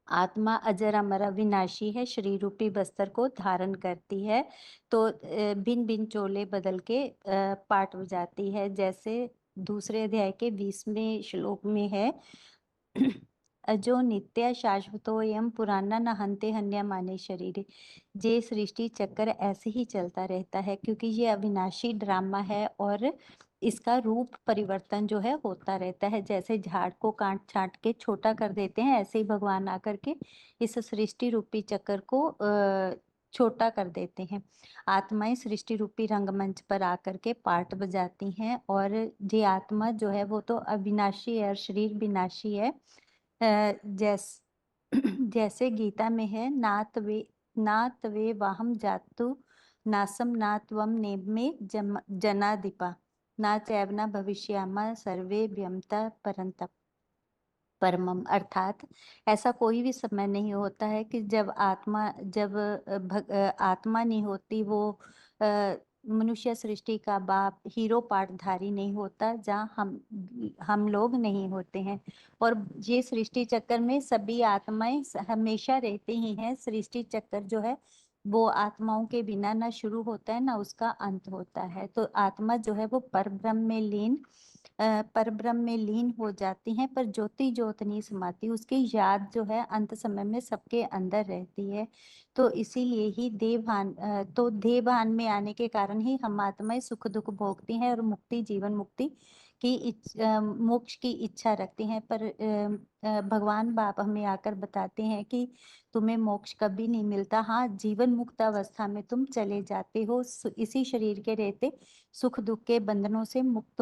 आत्मा अजर अमर अविनाशी है, श्री रूपी बस्तर को धारण करती है, तो भिन्न भिन्न चोले बदल के पाट बजाती है। जैसे दूसरे अध्याय के 20वें श्लोक में है अजो नित्य शाश्वतोयम पुराना न हंते हन्या माने शरीर। ये सृष्टि चक्र ऐसे ही चलता रहता है क्योंकि ये अविनाशी ड्रामा है और इसका रूप परिवर्तन जो है होता रहता है। जैसे झाड़ को काट छांट के छोटा कर देते हैं, ऐसे ही भगवान आकर के इस सृष्टि रूपी चक्र को छोटा कर देते हैं। आत्माएं सृष्टि रूपी रंगमंच पर आकर के पार्ट बजाती हैं और ये आत्मा जो है वो तो अविनाशी है और शरीर विनाशी है। जैसे गीता में है ना तवे वाहम जातु नासम ना त्वम नेमे जनादिपा ना चैवना भविष्यामा सर्वे व्यमता परंतप परमम। अर्थात ऐसा कोई भी समय नहीं होता है कि जब आत्मा नहीं होती, वो मनुष्य सृष्टि का बाप हीरो पाठधारी नहीं होता, जहाँ हम लोग नहीं होते हैं। और ये सृष्टि चक्र में सभी आत्माएं हमेशा रहते ही हैं। सृष्टि चक्र जो है वो आत्माओं के बिना ना शुरू होता है ना उसका अंत होता है। तो आत्मा जो है वो परब्रह्म में लीन हो जाती हैं, पर ज्योति ज्योत नहीं समाती। उसकी याद जो है अंत समय में सबके अंदर रहती है। तो इसीलिए ही देवभान में आने के कारण ही हम आत्माएं सुख दुख भोगती हैं और जीवन मुक्ति की मोक्ष की इच्छा रखती हैं। पर भगवान बाप हमें आकर बताते हैं कि तुम्हें मोक्ष कभी नहीं मिलता। हाँ, जीवन मुक्त अवस्था में तुम चले जाते हो, इसी शरीर के रहते सुख दुख के बंधनों से मुक्त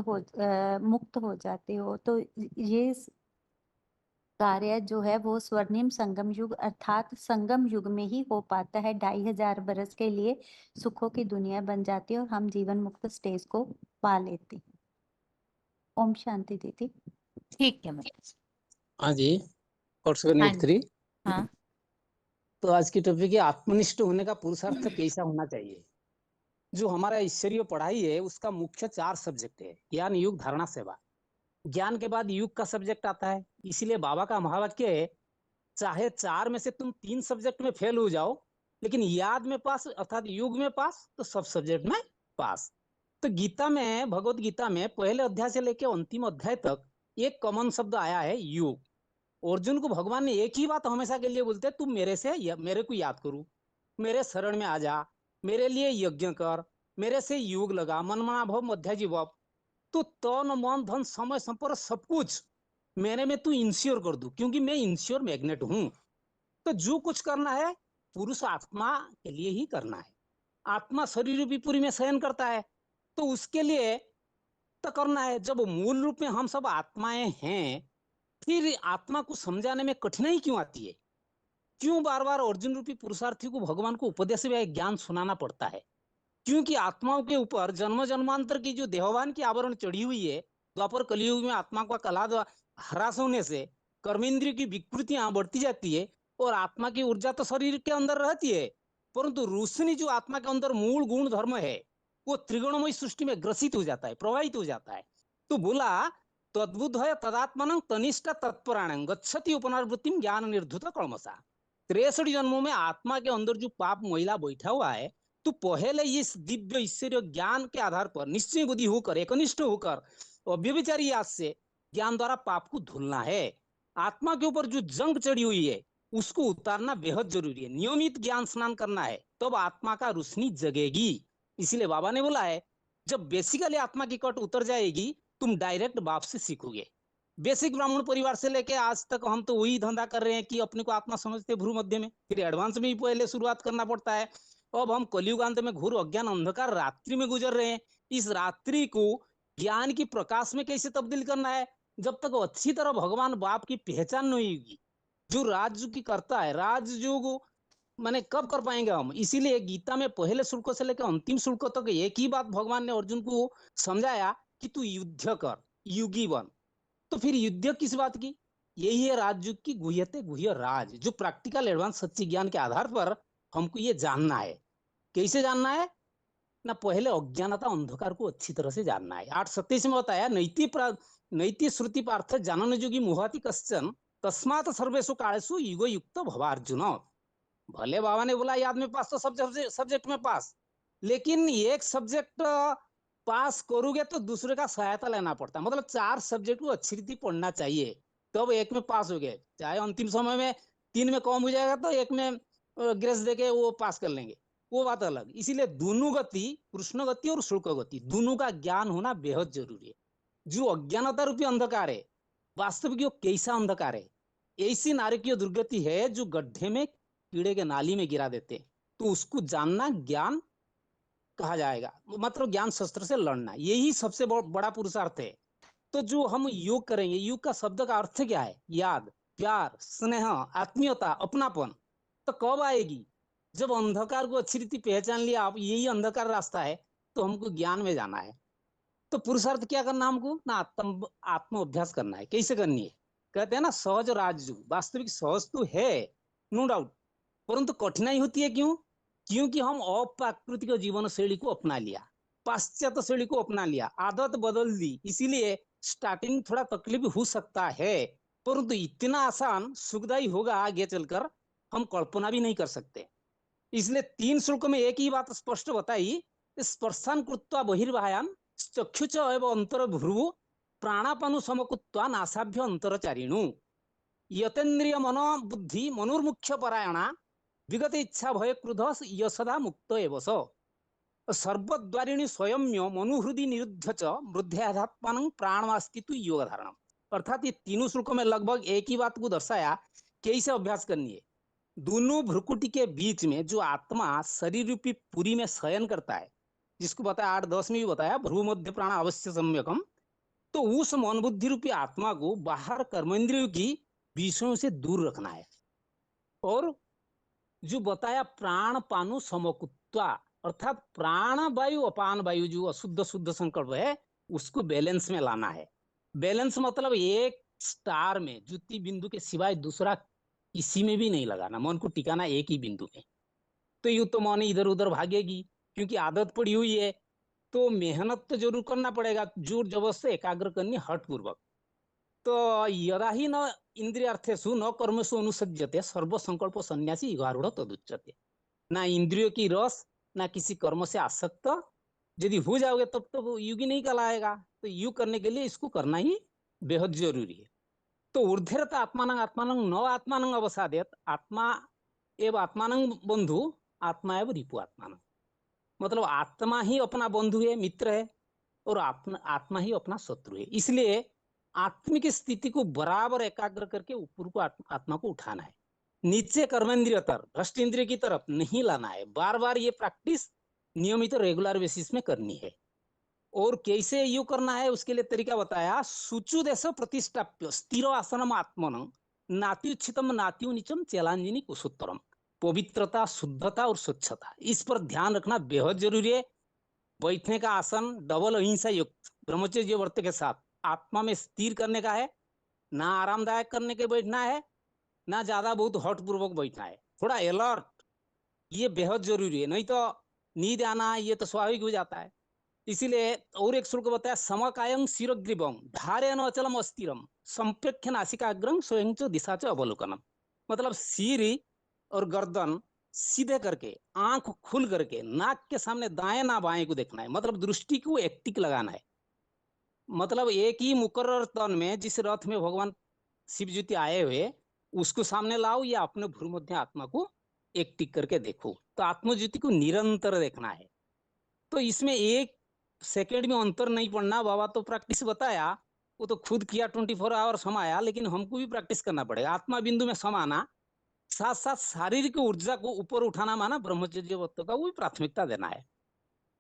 हो जाते हो। तो ये कार्य जो है वो स्वर्णिम संगम युग अर्थात संगम युग में ही हो पाता है। 2500 बरस के लिए सुखों की दुनिया बन जाती है और हम जीवन मुक्त स्टेज को पा लेते हैं। ओम शांति दीदी। ठीक है मैम। हाँ जी, और हाँ नोट 3। हाँ तो आज की टॉपिक है आत्मनिष्ठ होने का पुरुषार्थ कैसा होना चाहिए। जो हमारा ईश्वरीय पढ़ाई है उसका मुख्य 4 सब्जेक्ट है, ज्ञान युग धारणा सेवा। ज्ञान के बाद युग का सब्जेक्ट आता है। इसीलिए बाबा का महावाक्य है, चाहे 4 में से तुम 3 सब्जेक्ट में फेल हो जाओ, लेकिन याद में पास अर्थात युग में पास तो सब सब्जेक्ट में पास। तो गीता में, भगवत गीता में पहले अध्याय से लेकर अंतिम अध्याय तक एक कॉमन शब्द आया है, युग। अर्जुन को भगवान ने एक ही बात हमेशा के लिए बोलते, तुम मेरे को याद करो, मेरे शरण में आ जा, मेरे लिए यज्ञ कर, मेरे से युग लगा, मनमना भव मध्याजी भव। तो तन मन धन समय संपर्क सब कुछ मेरे में तू इंश्योर कर दू, क्योंकि मैं इंश्योर मैग्नेट हूं। तो जो कुछ करना है पुरुष आत्मा के लिए ही करना है। आत्मा शरीर रूपी पुरी में शयन करता है, तो उसके लिए तो करना है। जब मूल रूप में हम सब आत्माएं हैं, फिर आत्मा को समझाने में कठिनाई क्यों आती है? क्यों बार बार अर्जुन रूपी पुरुषार्थी को भगवान को उपदेश व ज्ञान सुनाना पड़ता है? क्योंकि आत्माओं के ऊपर जन्म जन्मांतर की जो देहवान की आवरण चढ़ी हुई है, द्वापर कलियुग में आत्मा का कला ह्रास होने से कर्मेंद्रिय की विकृतियां बढ़ती जाती है और आत्मा की ऊर्जा तो शरीर के अंदर रहती है, परंतु रोशनी जो आत्मा के अंदर मूल गुण धर्म है वो त्रिगुणमय सृष्टि में ग्रसित हो जाता है, प्रवाहित हो जाता है। तो बोला तद्बुद्ध है तदात्मनं तनिष्ठ तत्पराणं गच्छति उपनर्वृत्तिम ज्ञान निर्धुत कल्मषा। 63 जन्मों में आत्मा के अंदर जो पाप महिला बैठा हुआ है, तो पहले इस दिव्य ईश्वरीय ज्ञान के आधार पर निश्चय बुद्धि होकर एकनिष्ठ होकर अव्यभिचारी याद से ज्ञान द्वारा पाप को धुलना है। आत्मा के ऊपर जो जंग चढ़ी हुई है उसको उतारना बेहद जरूरी है। नियमित ज्ञान स्नान करना है, तब आत्मा का रोशनी जगेगी। इसलिए बाबा ने बोला है, जब बेसिकली आत्मा की कट उतर जाएगी तुम डायरेक्ट बाप से सीखोगे। बेसिक ब्राह्मण परिवार से लेके आज तक हम तो वही धंधा कर रहे हैं कि अपने को आत्मा समझते भ्रू मध्य में, फिर एडवांस में ही पहले शुरुआत करना पड़ता है। अब हम कलियुगांत में घोर अज्ञान अंधकार रात्रि में गुजर रहे हैं। इस रात्रि को ज्ञान की प्रकाश में कैसे तब्दील करना है? जब तक अच्छी तरह भगवान बाप की पहचान नहीं होगी, जो राजयोग की करता है, राजयोग माने कब कर पाएंगे हम? इसीलिए गीता में पहले श्लोक से लेकर अंतिम श्लोक तक एक ही बात भगवान ने अर्जुन को समझाया कि तू युद्ध कर, युगी बन। तो फिर युद्ध किस बात की? यही है राजयोग की गुह्यते गुह्य राज, जो प्रैक्टिकल एडवांस सच्ची ज्ञान के आधार पर हमको ये जानना है। कैसे जानना है ना? पहले अज्ञानता अंधकार को अच्छी तरह से जानना है। 8:27 में बताया, नैति श्रुति पार्थ जानन जोगी मोहाति कश्चन तस्मात् सर्वेषु कालेषु युगो युक्त भवार्जुन। भले बाबा ने बोला याद में पास तो सब सब्जेक्ट में पास, लेकिन एक सब्जेक्ट पास करोगे तो दूसरे का सहायता लेना पड़ता है। मतलब 4 सब्जेक्ट को अच्छी रीति पढ़ना चाहिए, तो अब एक में पास हो गए, चाहे अंतिम समय में 3 में कम हो जाएगा तो एक में ग्रेस देके वो पास कर लेंगे, वो बात अलग। इसीलिए दोनों गति, कृष्ण गति और शुल्क गति, दोनों का ज्ञान होना बेहद जरूरी है। जो अज्ञानता रूपी अंधकार है, वास्तविक वो कैसा अंधकार है, ऐसी नारकीय दुर्गति है जो गड्ढे में कीड़े के नाली में गिरा देते, तो उसको जानना ज्ञान कहा जाएगा। मतलब ज्ञान शस्त्र से लड़ना, यही सबसे बड़ा पुरुषार्थ है। तो जो हम योग करेंगे, योग का शब्द का अर्थ क्या है? याद, प्यार, स्नेह, आत्मीयता, अपनापन। तो कब आएगी? जब अंधकार को अच्छी रीति पहचान लिया आप, यही अंधकार रास्ता है, तो हमको ज्ञान में जाना है। तो पुरुषार्थ क्या करना हमको? ना आत्म अभ्यास करना है। कैसे करनी है? कहते हैं ना सहज राजू। वास्तविक सहज तो है, नो डाउट, परंतु कठिनाई होती है। क्यों? क्योंकि हम अप्राकृतिक जीवन शैली को अपना लिया, पाश्चात्य शैली को अपना लिया, आदत बदल दी। इसीलिए स्टार्टिंग थोड़ा तकलीफ हो सकता है, परंतु इतना आसान सुखदायी होगा आगे चलकर, हम कल्पना भी नहीं कर सकते। इसलिए 3 श्लोक में एक ही बात स्पष्ट बताई, स्पर्शान कृत्वा बहिर्बाह्यान चक्षुच एवं अंतर्भ्रुवु प्राणापानु समकुत्वा नासाभ्य अंतरचारिणु यतेन्द्रिय मनो बुद्धि मनोर्मुख्य परायणा विगत इच्छा भय क्रोध यशदा मुक्त एवस सर्वद्वारिणी स्वयम्य मनुहृदि निरुद्ध च मृध्याध्यात्मान प्राणवास्तित्व योग धारण। अर्थात ये तीनों श्लोकों में लगभग एक ही बात को दर्शाया, कैसे अभ्यास करनी है। दोनों भ्रुकुटी के बीच में जो आत्मा शरीर रूपी पुरी में शयन करता है, जिसको बताया 8-10 में भी बताया, भ्रू मध्य प्राण अवश्य सम्यकम, तो उस मन बुद्धि रूपी आत्मा को बाहर कर्मेंद्रियों की विषयों से दूर रखना है। और जो बताया प्राण पानु समकुत्वा, अर्थात प्राण वायु अपान वायु जो अशुद्ध शुद्ध संकल्प है, उसको बैलेंस में लाना है। बैलेंस मतलब एक स्टार में ज्योति बिंदु के सिवाय दूसरा किसी में भी नहीं लगाना, मन को टिकाना एक ही बिंदु में। तो यूं तो मन इधर उधर भागेगी, क्योंकि आदत पड़ी हुई है। तो मेहनत तो जरूर करना पड़ेगा, जोर जबरदस्त से एकाग्र करनी हठ पूर्वक। तो यदा ही न इंद्रियार्थेषु न कर्मसु अनुसज्जते सर्व संकल्प सन्यासी युगारूढ़ तदुच्यते। ना इंद्रियों की रस, ना किसी कर्म से आसक्त। यदि हो जाओगे तब तो युग ही नहीं कहलाएगा। तो युग करने के लिए इसको करना ही बेहद जरूरी है। तो ऊर्ध्वरत आत्मानं आत्मानं न आत्मानं अवसादेत आत्मा एवं आत्मानं बंधु आत्मा एवं रिपु आत्मानं। मतलब आत्मा ही अपना बंधु है, मित्र है, और आत्मा ही अपना शत्रु है। इसलिए आत्मिक स्थिति को बराबर एकाग्र करके ऊपर को आत्मा को उठाना है, नीचे कर्मेंद्रिय तरफ, भ्रष्ट इंद्रिय की तरफ नहीं लाना है। बार बार ये प्रैक्टिस नियमित रेगुलर बेसिस में करनी है। और कैसे यू करना है उसके लिए तरीका बताया। शुचु देश प्रतिष्ठाप्य स्थिर आसनम आत्मन नात्युच्छितम नात्यु नीचम चेलांजिनी कुशोत्तरम। पवित्रता, शुद्धता और स्वच्छता, इस पर ध्यान रखना बेहद जरूरी है। बैठने का आसन डबल अहिंसा युक्त ब्रह्मचर्य व्रत के साथ आत्मा में स्थिर करने का है। ना आरामदायक करने के बैठना है, ना ज्यादा बहुत हठ पूर्वक बैठना है, थोड़ा अलर्ट, ये बेहद जरूरी है। नहीं तो नींद आना ये तो स्वाभाविक हो जाता है। इसीलिए और एक श्लोक बताया, समकायं शिरोग्रीवं धारेण अचलम अस्थिरम संप्रेक्ष्य नासिकाग्रं स्वयं च दिशा च अवलोकनम। मतलब सिर और गर्दन सीधे करके, आंख खुल करके, नाक के सामने दाएं ना बाएं को देखना है। मतलब दृष्टि को एक्टिक लगाना है। मतलब एक ही मुकर्रर तन में जिस रथ में भगवान शिव ज्योति आए हुए, उसको सामने लाओ या अपने भ्रू मध्य आत्मा को एक्टिक करके देखो। तो आत्मज्योति को निरंतर देखना है। तो इसमें 1 सेकेंड में अंतर नहीं पड़ना। बाबा तो प्रैक्टिस बताया, वो तो खुद किया, 24 आवर समाया, लेकिन हमको भी प्रैक्टिस करना पड़ेगा। आत्मा बिंदु में समाना, साथ साथ शारीरिक ऊर्जा को ऊपर उठाना, माना ब्रह्मचर्य व्रत का वो भी प्राथमिकता देना है।